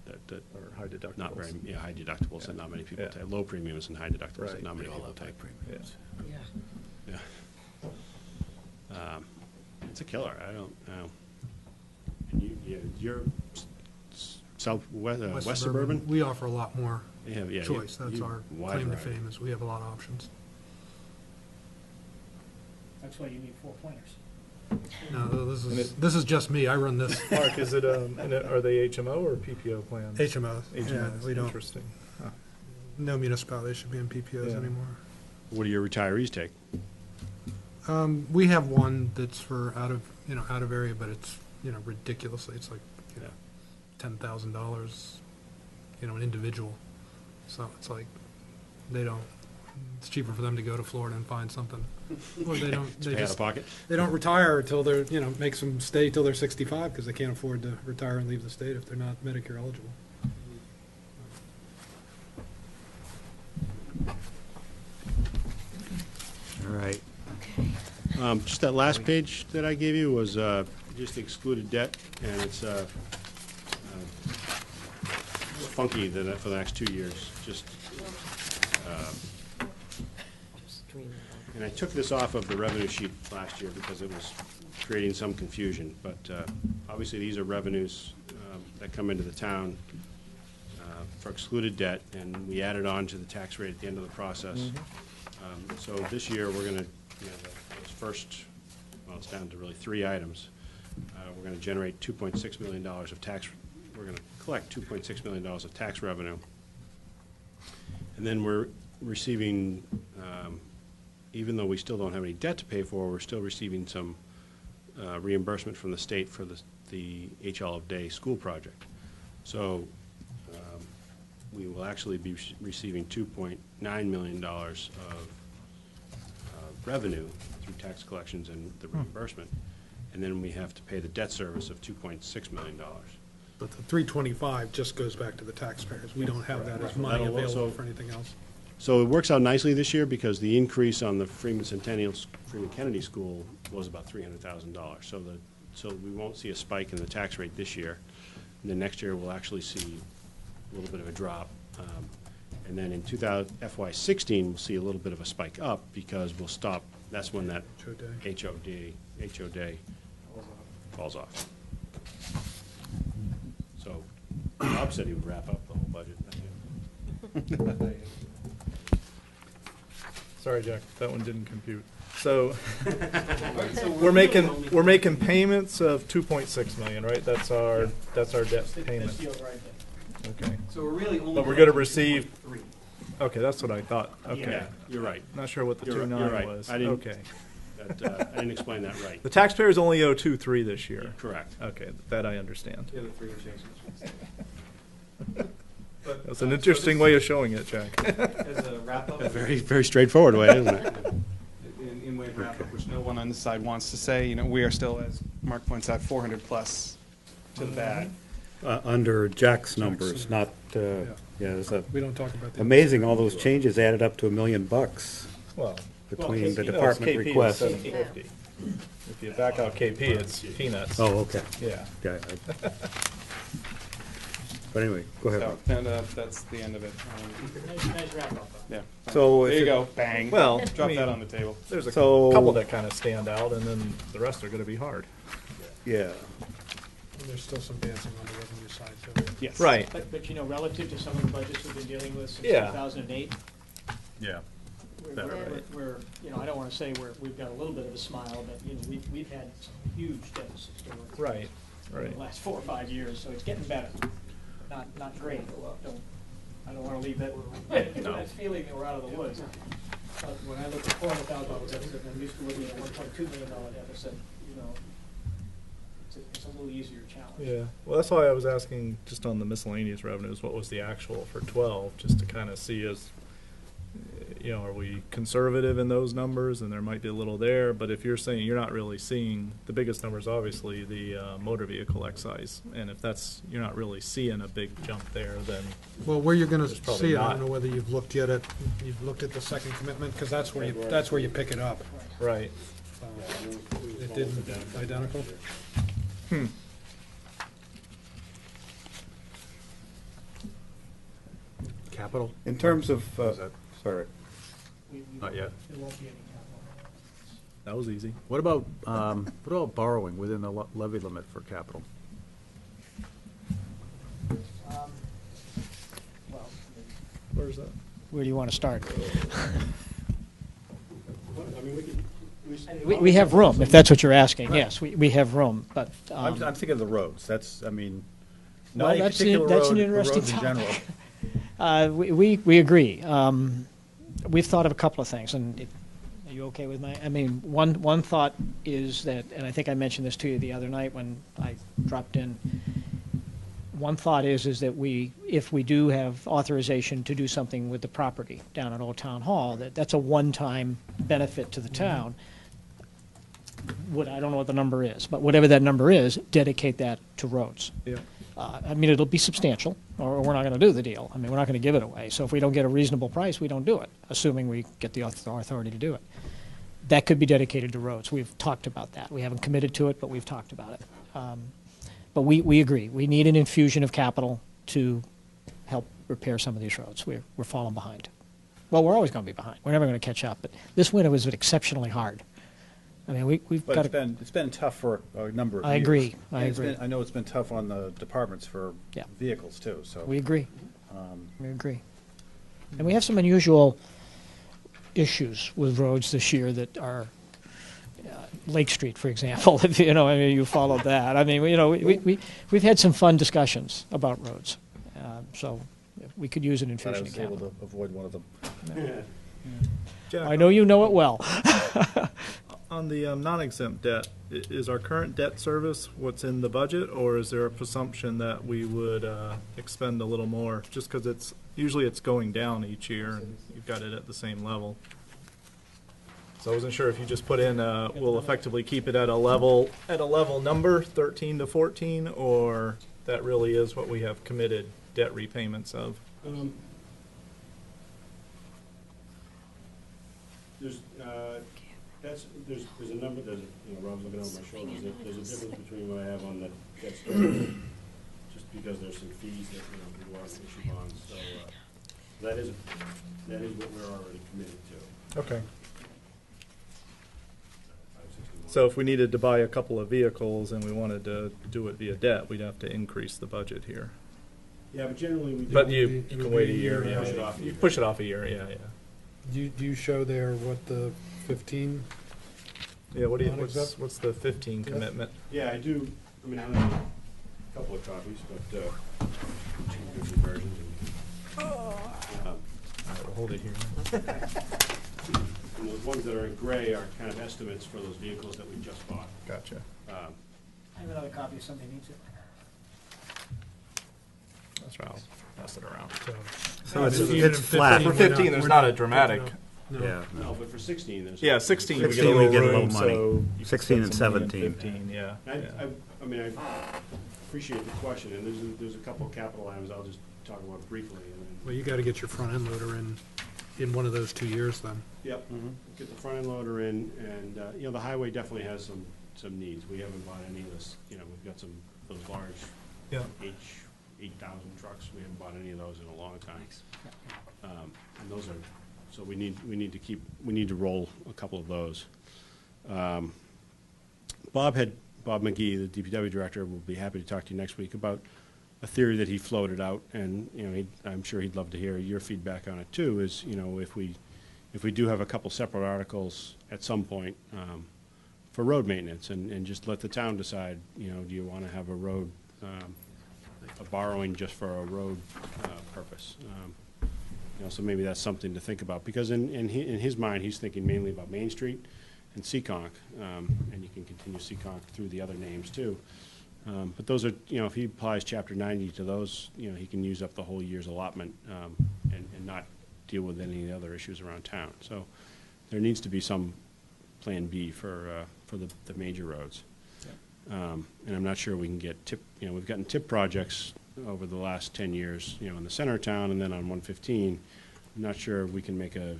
[SPEAKER 12] that
[SPEAKER 3] Or high deductibles.
[SPEAKER 12] not very, high deductibles that not many people take, low premiums and high deductibles that
[SPEAKER 3] Right.
[SPEAKER 12] not many
[SPEAKER 2] We all
[SPEAKER 12] people
[SPEAKER 2] have high
[SPEAKER 12] take.
[SPEAKER 2] premiums.
[SPEAKER 12] Yeah. It's a killer. I don't know. And you're west suburban?
[SPEAKER 14] We offer a lot more
[SPEAKER 12] Yeah,
[SPEAKER 14] choice. That's our
[SPEAKER 12] wide
[SPEAKER 14] claim to
[SPEAKER 12] variety.
[SPEAKER 14] fame, is we have a lot of options.
[SPEAKER 9] That's why you need 4 planners.
[SPEAKER 14] No, this is just me. I run this.
[SPEAKER 3] Mark, is it, are they HMO or PPO plans?
[SPEAKER 14] HMOs.
[SPEAKER 3] HMOs,
[SPEAKER 14] Yeah, we don't.
[SPEAKER 3] interesting. Huh.
[SPEAKER 14] No municipality should be in PPOs
[SPEAKER 3] Yeah.
[SPEAKER 14] anymore.
[SPEAKER 12] What do your retirees take?
[SPEAKER 14] We have one that's for out of area, but it's, ridiculously, it's like, $10,000, an individual. So it's like, it's cheaper for them to go to Florida and find something. Or they don't,
[SPEAKER 12] Pay out of pocket?
[SPEAKER 14] they don't retire until they're, makes them stay till they're 65 because they can't afford to retire and leave the state if they're not Medicare eligible.
[SPEAKER 1] All right.
[SPEAKER 12] Just that last page that I gave you was just excluded debt, and it's funky for the next 2 years. And I took this off of the revenue sheet last year because it was creating some confusion. But obviously, these are revenues that come into the town for excluded debt, and we added on to the tax rate at the end of the process. So this year, we're going to, those first, well, it's down to really 3 items. We're going to generate $2.6 million of tax, we're going to collect $2.6 million of tax revenue. And then we're receiving, even though we still don't have any debt to pay for, we're still receiving some reimbursement from the state for the H. Olive Day school project. So we will actually be receiving $2.9 million of revenue through tax collections and the reimbursement. And then we have to pay the debt service of $2.6 million.
[SPEAKER 14] But the 325 just goes back to the taxpayers. We don't have that as money
[SPEAKER 12] That'll also-
[SPEAKER 14] available for anything else.
[SPEAKER 12] So it works out nicely this year because the increase on the Freeman Kennedy School was about $300,000. So we won't see a spike in the tax rate this year. And then next year, we'll actually see a little bit of a drop. And then in FY16, we'll see a little bit of a spike up because we'll stop, that's when that HO day falls off. So Bob said he would wrap up the whole budget.
[SPEAKER 3] Sorry, Jack, that one didn't compute. So we're making payments of 2.6 million, right? That's our debt payment. Okay.
[SPEAKER 9] So we're really only.
[SPEAKER 3] But we're going to receive. Okay, that's what I thought. Okay.
[SPEAKER 12] Yeah, you're right.
[SPEAKER 3] Not sure what the
[SPEAKER 12] You're
[SPEAKER 3] 2.9
[SPEAKER 12] right.
[SPEAKER 3] was.
[SPEAKER 12] I didn't-
[SPEAKER 3] Okay.
[SPEAKER 12] I didn't explain that right.
[SPEAKER 3] The taxpayers only owe 2.3 this year.
[SPEAKER 12] Correct.
[SPEAKER 3] Okay, that I understand.
[SPEAKER 14] The other three are changes.
[SPEAKER 3] That's an interesting way of showing it, Jack.
[SPEAKER 10] As a wrap-up.
[SPEAKER 12] A very, very straightforward way, isn't it?
[SPEAKER 10] In way of wrap-up, which no one on this side wants to say, you know, we are still, as Mark points out, 400 plus to the bad.
[SPEAKER 1] Under Jack's numbers, not, it's
[SPEAKER 14] We don't talk about that.
[SPEAKER 1] amazing, all those changes added up to $1 million
[SPEAKER 3] Well,
[SPEAKER 1] between the
[SPEAKER 3] no,
[SPEAKER 1] department
[SPEAKER 3] KP is
[SPEAKER 1] requests.
[SPEAKER 3] 750. If you back out KP, it's peanuts.
[SPEAKER 1] Oh, okay.
[SPEAKER 3] Yeah.
[SPEAKER 1] Yeah, But anyway, go ahead.
[SPEAKER 10] So,
[SPEAKER 1] Mark.
[SPEAKER 10] and, that's the end of it.
[SPEAKER 9] Nice wrap-up.
[SPEAKER 10] Yeah.
[SPEAKER 1] So
[SPEAKER 10] There
[SPEAKER 1] if
[SPEAKER 10] you
[SPEAKER 1] it-
[SPEAKER 10] go, bang.
[SPEAKER 3] Well,
[SPEAKER 10] Drop
[SPEAKER 3] I mean-
[SPEAKER 10] that on the table.
[SPEAKER 3] There's a
[SPEAKER 1] So-
[SPEAKER 3] couple that kind of stand out, and then the rest are going to be hard.
[SPEAKER 1] Yeah.
[SPEAKER 14] And there's still some dancing on the revenue side, too.
[SPEAKER 10] Yes.
[SPEAKER 3] Right.
[SPEAKER 9] But you know, relative to some of the budgets we've been dealing with since
[SPEAKER 3] Yeah.
[SPEAKER 9] 2008,
[SPEAKER 12] Yeah.
[SPEAKER 9] we're, you know, I don't want to say we've got a little bit of a smile, but, you know, we've had some huge deficits to work through
[SPEAKER 3] Right,
[SPEAKER 9] in
[SPEAKER 3] right.
[SPEAKER 9] the last 4 or 5 years, so it's getting better. Not great. I don't want to leave that, that feeling that we're out of the woods. But when I look at $400,000 deficit, and I'm used to looking at $1.2 million deficit, you know, it's a little easier challenge.
[SPEAKER 3] Yeah, well, that's why I was asking, just on the miscellaneous revenues, what was the actual for 12, just to kind of see as, you know, are we conservative in those numbers, and there might be a little there, but if you're saying you're not really seeing, the biggest number is obviously the motor vehicle excise, and if that's, you're not really seeing a big jump there, then,
[SPEAKER 14] Well, where you're gonna
[SPEAKER 3] There's probably
[SPEAKER 14] see it, I
[SPEAKER 3] not.
[SPEAKER 14] don't know whether you've looked yet at, you've looked at the second commitment, because that's where you pick it up.
[SPEAKER 3] right.
[SPEAKER 14] It didn't, identical?
[SPEAKER 8] Capital?
[SPEAKER 1] In terms of, sorry.
[SPEAKER 8] Not yet.
[SPEAKER 9] There won't be any capital.
[SPEAKER 3] That was easy.
[SPEAKER 8] What about borrowing within the levy limit for capital?
[SPEAKER 9] Well,
[SPEAKER 3] Where's that?
[SPEAKER 9] where do you want to start?
[SPEAKER 12] I mean, we could,
[SPEAKER 9] We have room, if that's what you're asking, yes, we have room, but.
[SPEAKER 8] I'm thinking of the roads. That's, I mean,
[SPEAKER 9] Well,
[SPEAKER 8] not a
[SPEAKER 9] that's
[SPEAKER 8] particular
[SPEAKER 9] that's
[SPEAKER 8] road,
[SPEAKER 9] an
[SPEAKER 8] but
[SPEAKER 9] interesting
[SPEAKER 8] roads in general.
[SPEAKER 9] topic. We agree. We've thought of a couple of things, and are you okay with my, I mean, one thought is that, and I think I mentioned this to you the other night when I dropped in, one thought is that if we do have authorization to do something with the property down at Old Town Hall, that's a one-time benefit to the town. I don't know what the number is, but whatever that number is, dedicate that to roads.
[SPEAKER 3] Yeah.
[SPEAKER 9] I mean, it'll be substantial, or we're not going to do the deal. I mean, we're not going to give it away. So if we don't get a reasonable price, we don't do it, assuming we get the authority to do it. That could be dedicated to roads. We've talked about that. We haven't committed to it, but we've talked about it. But we agree. We need an infusion of capital to help repair some of these roads. We're falling behind. Well, we're always going to be behind. We're never going to catch up. But this winter was exceptionally hard. I mean, we've
[SPEAKER 8] But
[SPEAKER 9] got
[SPEAKER 8] it's been tough for a number of years.
[SPEAKER 9] I agree.
[SPEAKER 8] And it's been- I know it's been tough on the departments for
[SPEAKER 9] Yeah.
[SPEAKER 8] vehicles too, so.
[SPEAKER 9] We agree. We agree. And we have some unusual issues with roads this year that are Lake Street, for example. If I mean, you followed that. I mean, we've had some fun discussions about roads. So we could use an
[SPEAKER 8] But I
[SPEAKER 9] infusion of
[SPEAKER 8] was able
[SPEAKER 9] capital.
[SPEAKER 8] to avoid one of them.
[SPEAKER 3] Jack,
[SPEAKER 9] I know you know it well.
[SPEAKER 3] on the non-exempt debt, is our current debt service what's in the budget, or is there a presumption that we would expend a little more, just because usually it's going down each year, and you've got it at the same level? So I wasn't sure if you just put in, we'll effectively keep it at a level number, 13 to 14, or that really is what we have committed debt repayments of?
[SPEAKER 12] There's a number that, Rob's looking over my shoulders. There's a difference between what I have on the debt service, just because there's some fees that, we want to issue bonds, so, that is what we're already committed to.
[SPEAKER 3] Okay. So if we needed to buy a couple of vehicles and we wanted to do it via debt, we'd have to increase the budget here.
[SPEAKER 12] Yeah, but generally we do.
[SPEAKER 3] But you can wait a year,
[SPEAKER 12] Push it
[SPEAKER 3] yeah.
[SPEAKER 12] off a
[SPEAKER 3] You
[SPEAKER 12] year.
[SPEAKER 3] push it off a year, yeah.
[SPEAKER 14] Do you show there what the 15
[SPEAKER 3] Yeah,
[SPEAKER 14] Non-exempt?
[SPEAKER 3] what's the 15 commitment?
[SPEAKER 12] Yeah, I do, I mean, I have a couple of copies, but two different versions.
[SPEAKER 3] We'll hold it here.
[SPEAKER 12] And those ones that are in gray are kind of estimates for those vehicles that we just bought.
[SPEAKER 3] Gotcha.
[SPEAKER 9] I have another copy if somebody needs it.
[SPEAKER 3] That's right. I'll pass it around.
[SPEAKER 1] So it's
[SPEAKER 14] 15 and
[SPEAKER 1] flat.
[SPEAKER 3] For
[SPEAKER 14] 15, we're
[SPEAKER 3] 15,
[SPEAKER 14] not-
[SPEAKER 3] there's
[SPEAKER 14] we're
[SPEAKER 3] not a
[SPEAKER 14] not
[SPEAKER 3] dramatic.
[SPEAKER 14] No.
[SPEAKER 1] Yeah.
[SPEAKER 12] No, but for 16, there's.
[SPEAKER 3] Yeah, 16 we get a
[SPEAKER 1] 16 we
[SPEAKER 3] little
[SPEAKER 1] get a
[SPEAKER 3] room,
[SPEAKER 1] little money.
[SPEAKER 3] so you can
[SPEAKER 1] 16 and
[SPEAKER 3] spend some money in
[SPEAKER 1] 17.
[SPEAKER 3] 15, yeah.
[SPEAKER 12] I mean, I appreciate the question, and there's a couple of capital items I'll just talk about briefly. And then,
[SPEAKER 14] Well, you gotta get your front end loader in one of those 2 years then.
[SPEAKER 12] yep, get the front end loader in, and, you know, the highway definitely has some needs. We haven't bought any of this, you know, we've got those large
[SPEAKER 3] Yeah.
[SPEAKER 12] 8,000 trucks. We haven't bought any of those in a long time. And those are, so we need to roll a couple of those. Bob McGee, the DPW director, will be happy to talk to you next week about a theory that he floated out, and, you know, I'm sure he'd love to hear your feedback on it too, is, you know, if we do have a couple separate articles at some point, for road maintenance, and just let the town decide, you know, do you want to have a road, a borrowing just for a road, purpose? You know, so maybe that's something to think about, because in his mind, he's thinking mainly about Main Street and Seekonk, and you can continue Seekonk through the other names too. But those are, you know, if he applies Chapter 90 to those, you know, he can use up the whole year's allotment, and not deal with any of the other issues around town. So there needs to be some Plan B for the major roads. And I'm not sure we can get tip, you know, we've gotten tip projects over the last 10 years, you know, in the center of town and then on 115. I'm not sure we can make a,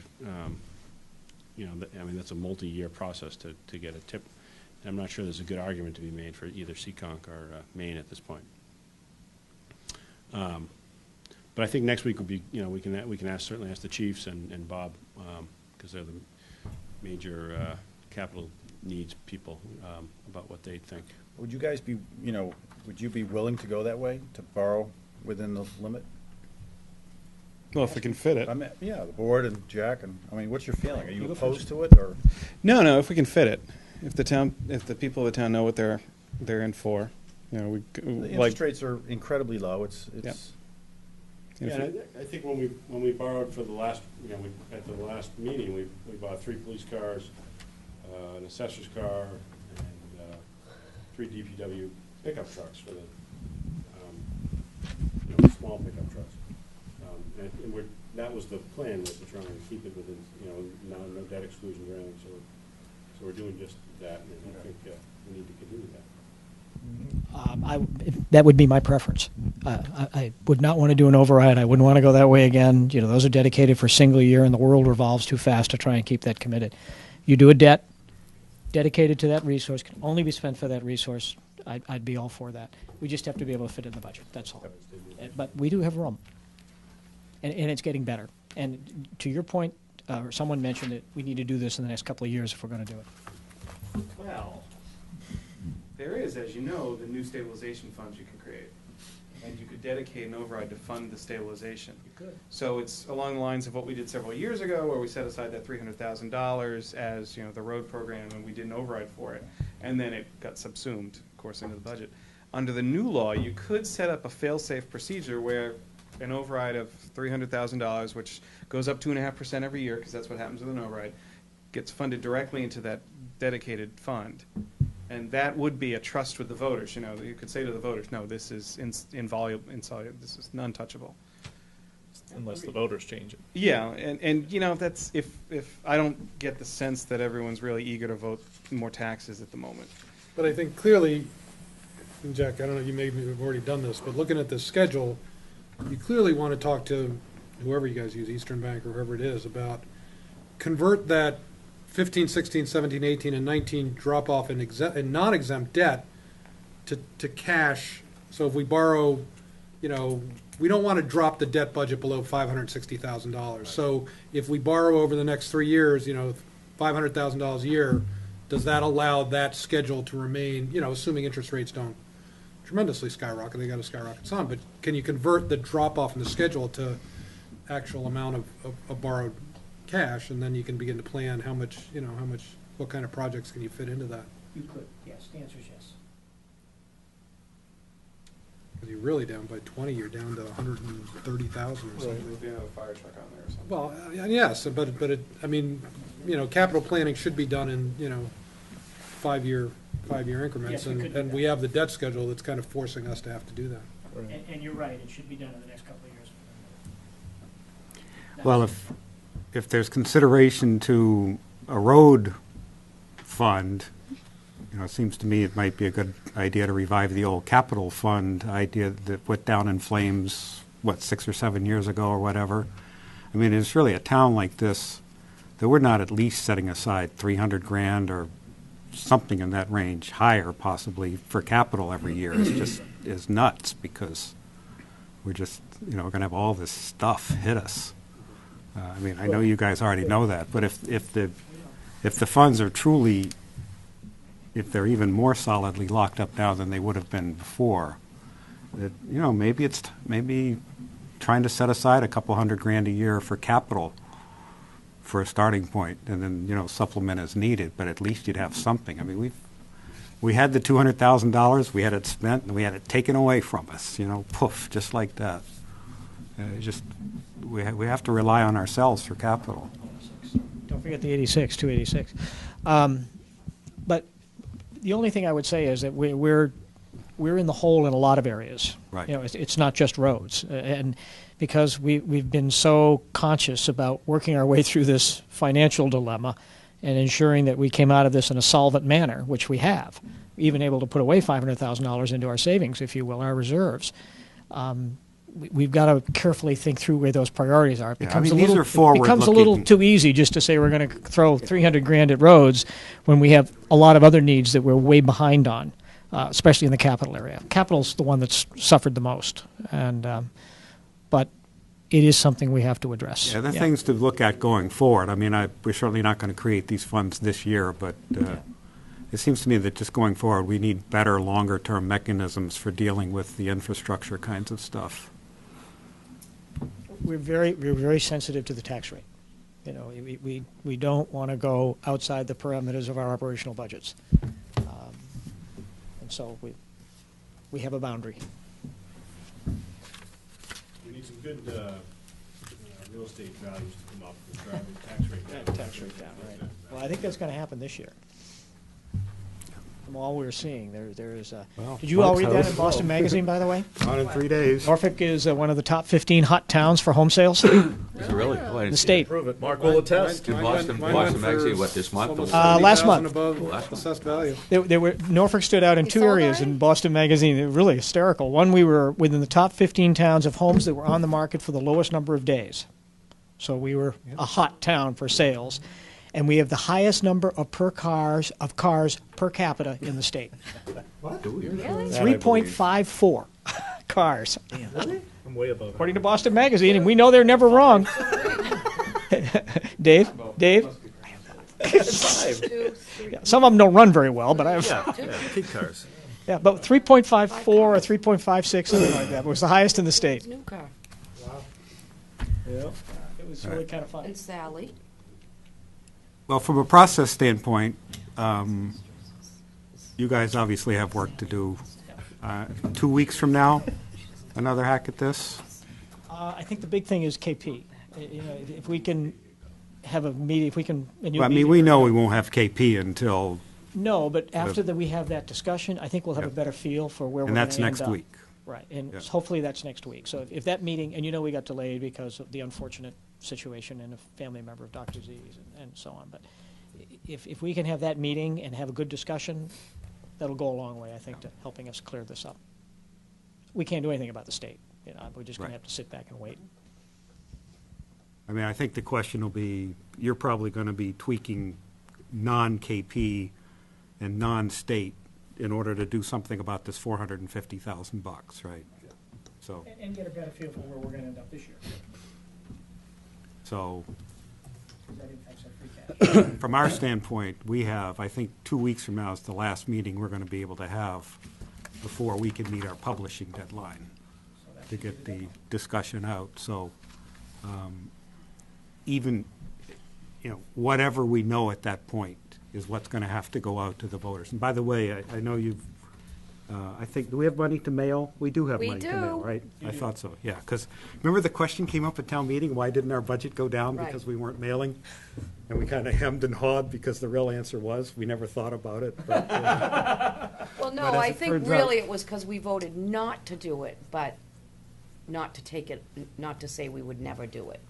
[SPEAKER 12] you know, I mean, that's a multi-year process to get a tip. And I'm not sure there's a good argument to be made for either Seekonk or Maine at this point. But I think next week would be, you know, we can certainly ask the chiefs and Bob, because they're the major capital needs people, about what they think.
[SPEAKER 8] Would you guys be, you know, would you be willing to go that way, to borrow within the limit?
[SPEAKER 10] Well, if we can fit it.
[SPEAKER 8] I mean, yeah, the board and Jack, and, I mean, what's your feeling? Are you opposed to it, or?
[SPEAKER 10] No, if we can fit it. If the people of the town know what they're in for, you know,
[SPEAKER 8] The interest rates are incredibly low, it's.
[SPEAKER 12] Yeah, and I think when we borrowed for the last, you know, at the last meeting, we bought 3 police cars, an assessor's car, and 3 DPW pickup trucks for the, you know, small pickup trucks. And that was the plan, was to try and keep it within, you know, no debt exclusions or anything. So we're doing just that, and I think we need to continue that.
[SPEAKER 9] That would be my preference. I would not want to do an override. I wouldn't want to go that way again. You know, those are dedicated for a single year, and the world revolves too fast to try and keep that committed. You do a debt dedicated to that resource, can only be spent for that resource. I'd be all for that. We just have to be able to fit it in the budget. That's all. But we do have room, and it's getting better. And to your point, someone mentioned that we need to do this in the next couple of years if we're going to do it.
[SPEAKER 10] Well, there is, as you know, the new stabilization funds you can create. And you could dedicate an override to fund the stabilization.
[SPEAKER 9] You could.
[SPEAKER 10] So it's along the lines of what we did several years ago, where we set aside that $300,000 as, you know, the road program, and we did an override for it. And then it got subsumed, of course, into the budget. Under the new law, you could set up a fail-safe procedure where an override of $300,000, which goes up 2.5% every year, because that's what happens with an override, gets funded directly into that dedicated fund. And that would be a trust with the voters. You know, you could say to the voters, no, this is inviolable, this is non-touchable.
[SPEAKER 3] Unless the voters change it.
[SPEAKER 10] Yeah, and you know, that's if I don't get the sense that everyone's really eager to vote more taxes at the moment.
[SPEAKER 14] But I think clearly, and Jack, I don't know, you may have already done this, but looking at this schedule, you clearly want to talk to whoever you guys use, Eastern Bank or whoever it is, about convert that 15, 16, 17, 18, and 19 drop off in non-exempt debt to cash. So if we borrow, you know, we don't want to drop the debt budget below $560,000. Right. So if we borrow over the next 3 years, you know, $500,000 a year, does that allow that schedule to remain, you know, assuming interest rates don't tremendously skyrocket, they got to skyrocket some, but can you convert the drop off in the schedule to actual amount of borrowed cash, and then you can begin to plan how much, you know, how much what kind of projects can you fit into that?
[SPEAKER 9] You could, yes, the answer is yes.
[SPEAKER 14] Because you're really down by 20, you're down to 130,000 or something.
[SPEAKER 10] We have a fire truck on there or something.
[SPEAKER 14] Well, yes, but I mean, capital planning should be done in, 5-year increments.
[SPEAKER 9] Yes, we could do
[SPEAKER 14] And
[SPEAKER 9] that.
[SPEAKER 14] we have the debt schedule that's kind of forcing us to have to do that.
[SPEAKER 9] And you're right, it should be done in the next couple of years.
[SPEAKER 1] Well, if there's consideration to a road fund, it seems to me it might be a good idea to revive the old capital fund idea that went down in flames, 6 or 7 years ago or whatever. I mean, it's really a town like this that we're not at least setting aside 300 grand or something in that range, higher possibly, for capital every year. It's just is nuts because we're just, we're going to have all this stuff hit us. I mean, I know you guys already know that, but if the funds are truly, if they're even more solidly locked up now than they would have been before, that, maybe trying to set aside a couple $100 grand a year for capital for a starting point, and then, supplement as needed, but at least you'd have something. I mean, we had the $200,000, we had it spent, and we had it taken away from us, poof, just like that. We have to rely on ourselves for capital.
[SPEAKER 9] Don't forget the 286. But the only thing I would say is that we're in the hole in a lot of areas.
[SPEAKER 1] Right.
[SPEAKER 9] It's not just roads, and because we've been so conscious about working our way through this financial dilemma and ensuring that we came out of this in a solvent manner, which we have, even able to put away $500,000 into our savings, if you will, our reserves. We've got to carefully think through where those priorities are. It becomes
[SPEAKER 1] these are
[SPEAKER 9] it becomes a little
[SPEAKER 1] forward-looking.
[SPEAKER 9] too easy just to say we're going to throw 300 grand at roads when we have a lot of other needs that we're way behind on, especially in the capital area. Capital's the one that's suffered the most, and but it is something we have to address.
[SPEAKER 1] Yeah, the things to look at going forward. I mean, we're certainly not going to create these funds this year, but it seems to me that just going forward, we need better, longer-term mechanisms for dealing with the infrastructure kinds of stuff.
[SPEAKER 9] We're very sensitive to the tax rate. We don't want to go outside the parameters of our operational budgets, and so we have a boundary.
[SPEAKER 12] We need some good real estate values to come up and drive the tax rate down.
[SPEAKER 9] Tax rate down, right? Well, I think that's going to happen this year. From all we're seeing, there is a.
[SPEAKER 1] Well,
[SPEAKER 9] Did you all
[SPEAKER 1] Mike's
[SPEAKER 9] read that
[SPEAKER 1] house.
[SPEAKER 9] in Boston Magazine, by the way?
[SPEAKER 1] On in 3 days.
[SPEAKER 9] Norfolk is one of the top 15 hot towns for home sales
[SPEAKER 2] Is it really? Oh, I
[SPEAKER 9] in
[SPEAKER 2] didn't
[SPEAKER 9] the
[SPEAKER 2] see
[SPEAKER 9] state.
[SPEAKER 10] Prove it. Mark will attest.
[SPEAKER 2] Did Boston Magazine, what, this month?
[SPEAKER 14] Almost
[SPEAKER 9] Last
[SPEAKER 14] 70,000
[SPEAKER 9] month.
[SPEAKER 14] above
[SPEAKER 2] Last month.
[SPEAKER 14] assessed value.
[SPEAKER 9] Norfolk stood out in
[SPEAKER 4] They
[SPEAKER 9] two
[SPEAKER 4] sold
[SPEAKER 9] areas
[SPEAKER 4] already?
[SPEAKER 9] in Boston Magazine. They were really hysterical. One, we were within the top 15 towns of homes that were on the market for the lowest number of days. So we were a hot town for sales. And we have the highest number of cars per capita in the state.
[SPEAKER 2] Do we?
[SPEAKER 4] Really?
[SPEAKER 9] 3.54 cars,
[SPEAKER 3] I'm way above it.
[SPEAKER 9] according to Boston Magazine, and we know they're never wrong. Dave?
[SPEAKER 4] Two, three.
[SPEAKER 9] Yeah, some of them don't run very well, but I have.
[SPEAKER 8] Key cars.
[SPEAKER 9] Yeah, but 3.54 or 3.56, something like that, was the highest in the state.
[SPEAKER 4] New car.
[SPEAKER 9] It was really kind of fun.
[SPEAKER 4] And Sally.
[SPEAKER 1] Well, from a process standpoint, you guys obviously have work to do. 2 weeks from now, another hack at this?
[SPEAKER 9] I think the big thing is KP. If we can have a meeting, if we can. And
[SPEAKER 1] Well, I mean, we know we won't have KP until,
[SPEAKER 9] No, but after that we have that discussion, I think we'll have a
[SPEAKER 1] Yep.
[SPEAKER 9] better feel for where we're
[SPEAKER 1] and
[SPEAKER 9] going
[SPEAKER 1] that's
[SPEAKER 9] to end
[SPEAKER 1] next
[SPEAKER 9] up.
[SPEAKER 1] week.
[SPEAKER 9] Right, and
[SPEAKER 1] Yeah.
[SPEAKER 9] hopefully that's next week. So if that meeting, and we got delayed because of the unfortunate situation and a family member of Dr. Z's and so on, but if we can have that meeting and have a good discussion, that'll go a long way, I think, to helping us clear this up. We can't do anything about the state. We're just going
[SPEAKER 1] Right.
[SPEAKER 9] to have to sit back and wait.
[SPEAKER 1] I mean, I think the question will be, you're probably going to be tweaking non-KP and non-state in order to do something about this $450,000, right? So,
[SPEAKER 9] And get a better feel for where we're going to end up this year.
[SPEAKER 1] so
[SPEAKER 9] That impacts our free cash.
[SPEAKER 1] from our standpoint, we have, I think 2 weeks from now is the last meeting we're going to be able to have before we can meet our publishing deadline to get the discussion out. So even, whatever we know at that point, is what's going to have to go out to the voters. And by the way, I know you've, I think, do we have money to mail? We do have
[SPEAKER 4] We
[SPEAKER 1] money to mail,
[SPEAKER 4] do.
[SPEAKER 1] right? I thought so, yeah. Because remember the question came up at town meeting, why didn't our budget go down?
[SPEAKER 4] Right.
[SPEAKER 1] Because we weren't mailing? And we kind of hemmed and hawed because the real answer was, we never thought about it. But,
[SPEAKER 4] Well, no,
[SPEAKER 1] But as
[SPEAKER 4] I
[SPEAKER 1] it
[SPEAKER 4] think
[SPEAKER 1] turns
[SPEAKER 4] really
[SPEAKER 1] out-
[SPEAKER 4] it was because we voted not to do it, but not to take it, not to say we would never do it.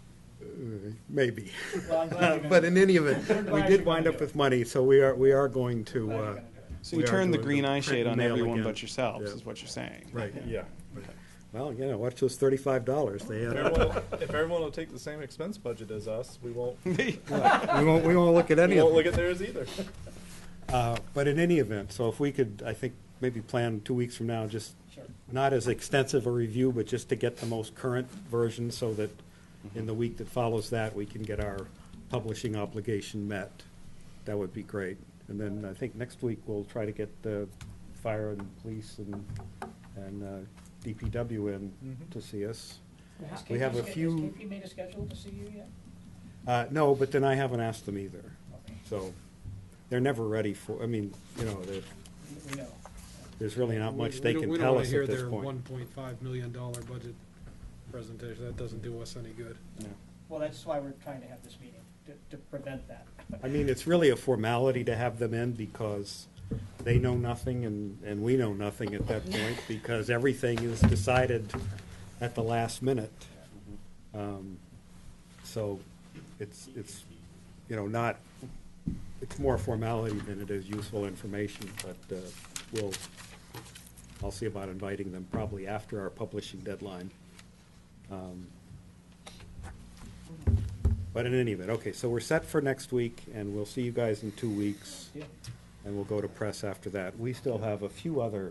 [SPEAKER 1] maybe.
[SPEAKER 9] Well, I'm glad you're gonna
[SPEAKER 1] But
[SPEAKER 9] do
[SPEAKER 1] in
[SPEAKER 9] it.
[SPEAKER 1] any event,
[SPEAKER 9] I'm
[SPEAKER 1] we
[SPEAKER 9] glad
[SPEAKER 1] did
[SPEAKER 9] you're
[SPEAKER 1] wind
[SPEAKER 9] gonna
[SPEAKER 1] up
[SPEAKER 9] do
[SPEAKER 1] with money, so we are going to,
[SPEAKER 9] Glad you're gonna do it.
[SPEAKER 10] So
[SPEAKER 1] we
[SPEAKER 10] you
[SPEAKER 1] are
[SPEAKER 10] turn the
[SPEAKER 1] doing
[SPEAKER 10] green
[SPEAKER 1] the
[SPEAKER 10] eye
[SPEAKER 1] print
[SPEAKER 10] shade
[SPEAKER 1] and
[SPEAKER 10] on
[SPEAKER 1] mail
[SPEAKER 10] everyone
[SPEAKER 1] again.
[SPEAKER 10] but yourselves,
[SPEAKER 1] Yeah.
[SPEAKER 10] is what you're saying.
[SPEAKER 1] right.
[SPEAKER 3] Yeah.
[SPEAKER 1] Well, watch those $35 they
[SPEAKER 3] If
[SPEAKER 1] had.
[SPEAKER 3] everyone will take the same expense budget as us, we won't,
[SPEAKER 1] We won't look at any
[SPEAKER 3] we
[SPEAKER 1] of
[SPEAKER 3] won't
[SPEAKER 1] them.
[SPEAKER 3] look at theirs either.
[SPEAKER 1] But in any event, so if we could, I think, maybe plan 2 weeks from now, just not as extensive a review, but just to get the most current version so that in the week that follows that, we can get our publishing obligation met. That would be great. And then I think next week we'll try to get the fire and police and DPW in to see us. We have a few.
[SPEAKER 9] Has KP made a schedule to see you yet?
[SPEAKER 1] No, but then I haven't asked them either. So they're never ready for,
[SPEAKER 9] We know.
[SPEAKER 1] there's really not much they can
[SPEAKER 14] We
[SPEAKER 1] tell
[SPEAKER 14] don't
[SPEAKER 1] us
[SPEAKER 14] want to
[SPEAKER 1] at this
[SPEAKER 14] hear
[SPEAKER 1] point.
[SPEAKER 14] their $1.5 million budget presentation. That doesn't do us any good.
[SPEAKER 9] Well, that's why we're trying to have this meeting, to prevent that.
[SPEAKER 1] I mean, it's really a formality to have them in because they know nothing and we know nothing at that point because everything is decided at the last minute. So it's not, it's more formality than it is useful information, but I'll see about inviting them probably after our publishing deadline. But in any event, okay, so we're set for next week, and we'll see you guys in 2 weeks.
[SPEAKER 9] Yeah.
[SPEAKER 1] And we'll go to press after that. We still have a few other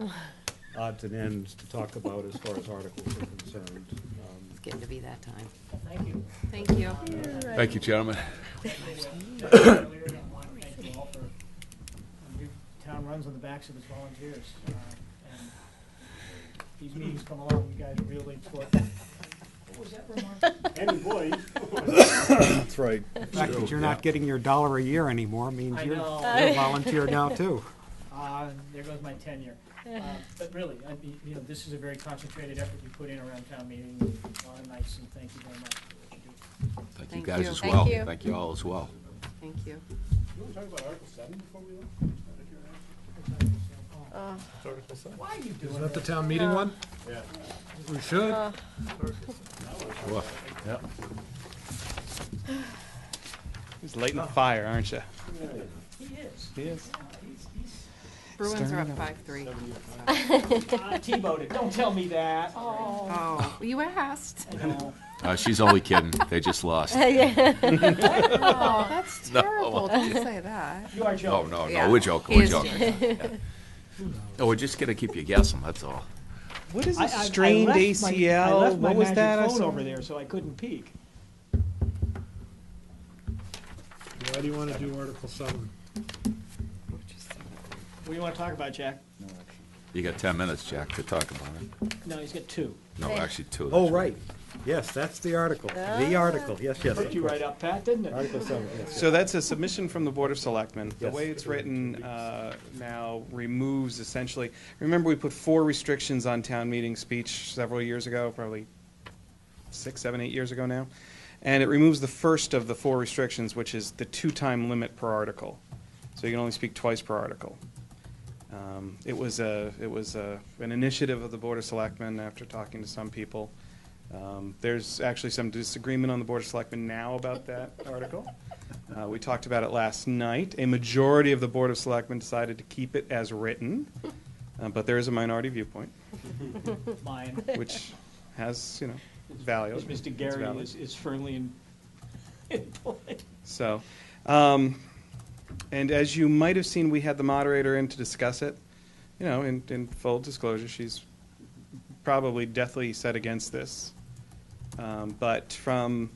[SPEAKER 1] odds and ends to talk about as far as articles are concerned.
[SPEAKER 11] It's getting to be that time.
[SPEAKER 9] Thank you.
[SPEAKER 11] Thank you.
[SPEAKER 2] Thank you, gentlemen.
[SPEAKER 9] Earlier, I want to thank you all for, town runs on the backs of its volunteers. And these meetings come along, you guys really put, what was that remark?
[SPEAKER 1] Any boys.
[SPEAKER 8] That's right.
[SPEAKER 1] The fact that you're not getting your $1 a year anymore means
[SPEAKER 9] I
[SPEAKER 1] you're
[SPEAKER 9] know.
[SPEAKER 1] a volunteer now, too.
[SPEAKER 9] There goes my tenure. But really, this is a very concentrated effort you put in around town meeting, a lot of nights, and thank you very much for what you do.
[SPEAKER 2] Thank you
[SPEAKER 11] Thank
[SPEAKER 2] guys
[SPEAKER 11] you.
[SPEAKER 2] as
[SPEAKER 11] Thank
[SPEAKER 2] well.
[SPEAKER 4] you.
[SPEAKER 2] Thank you all as well.
[SPEAKER 11] Thank you.
[SPEAKER 12] You want to talk about Article 7 before we leave?
[SPEAKER 9] Why are you doing
[SPEAKER 14] Is that the
[SPEAKER 9] that?
[SPEAKER 14] town meeting one?
[SPEAKER 12] Yeah.
[SPEAKER 14] We should.
[SPEAKER 2] Well,
[SPEAKER 10] He's lighting the fire, aren't you?
[SPEAKER 9] He is.
[SPEAKER 10] He is.
[SPEAKER 11] Bruins are up
[SPEAKER 10] Stirring
[SPEAKER 11] 5-3.
[SPEAKER 9] T-voted, don't tell me that.
[SPEAKER 11] Oh, you asked.
[SPEAKER 9] I know.
[SPEAKER 2] she's only kidding. They just lost.
[SPEAKER 11] Oh, that's
[SPEAKER 2] No.
[SPEAKER 11] terrible. Don't say that.
[SPEAKER 9] You are
[SPEAKER 2] Oh,
[SPEAKER 9] joking.
[SPEAKER 2] no,
[SPEAKER 11] Yeah.
[SPEAKER 2] we're joking,
[SPEAKER 11] He
[SPEAKER 2] we're
[SPEAKER 11] is
[SPEAKER 2] joking. Yeah. No, we're just gonna keep you guessing, that's all.
[SPEAKER 10] What is
[SPEAKER 9] I
[SPEAKER 10] this strained
[SPEAKER 9] left
[SPEAKER 10] ACL?
[SPEAKER 9] I left my
[SPEAKER 10] What was
[SPEAKER 9] magic
[SPEAKER 10] that? I
[SPEAKER 9] phone
[SPEAKER 10] saw?
[SPEAKER 9] over there, so I couldn't peek.
[SPEAKER 14] Why do you want to do Article 7?
[SPEAKER 9] What do you want to talk about, Jack?
[SPEAKER 2] You got 10 minutes, Jack, to talk about it.
[SPEAKER 9] No, he's got two.
[SPEAKER 2] No, actually, 2.
[SPEAKER 1] Oh, right. Yes, that's the article. The article, yes.
[SPEAKER 9] Hooked you right up, Pat, didn't it?
[SPEAKER 1] Article 7, yes.
[SPEAKER 10] So that's a submission from the Board of Selectmen. The
[SPEAKER 1] Yes.
[SPEAKER 10] way it's written now removes essentially, remember we put 4 restrictions on town meeting speech several years ago, probably 6, 7, 8 years ago now. And it removes the first of the 4 restrictions, which is the 2-time limit per article. So you can only speak twice per article. It was an initiative of the Board of Selectmen after talking to some people. There's actually some disagreement on the Board of Selectmen now about that article. We talked about it last night. A majority of the Board of Selectmen decided to keep it as written, but there is a minority viewpoint,
[SPEAKER 9] Mine.
[SPEAKER 10] which has, value.
[SPEAKER 9] Mr.
[SPEAKER 10] It's
[SPEAKER 9] Gary
[SPEAKER 10] valid.
[SPEAKER 9] is firmly in play.
[SPEAKER 10] So, and as you might have seen, we had the moderator in to discuss it. In full disclosure, she's probably deathly set against this. But from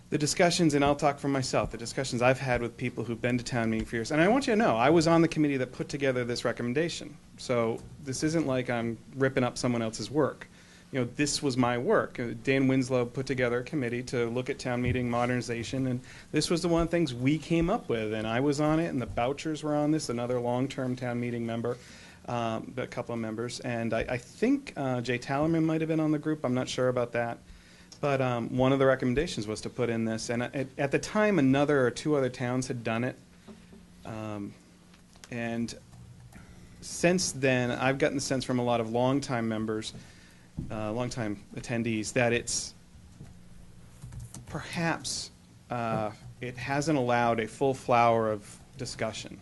[SPEAKER 10] the discussions, and I'll talk for myself, the discussions I've had with people who've been to town meeting for years, and I want you to know, I was on the committee that put together this recommendation. So this isn't like I'm ripping up someone else's work. this was my work. Dan Winslow put together a committee to look at town meeting modernization, and this was the one of the things we came up with, and I was on it, and the Bouchers were on this, another long-term town meeting member, a couple of members, and I think Jay Tallerman might have been on the group. I'm not sure about that. But one of the recommendations was to put in this, and at the time, another or two other towns had done it. And since then, I've gotten the sense from a lot of longtime members, longtime attendees, that it's perhaps it hasn't allowed a full flower of discussion.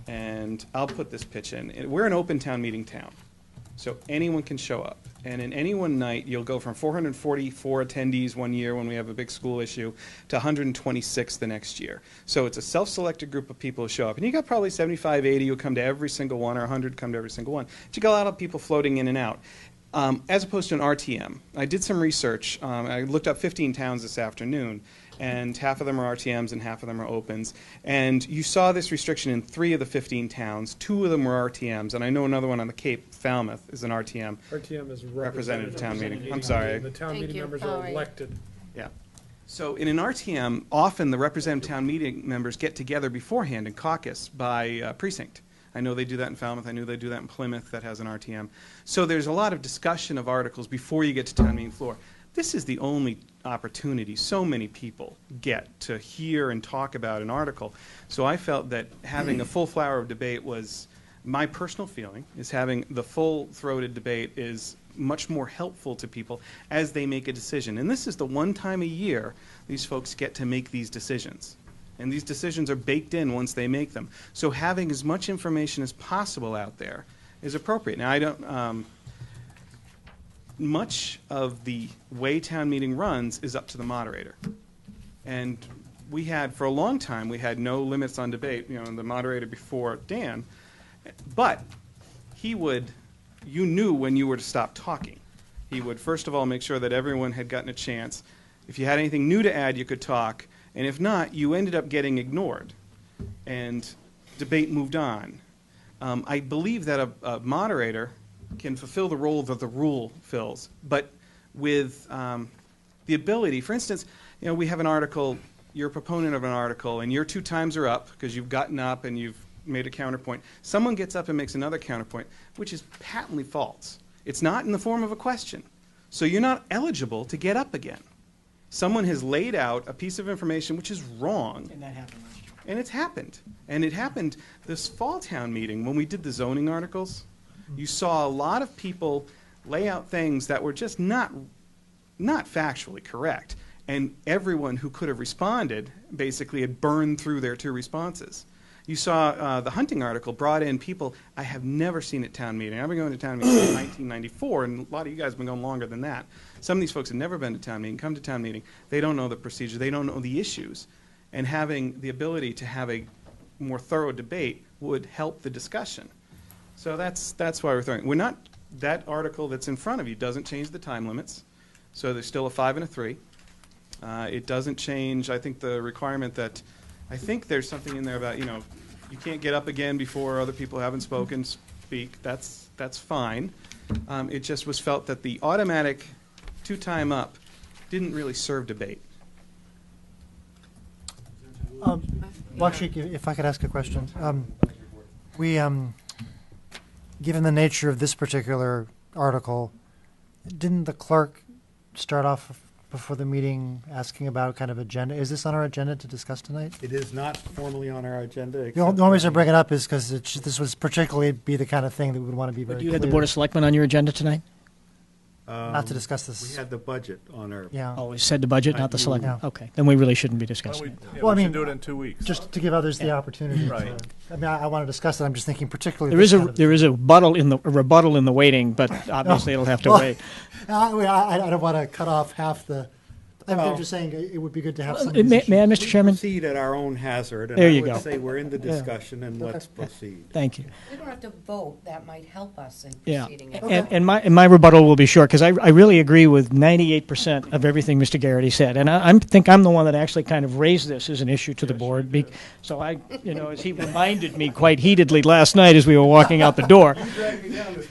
[SPEAKER 10] And I'll put this pitch in. We're an open town meeting town, so anyone can show up. And in any one night, you'll go from 444 attendees one year when we have a big school issue to 126 the next year. So it's a self-selected group of people who show up. And you got probably 75, 80 who come to every single one, or 100 come to every single one. But you got a lot of people floating in and out. As opposed to an RTM. I did some research. I looked up 15 towns this afternoon, and half of them are RTMs and half of them are opens. And you saw this restriction in 3 of the 15 towns. 2 of them were RTMs, and I know another one on the Cape, Falmouth, is an RTM.
[SPEAKER 14] RTM is
[SPEAKER 10] Representative town meeting. I'm sorry.
[SPEAKER 14] The town
[SPEAKER 4] Thank
[SPEAKER 14] meeting
[SPEAKER 4] you.
[SPEAKER 14] members
[SPEAKER 4] All
[SPEAKER 14] are
[SPEAKER 4] right.
[SPEAKER 14] elected.
[SPEAKER 10] Yeah. So in an RTM, often the representative town meeting members get together beforehand and caucus by precinct. I know they do that in Falmouth. I know they do that in Plymouth that has an RTM. So there's a lot of discussion of articles before you get to town meeting floor. This is the only opportunity so many people get to hear and talk about an article. So I felt that having a full flower of debate was, my personal feeling, is having the full-throated debate is much more helpful to people as they make a decision. And this is the one time a year these folks get to make these decisions. And these decisions are baked in once they make them. So having as much information as possible out there is appropriate. Now, I don't, much of the way town meeting runs is up to the moderator. And we had, for a long time, we had no limits on debate, the moderator before Dan. But he would, you knew when you were to stop talking. He would, first of all, make sure that everyone had gotten a chance. If you had anything new to add, you could talk. And if not, you ended up getting ignored, and debate moved on. I believe that a moderator can fulfill the role that the rule fills, but with the ability, for instance, we have an article, you're a proponent of an article, and your 2 times are up because you've gotten up and you've made a counterpoint. Someone gets up and makes another counterpoint, which is patently false. It's not in the form of a question, so you're not eligible to get up again. Someone has laid out a piece of information which is wrong.
[SPEAKER 9] And that happened last year.
[SPEAKER 10] And it's happened. And it happened this fall town meeting when we did the zoning articles. You saw a lot of people lay out things that were just not factually correct. And everyone who could have responded basically had burned through their 2 responses. You saw the hunting article brought in people I have never seen at town meeting. I've been going to town meetings since 1994, and a lot of you guys have been going longer than that. Some of these folks have never been to town meeting, come to town meeting. They don't know the procedure. They don't know the issues. And having the ability to have a more thorough debate would help the discussion. So that's why we're throwing. We're not, that article that's in front of you doesn't change the time limits. So there's still a 5 and a 3. It doesn't change, I think, the requirement that, I think there's something in there about, you can't get up again before other people haven't spoken, speak. That's fine. It just was felt that the automatic 2-time up didn't really serve debate.
[SPEAKER 13] Wakshik, if I could ask a question. Given the nature of this particular article, didn't the clerk start off before the meeting asking about kind of agenda? Is this on our agenda to discuss tonight?
[SPEAKER 1] It is not formally on our agenda.
[SPEAKER 13] The only reason I bring it up is because this would particularly be the kind of thing that we would want to be very
[SPEAKER 9] But you
[SPEAKER 13] clear.
[SPEAKER 9] had the Board of Selectmen on your agenda tonight?
[SPEAKER 13] Not to discuss this.
[SPEAKER 1] We had the budget on our.
[SPEAKER 13] Yeah.
[SPEAKER 9] Oh, it said the budget, not the
[SPEAKER 1] you-
[SPEAKER 9] Selectmen?
[SPEAKER 13] Yeah.
[SPEAKER 9] Okay, then we really shouldn't be discussing it.
[SPEAKER 13] Well, I
[SPEAKER 3] we
[SPEAKER 13] mean,
[SPEAKER 3] should do it in 2 weeks.
[SPEAKER 13] Just to give others the opportunity.
[SPEAKER 3] Right.
[SPEAKER 13] I mean, I want to discuss it. I'm just thinking particularly.
[SPEAKER 9] There
[SPEAKER 13] this
[SPEAKER 9] is a
[SPEAKER 13] kind of-
[SPEAKER 9] there is a rebuttal in the waiting, but obviously it'll have to
[SPEAKER 13] Well,
[SPEAKER 9] wait.
[SPEAKER 13] I don't want to cut off half the they're
[SPEAKER 1] Well-
[SPEAKER 13] just saying it would be good to have
[SPEAKER 9] Well,
[SPEAKER 13] some of these
[SPEAKER 9] may I,
[SPEAKER 13] issues.
[SPEAKER 9] Mr. Chairman?
[SPEAKER 1] Proceed at our own hazard, and
[SPEAKER 9] There
[SPEAKER 1] I
[SPEAKER 9] you
[SPEAKER 1] would
[SPEAKER 9] go.
[SPEAKER 1] say we're in the
[SPEAKER 9] Yeah.
[SPEAKER 1] discussion, and let's proceed.
[SPEAKER 9] Thank you.
[SPEAKER 4] We don't have to vote, that might help us in
[SPEAKER 9] Yeah,
[SPEAKER 4] proceeding.
[SPEAKER 9] and my rebuttal will be short, because I really agree with 98% of everything Mr. Garrity said, and I think I'm the one that actually kind of raised this as an issue to the board, so as he reminded me quite heatedly last night as we were walking out the door.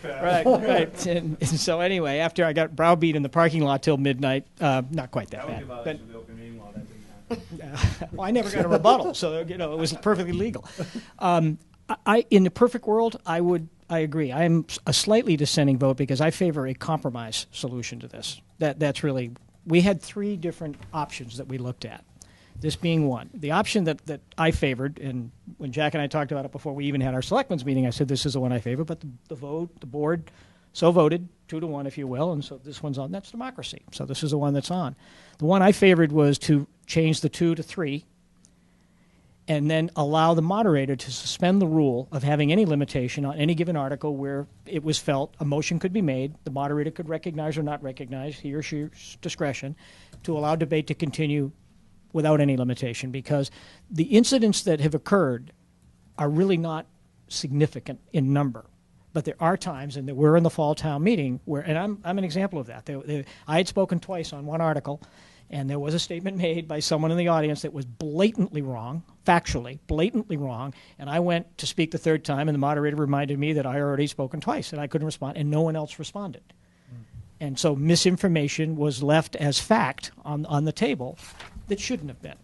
[SPEAKER 9] Right. And so anyway, after I got browbeat in the parking lot till midnight, not quite that bad. But, well, I never got a rebuttal, so it was perfectly legal. In the perfect world, I agree. I am a slightly dissenting vote because I favor a compromise solution to this. That's really, we had 3 different options that we looked at. This being one. The option that I favored, and when Jack and I talked about it before we even had our selectmen's meeting, I said this is the one I favor, but the board so voted, 2-1 if you will, and so this one's on. That's democracy. So this is the one that's on. The one I favored was to change the 2 to 3 and then allow the moderator to suspend the rule of having any limitation on any given article where it was felt a motion could be made, the moderator could recognize or not recognize, he or she's discretion, to allow debate to continue without any limitation, because the incidents that have occurred are really not significant in number. But there are times, and we're in the fall town meeting, where, and I'm an example of that. I had spoken twice on one article, and there was a statement made by someone in the audience that was blatantly wrong, factually, blatantly wrong, and I went to speak the third time, and the moderator reminded me that I already spoken twice, and I couldn't respond, and no one else responded. And so misinformation was left as fact on the table that shouldn't have been.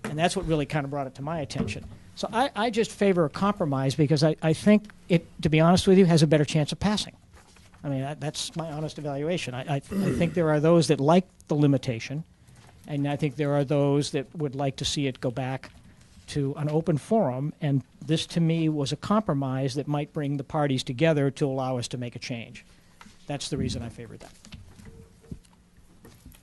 [SPEAKER 9] And that's what really kind of brought it to my attention. So I just favor a compromise because I think it, to be honest with you, has a better chance of passing. I mean, that's my honest evaluation. I think there are those that like the limitation, and I think there are those that would like to see it go back to an open forum, and this to me was a compromise that might bring the parties together to allow us to make a change. That's the reason I favored that.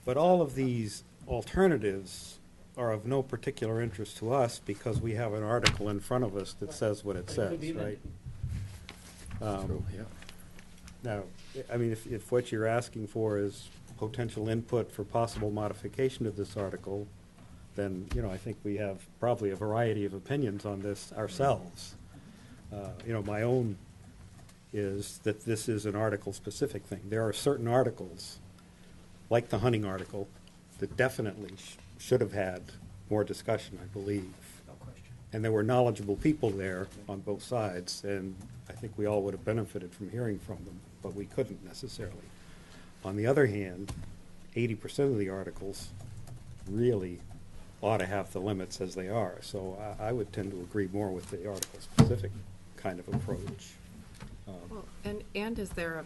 [SPEAKER 1] But all of these alternatives are of no particular interest to us because we have an article in front of us that says what it says, right?
[SPEAKER 2] True, yeah.
[SPEAKER 1] Now, I mean, if what you're asking for is potential input for possible modification of this article, then, I think we have probably a variety of opinions on this ourselves. My own is that this is an article-specific thing. There are certain articles, like the hunting article, that definitely should have had more discussion, I believe.
[SPEAKER 9] No question.
[SPEAKER 1] And there were knowledgeable people there on both sides, and I think we all would have benefited from hearing from them, but we couldn't necessarily. On the other hand, 80% of the articles really ought to have the limits as they are. So I would tend to agree more with the article-specific kind of approach.
[SPEAKER 11] Well, and is there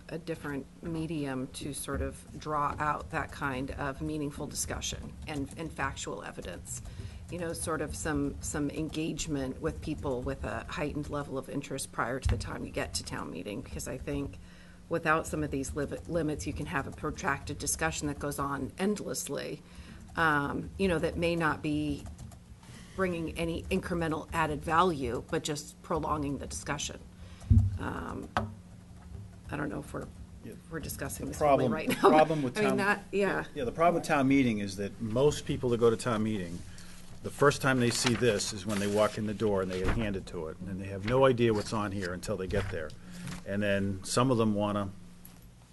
[SPEAKER 11] a different medium to sort of draw out that kind of meaningful discussion and factual evidence? Sort of some engagement with people with a heightened level of interest prior to the time you get to town meeting, because I think without some of these limits, you can have a protracted discussion that goes on endlessly, that may not be bringing any incremental added value, but just prolonging the discussion. I don't know if we're discussing this really right now.
[SPEAKER 8] Problem with
[SPEAKER 11] I mean,
[SPEAKER 8] town.
[SPEAKER 11] yeah.
[SPEAKER 8] Yeah, the problem with town meeting is that most people that go to town meeting, the first time they see this is when they walk in the door and they get handed to it, and they have no idea what's on here until they get there. And then some of them want to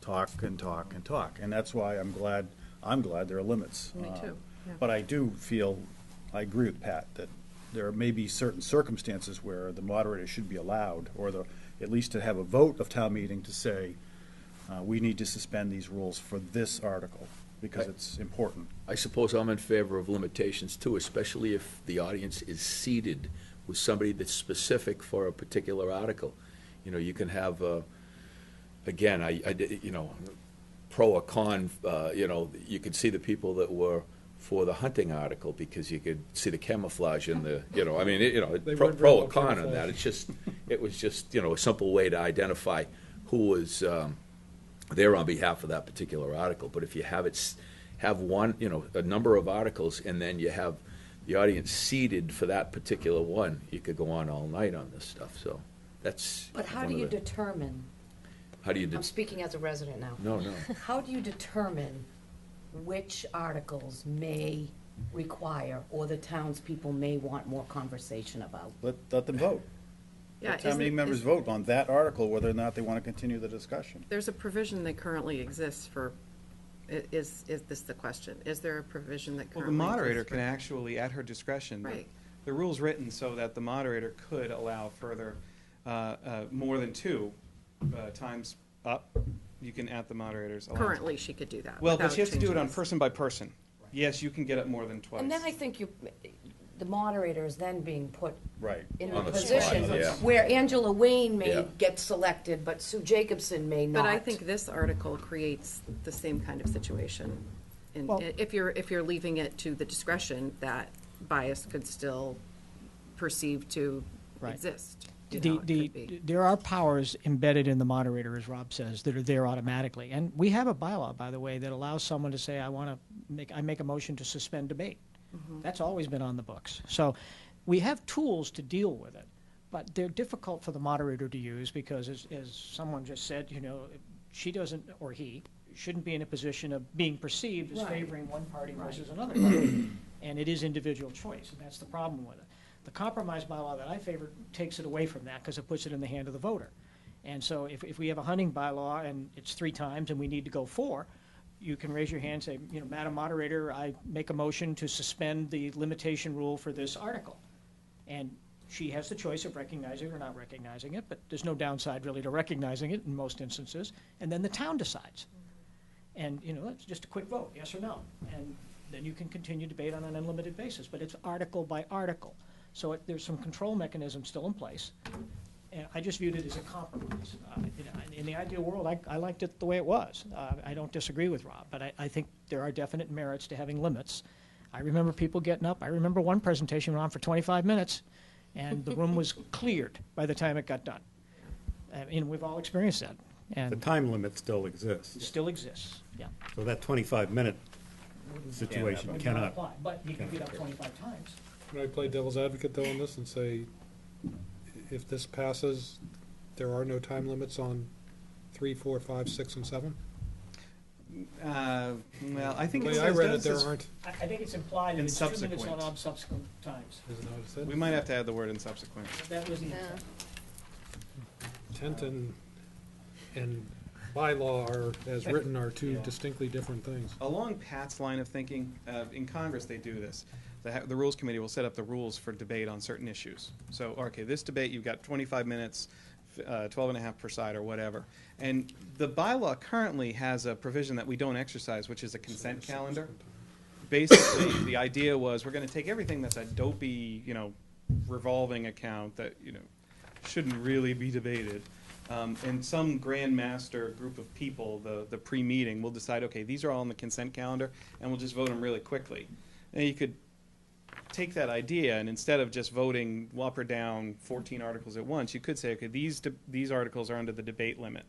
[SPEAKER 8] talk and talk and talk, and that's why I'm glad there are limits.
[SPEAKER 11] Me too. Yeah.
[SPEAKER 8] But I do feel, I agree with Pat, that there may be certain circumstances where the moderator should be allowed, or at least to have a vote of town meeting to say, we need to suspend these rules for this article, because it's important.
[SPEAKER 2] I suppose I'm in favor of limitations too, especially if the audience is seated with somebody that's specific for a particular article. You can have, again, pro or con, you could see the people that were for the hunting article because you could see the camouflage in the, pro or con on that. It was just, a simple way to identify who was there on behalf of that particular article. But if you have one, a number of articles, and then you have the audience seated for that particular one, you could go on all night on this stuff. So that's.
[SPEAKER 4] But how do you determine?
[SPEAKER 2] How do you?
[SPEAKER 4] I'm speaking as a resident now.
[SPEAKER 2] No.
[SPEAKER 4] How do you determine which articles may require, or the townspeople may want more conversation about.
[SPEAKER 8] Let them vote.
[SPEAKER 11] Yeah,
[SPEAKER 8] Let town meeting members vote on that article, whether or not they want to continue the discussion.
[SPEAKER 11] There's a provision that currently exists for, is this the question? Is there a provision that
[SPEAKER 10] Well,
[SPEAKER 11] currently
[SPEAKER 10] the moderator
[SPEAKER 11] exists
[SPEAKER 10] can actually, at her discretion.
[SPEAKER 11] Right.
[SPEAKER 10] The rule's written so that the moderator could allow further, more than two times up. You can, at the moderator's allowance.
[SPEAKER 11] Currently, she could do that.
[SPEAKER 10] Well, but
[SPEAKER 11] without
[SPEAKER 10] she has to do it
[SPEAKER 11] changing
[SPEAKER 10] on
[SPEAKER 11] this.
[SPEAKER 10] person by person. Yes, you can get up more than twice.
[SPEAKER 4] And then I think the moderator is then being put
[SPEAKER 8] Right.
[SPEAKER 4] in a
[SPEAKER 2] On the
[SPEAKER 4] position
[SPEAKER 2] spot, yeah.
[SPEAKER 4] where Angela Wayne may
[SPEAKER 2] Yeah.
[SPEAKER 4] get selected, but Sue Jacobson may not.
[SPEAKER 11] But I think this article creates the same kind of situation. And
[SPEAKER 9] Well-
[SPEAKER 11] if you're leaving it to the discretion, that bias could still perceive to
[SPEAKER 9] Right.
[SPEAKER 11] exist. You know, it could be.
[SPEAKER 9] There are powers embedded in the moderator, as Rob says, that are there automatically. And we have a bylaw, by the way, that allows someone to say, I make a motion to suspend debate. That's always been on the books. So we have tools to deal with it, but they're difficult for the moderator to use because, as someone just said, she doesn't, or he, shouldn't be in a position of being perceived as favoring one party versus another party. And it is individual choice, and that's the problem with it. The compromise bylaw that I favor takes it away from that because it puts it in the hand of the voter. And so if we have a hunting bylaw and it's 3 times and we need to go 4, you can raise your hand and say, Madam Moderator, I make a motion to suspend the limitation rule for this article. And she has the choice of recognizing it or not recognizing it, but there's no downside really to recognizing it in most instances. And then the town decides. And, it's just a quick vote, yes or no. And then you can continue debate on an unlimited basis, but it's article by article. So there's some control mechanism still in place. And I just viewed it as a compromise. In the ideal world, I liked it the way it was. I don't disagree with Rob, but I think there are definite merits to having limits. I remember people getting up. I remember one presentation went on for 25 minutes, and the room was cleared by the time it got done. We've all experienced that.
[SPEAKER 1] The
[SPEAKER 9] And
[SPEAKER 1] time limit still exists,
[SPEAKER 9] it still exists, yeah.
[SPEAKER 1] so that 25-minute situation
[SPEAKER 9] Would not
[SPEAKER 1] cannot.
[SPEAKER 9] apply, but you can get up 25 times.
[SPEAKER 14] Can I play devil's advocate though on this and say, if this passes, there are no time limits on 3, 4, 5, 6, and 7?
[SPEAKER 10] Well, I think
[SPEAKER 14] The
[SPEAKER 10] it
[SPEAKER 14] way I
[SPEAKER 10] says
[SPEAKER 14] read
[SPEAKER 10] that
[SPEAKER 14] it, there
[SPEAKER 10] says-
[SPEAKER 14] aren't.
[SPEAKER 9] I think it's implied
[SPEAKER 10] In
[SPEAKER 9] in it's 2 minutes
[SPEAKER 10] subsequent.
[SPEAKER 9] on subsequent times.
[SPEAKER 14] Is it not what it said?
[SPEAKER 10] We might have to add the word in subsequent.
[SPEAKER 9] That was the intent.
[SPEAKER 14] Intent and bylaw are, as written, are two distinctly different things.
[SPEAKER 10] Along Pat's line of thinking, in Congress they do this. The Rules Committee will set up the rules for debate on certain issues. So, okay, this debate, you've got 25 minutes, 12 and a half per side or whatever. And the bylaw currently has a provision that we don't exercise, which is a consent calendar. Basically, the idea was we're going to take everything that's a dopey, revolving account that, shouldn't really be debated. And some grandmaster group of people, the pre-meeting, will decide, okay, these are all on the consent calendar, and we'll just vote them really quickly. And you could take that idea, and instead of just voting up or down 14 articles at once, you could say, okay, these articles are under the debate limit.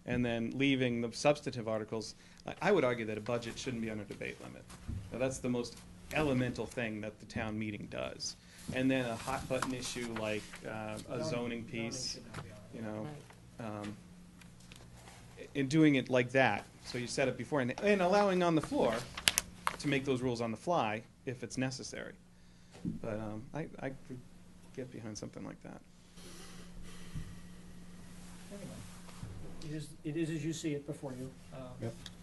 [SPEAKER 10] And then leaving the substantive articles, I would argue that a budget shouldn't be under debate limit. Now, that's the most elemental thing that the town meeting does. And then a hot button issue like a zoning piece, in doing it like that, so you set it before, and allowing on the floor to make those rules on the fly if it's necessary. But I could get behind something like that.
[SPEAKER 9] Anyway, it is as you see it before you.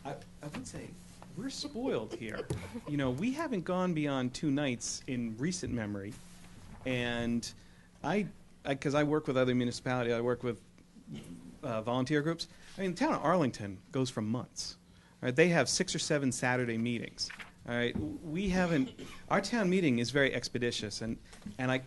[SPEAKER 10] I would say we're spoiled here. We haven't gone beyond 2 nights in recent memory, and because I work with other municipalities, I work with volunteer groups. The town of Arlington goes for months. Right? They have 6 or 7 Saturday meetings. All right, we haven't. Our town meeting is very expeditious, and I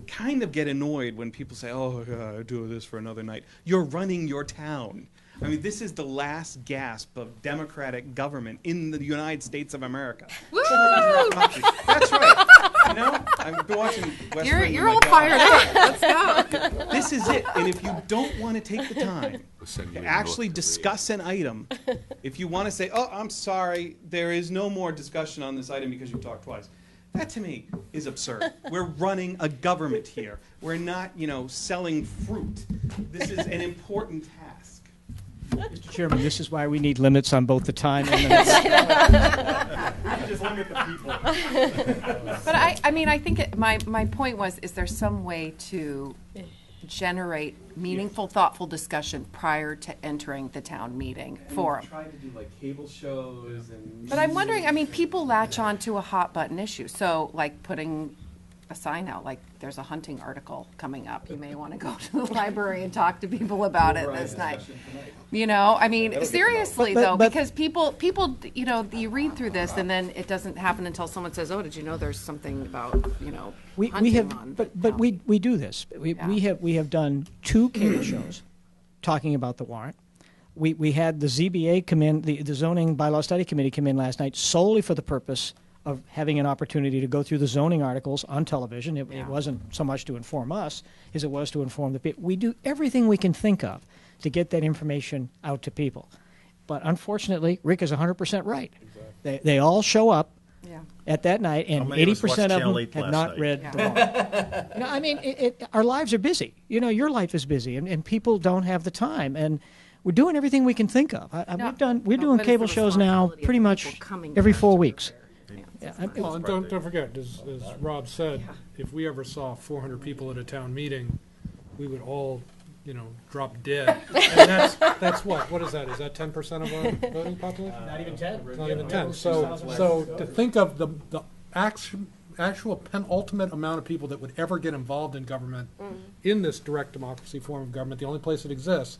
[SPEAKER 10] kind of get annoyed when people say, "Oh, I do this for another night." You're running your town. This is the last gasp of democratic government in the United States of America.
[SPEAKER 11] Woo!
[SPEAKER 10] That's right. I've been watching West Wing.
[SPEAKER 11] You're all fired up. Let's go.
[SPEAKER 10] This is it. And if you don't want to take the time to actually discuss an item, if you want to say, "Oh, I'm sorry, there is no more discussion on this item because you talked twice," that to me is absurd. We're running a government here. We're not, selling fruit. This is an important task.
[SPEAKER 9] Mr. Chairman, this is why we need limits on both the time and the.
[SPEAKER 3] Just limit the people.
[SPEAKER 11] But I mean, I think my point was, is there some way to generate meaningful, thoughtful discussion prior to entering the town meeting forum?
[SPEAKER 15] Try to do like cable shows and.
[SPEAKER 11] But I'm wondering, I mean, people latch on to a hot button issue, so like putting a sign out, like there's a hunting article coming up, you may want to go to the library and talk to people about it this night. You know, I mean, seriously though, because people, you know, you read through this and then it doesn't happen until someone says, oh, did you know there's something about, you know,
[SPEAKER 9] We
[SPEAKER 11] hunting
[SPEAKER 9] have,
[SPEAKER 11] on?
[SPEAKER 9] but we do this. We have done 2 cable shows talking about the warrant. We had the ZBA come in, the zoning bylaw study committee come in last night solely for the purpose of having an opportunity to go through the zoning articles on television. It wasn't so much to inform us as it was to inform the people. We do everything we can think of to get that information out to people. But unfortunately, Rick is 100% right. Exactly. They all show up at that night, and 80% of them have not read the warrant. You know, I mean, our lives are busy. You know, your life is busy, and people don't have the time. And we're doing everything we can think of. We're doing cable shows now pretty much every 4 weeks.
[SPEAKER 14] Well, and don't forget, as Rob said, if we ever saw 400 people at a town meeting, we would all, you know, drop dead. And that's what? What is that? Is that 10% of our voting population?
[SPEAKER 9] Not even 10.
[SPEAKER 14] Not even 10. So to think of the actual penultimate amount of people that would ever get involved in government in this direct democracy form of government, the only place it exists,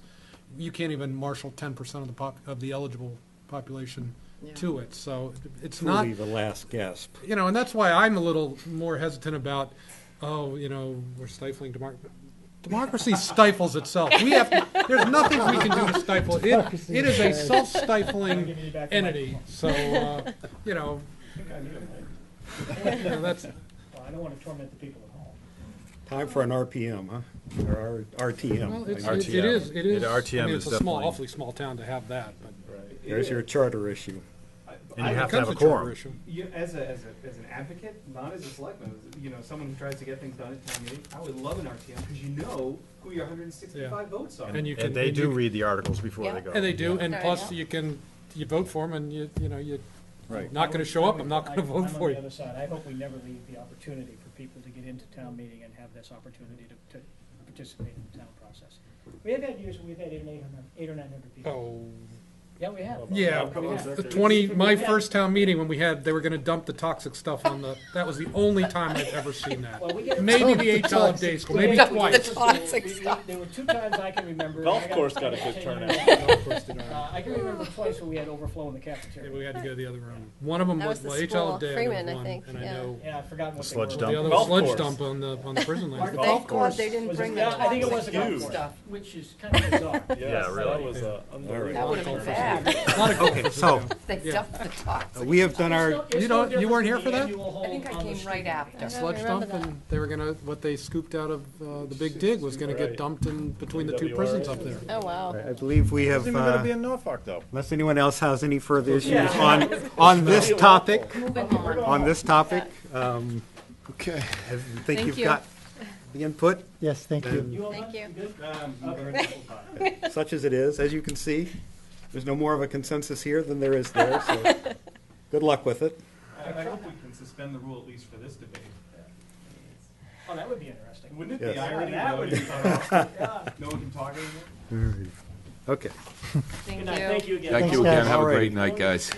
[SPEAKER 14] you can't even marshal 10% of the eligible population to it. So it's
[SPEAKER 1] Truly
[SPEAKER 14] not
[SPEAKER 1] the last gasp.
[SPEAKER 14] You know, and that's why I'm a little more hesitant about, oh, you know, we're stifling democracy. Democracy stifles itself. There's nothing we can do to stifle it. It is a self-stifling entity. So, you know, that's.
[SPEAKER 9] Well, I don't want to torment the people at home.
[SPEAKER 1] Time for an RPM, huh? Or RTM.
[SPEAKER 14] Well, it is.
[SPEAKER 8] RTM
[SPEAKER 14] I mean,
[SPEAKER 8] is
[SPEAKER 14] it's a
[SPEAKER 8] definitely
[SPEAKER 14] awfully small town to have that. But
[SPEAKER 1] there's your charter issue.
[SPEAKER 8] And you have to have a quorum.
[SPEAKER 15] As an advocate, not as a selectman, you know, someone who tries to get things done at town meeting, I would love an RTM because you know who your 165 votes are.
[SPEAKER 8] And they do read the articles before they go.
[SPEAKER 14] And they do, and plus you vote for them, and you're not going to show up. I'm not going to vote for you.
[SPEAKER 9] On the other side, I hope we never leave the opportunity for people to get into town meeting and have this opportunity to participate in the town process. We have had years where we've had 800 or 900 people.
[SPEAKER 14] Oh.
[SPEAKER 9] Yeah, we have.
[SPEAKER 14] Yeah, my first town meeting when they were going to dump the toxic stuff on that was the only time I've ever seen that.
[SPEAKER 9] Well,
[SPEAKER 14] maybe the HL day school, maybe twice.
[SPEAKER 9] There were 2 times I can remember.
[SPEAKER 3] Golf course got a good turnout.
[SPEAKER 9] I can remember twice when we had overflow in the cafeteria.
[SPEAKER 14] Yeah, we had to go to the other room. One of them was the HL day.
[SPEAKER 16] Freeman, I think.
[SPEAKER 14] And I know.
[SPEAKER 9] Yeah, I forgot what
[SPEAKER 8] sludge
[SPEAKER 14] The other was sludge dump on the prison lands. The golf course.
[SPEAKER 16] They didn't bring the
[SPEAKER 9] I think it was the golf course, which is kind of bizarre.
[SPEAKER 8] Yeah, really.
[SPEAKER 11] That would have been bad.
[SPEAKER 1] Okay, so
[SPEAKER 11] They dumped the toxic.
[SPEAKER 1] we have done our.
[SPEAKER 14] You weren't here for that?
[SPEAKER 11] I think I came right after.
[SPEAKER 14] Sludge dump, and they were gonna, what they scooped out of the big dig was gonna get dumped in between the 2 prisons up there.
[SPEAKER 16] Oh, wow.
[SPEAKER 1] I believe we have.
[SPEAKER 8] It's even going to be in Norfolk, though.
[SPEAKER 1] Unless anyone else has any further issues on this topic.
[SPEAKER 11] Moving on.
[SPEAKER 1] On this topic.
[SPEAKER 8] Okay.
[SPEAKER 1] I think
[SPEAKER 16] Thank
[SPEAKER 1] you've
[SPEAKER 16] you.
[SPEAKER 1] got the input.
[SPEAKER 13] Yes, thank you.
[SPEAKER 16] Thank you.
[SPEAKER 1] Such as it is, as you can see. There's no more of a consensus here than there is there, so good luck with it.
[SPEAKER 15] I hope we can suspend the rule at least for this debate.
[SPEAKER 9] Oh, that would be interesting.
[SPEAKER 15] Wouldn't it
[SPEAKER 1] Yes.
[SPEAKER 15] be irony?
[SPEAKER 9] That would be
[SPEAKER 15] No one can talk anymore?
[SPEAKER 1] Okay.
[SPEAKER 16] Thank you.
[SPEAKER 9] Thank you again.
[SPEAKER 2] Thank you
[SPEAKER 13] Thanks,
[SPEAKER 2] again.
[SPEAKER 13] guys.
[SPEAKER 2] Have a
[SPEAKER 1] All right.
[SPEAKER 2] great night, guys.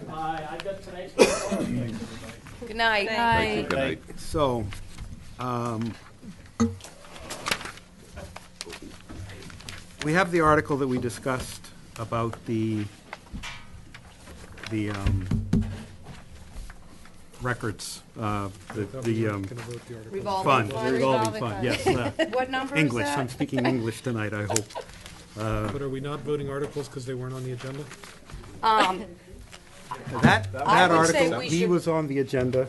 [SPEAKER 9] I've got tonight's.
[SPEAKER 16] Good night.
[SPEAKER 11] Bye.
[SPEAKER 2] Good night.
[SPEAKER 1] So, we have the article that we discussed about the records,
[SPEAKER 14] Gonna vote the article.
[SPEAKER 16] Revolving
[SPEAKER 1] fund, the revolving fund, yes.
[SPEAKER 11] What number is
[SPEAKER 1] English,
[SPEAKER 11] that?
[SPEAKER 1] I'm speaking English tonight, I hope.
[SPEAKER 14] But are we not voting articles because they weren't on the agenda?
[SPEAKER 1] That
[SPEAKER 11] I would say
[SPEAKER 1] article,
[SPEAKER 11] we
[SPEAKER 1] he
[SPEAKER 11] should-
[SPEAKER 1] was on the agenda,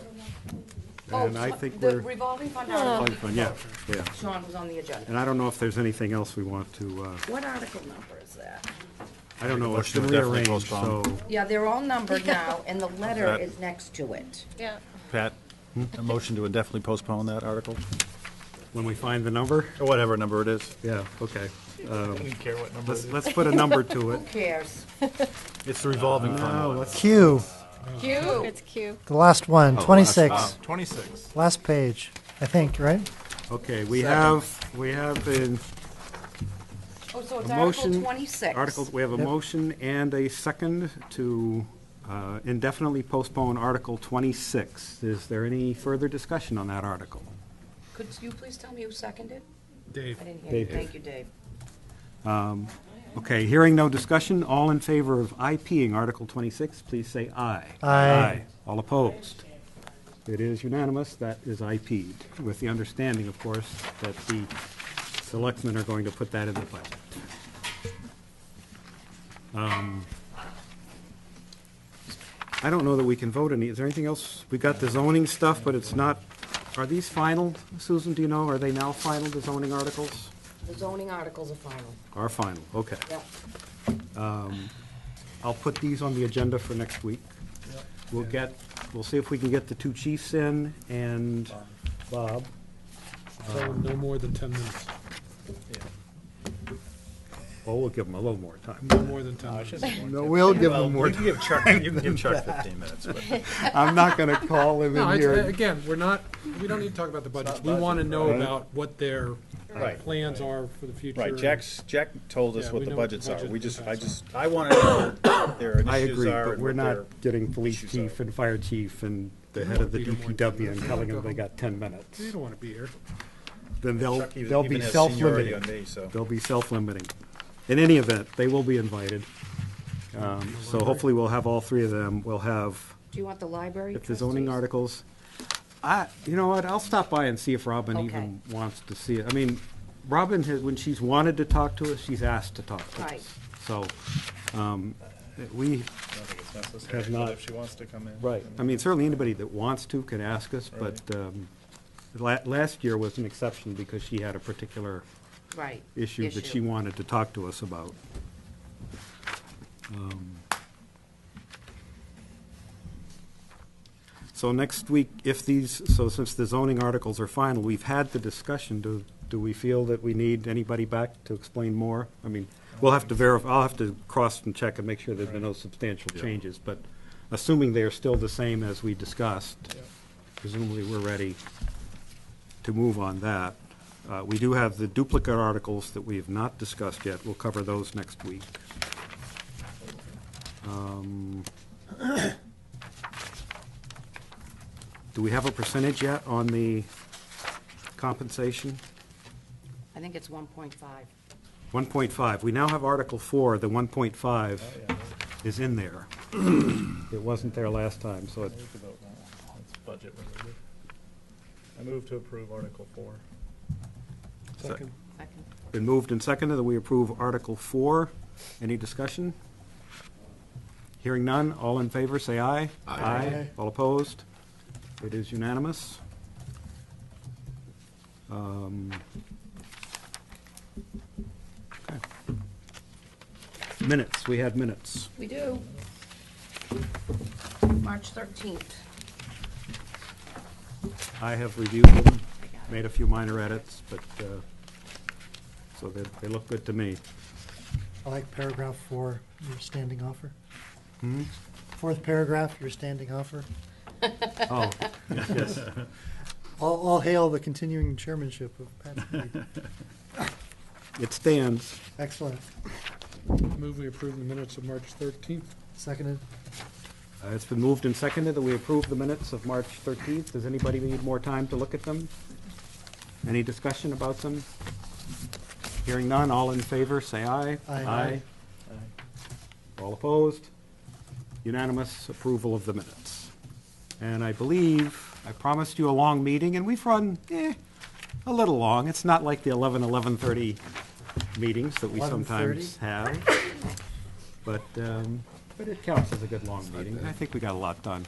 [SPEAKER 1] and I think
[SPEAKER 11] The
[SPEAKER 1] we're.
[SPEAKER 11] revolving fund
[SPEAKER 1] Revolving
[SPEAKER 11] article.
[SPEAKER 1] fund, yeah, yeah.
[SPEAKER 11] Sean was on the agenda.
[SPEAKER 1] And I don't know if there's anything else we want to,
[SPEAKER 11] What article number is that?
[SPEAKER 1] I don't know, it's
[SPEAKER 8] Motion
[SPEAKER 1] been
[SPEAKER 8] to definitely
[SPEAKER 1] rearranged, so.
[SPEAKER 8] postpone.
[SPEAKER 4] Yeah, they're all numbered now, and the letter
[SPEAKER 8] That-
[SPEAKER 4] is next to it.
[SPEAKER 16] Yeah.
[SPEAKER 8] Pat, a motion to indefinitely postpone that article?
[SPEAKER 1] when we find the number?
[SPEAKER 8] Or whatever number it is.
[SPEAKER 1] Yeah, okay.
[SPEAKER 3] I don't care what number it is.
[SPEAKER 1] Let's put a number to it.
[SPEAKER 4] Who cares?
[SPEAKER 8] It's the revolving
[SPEAKER 1] No,
[SPEAKER 8] fund.
[SPEAKER 1] let's,
[SPEAKER 13] Q,
[SPEAKER 16] Q, it's Q.
[SPEAKER 13] the last one, 26.
[SPEAKER 3] 26.
[SPEAKER 13] Last page, I think, right?
[SPEAKER 1] okay, we have in
[SPEAKER 4] Oh, so it's
[SPEAKER 1] a
[SPEAKER 4] Article
[SPEAKER 1] motion.
[SPEAKER 4] 26.
[SPEAKER 1] We have a
[SPEAKER 13] Yep.
[SPEAKER 1] motion and a second to indefinitely postpone Article 26. Is there any further discussion on that article?
[SPEAKER 4] Could you please tell me who seconded?
[SPEAKER 14] Dave.
[SPEAKER 4] I didn't hear you.
[SPEAKER 1] Dave.
[SPEAKER 4] Thank you, Dave.
[SPEAKER 1] Okay, hearing no discussion, all in favor of IPing Article 26, please say aye.
[SPEAKER 13] Aye.
[SPEAKER 1] All opposed? It is unanimous, that is IP'd, with the understanding, of course, that the selectmen are going to put that in the budget. I don't know that we can vote any, is there anything else? We got the zoning stuff, but it's not, are these final, Susan, do you know, are they now final, the zoning articles?
[SPEAKER 4] The zoning articles are final.
[SPEAKER 1] Are final, okay.
[SPEAKER 4] Yep.
[SPEAKER 1] I'll put these on the agenda for next week. We'll see if we can get the two chiefs in and Bob.
[SPEAKER 14] So no more than 10 minutes.
[SPEAKER 1] Oh, we'll give them a little more time.
[SPEAKER 14] No more than 10 minutes.
[SPEAKER 1] No, we'll give them more
[SPEAKER 8] You can give Chuck, you can give Chuck 15 minutes, but.
[SPEAKER 1] I'm not gonna call him
[SPEAKER 14] No,
[SPEAKER 1] in here.
[SPEAKER 14] again, we don't need to talk about the budget. We want to know about what their
[SPEAKER 8] Right.
[SPEAKER 14] plans are for the future.
[SPEAKER 8] Right, Jack told us
[SPEAKER 14] Yeah,
[SPEAKER 8] what
[SPEAKER 14] we
[SPEAKER 8] the
[SPEAKER 14] know what the
[SPEAKER 8] budgets are.
[SPEAKER 14] budget
[SPEAKER 8] I want to know what their
[SPEAKER 1] I
[SPEAKER 8] initiatives
[SPEAKER 1] agree,
[SPEAKER 8] are.
[SPEAKER 1] but
[SPEAKER 8] and
[SPEAKER 1] we're
[SPEAKER 8] what
[SPEAKER 1] not
[SPEAKER 8] their
[SPEAKER 1] getting police
[SPEAKER 8] issues
[SPEAKER 1] chief
[SPEAKER 8] are.
[SPEAKER 1] and fire chief and the head of the
[SPEAKER 14] Beat 'em more than
[SPEAKER 1] DPW
[SPEAKER 14] 10
[SPEAKER 1] and
[SPEAKER 14] minutes.
[SPEAKER 1] telling them
[SPEAKER 14] Go
[SPEAKER 1] they
[SPEAKER 14] home.
[SPEAKER 1] got 10 minutes.
[SPEAKER 14] You don't want to be here.
[SPEAKER 1] Then they'll
[SPEAKER 8] Chuck even
[SPEAKER 1] be
[SPEAKER 8] has seniority
[SPEAKER 1] self-limiting.
[SPEAKER 8] on me, so.
[SPEAKER 1] They'll be self-limiting. In any event, they will be invited. So hopefully we'll have all three of them. We'll have,
[SPEAKER 4] Do you want the library
[SPEAKER 1] if the zoning
[SPEAKER 4] trustees?
[SPEAKER 1] articles, you know what, I'll stop by and see if Robin
[SPEAKER 4] Okay.
[SPEAKER 1] even wants to see it. I mean, Robin has, when she's wanted to talk to us, she's asked to talk to
[SPEAKER 4] Right.
[SPEAKER 1] us. So, we
[SPEAKER 3] I don't think it's necessary,
[SPEAKER 1] Have
[SPEAKER 3] but
[SPEAKER 1] not-
[SPEAKER 3] if she wants to come in.
[SPEAKER 1] right, I mean, certainly anybody that wants to can ask us, but last year was an exception because she had a particular
[SPEAKER 4] Right.
[SPEAKER 1] issue that she wanted to talk to us about. So next week, since the zoning articles are final, we've had the discussion, do we feel that we need anybody back to explain more? I mean, we'll have to verify, I'll have to cross and check and make sure there's been no substantial changes, but assuming they're still the same as we discussed, presumably we're ready to move on that. We do have the duplicate articles that we have not discussed yet. We'll cover those next week. Do we have a percentage yet on the compensation?
[SPEAKER 4] I think it's 1.5.
[SPEAKER 1] 1.5. We now have Article 4, the 1.5 is in there. It wasn't there last time, so it,
[SPEAKER 3] We could vote now. It's budget related. I move to approve Article 4.
[SPEAKER 14] Second.
[SPEAKER 4] Second.
[SPEAKER 1] been moved and seconded that we approve Article 4. Any discussion? Hearing none, all in favor, say aye.
[SPEAKER 13] Aye.
[SPEAKER 1] All opposed? It is unanimous. Okay. Minutes, we had minutes.
[SPEAKER 4] We do. March 13th.
[SPEAKER 1] I have reviewed them, made a few minor edits, but, so they look good to me.
[SPEAKER 13] I like paragraph 4, your standing offer.
[SPEAKER 1] Hmm?
[SPEAKER 13] Fourth paragraph, your standing offer.
[SPEAKER 1] Oh, yes.
[SPEAKER 13] All hail the continuing chairmanship of Pat Speed.
[SPEAKER 1] It stands.
[SPEAKER 13] Excellent.
[SPEAKER 14] Move we approve the minutes of March 13th.
[SPEAKER 13] Seconded.
[SPEAKER 1] It's been moved and seconded that we approve the minutes of March 13th. Does anybody need more time to look at them? Any discussion about them? Hearing none, all in favor, say aye.
[SPEAKER 13] Aye.
[SPEAKER 1] All opposed? Unanimous approval of the minutes. And I believe I promised you a long meeting, and we've run, a little long. It's not like the 11:30 meetings that we
[SPEAKER 13] 11:30?
[SPEAKER 1] sometimes have. But it counts as a good long meeting. I think we got a lot done.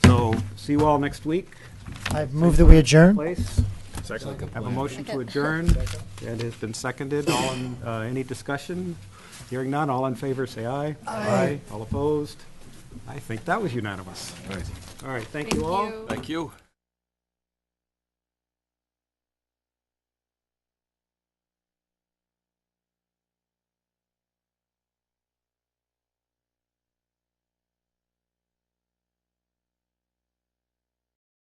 [SPEAKER 1] So, see you all next week.
[SPEAKER 13] I move that we adjourn.
[SPEAKER 1] Place.
[SPEAKER 8] Second.
[SPEAKER 1] Have a motion to adjourn. It has been seconded. All in, any discussion? Hearing none, all in favor, say aye. Aye. All opposed? I think that was unanimous.
[SPEAKER 2] Right.
[SPEAKER 1] All right, thank you all.
[SPEAKER 2] Thank you.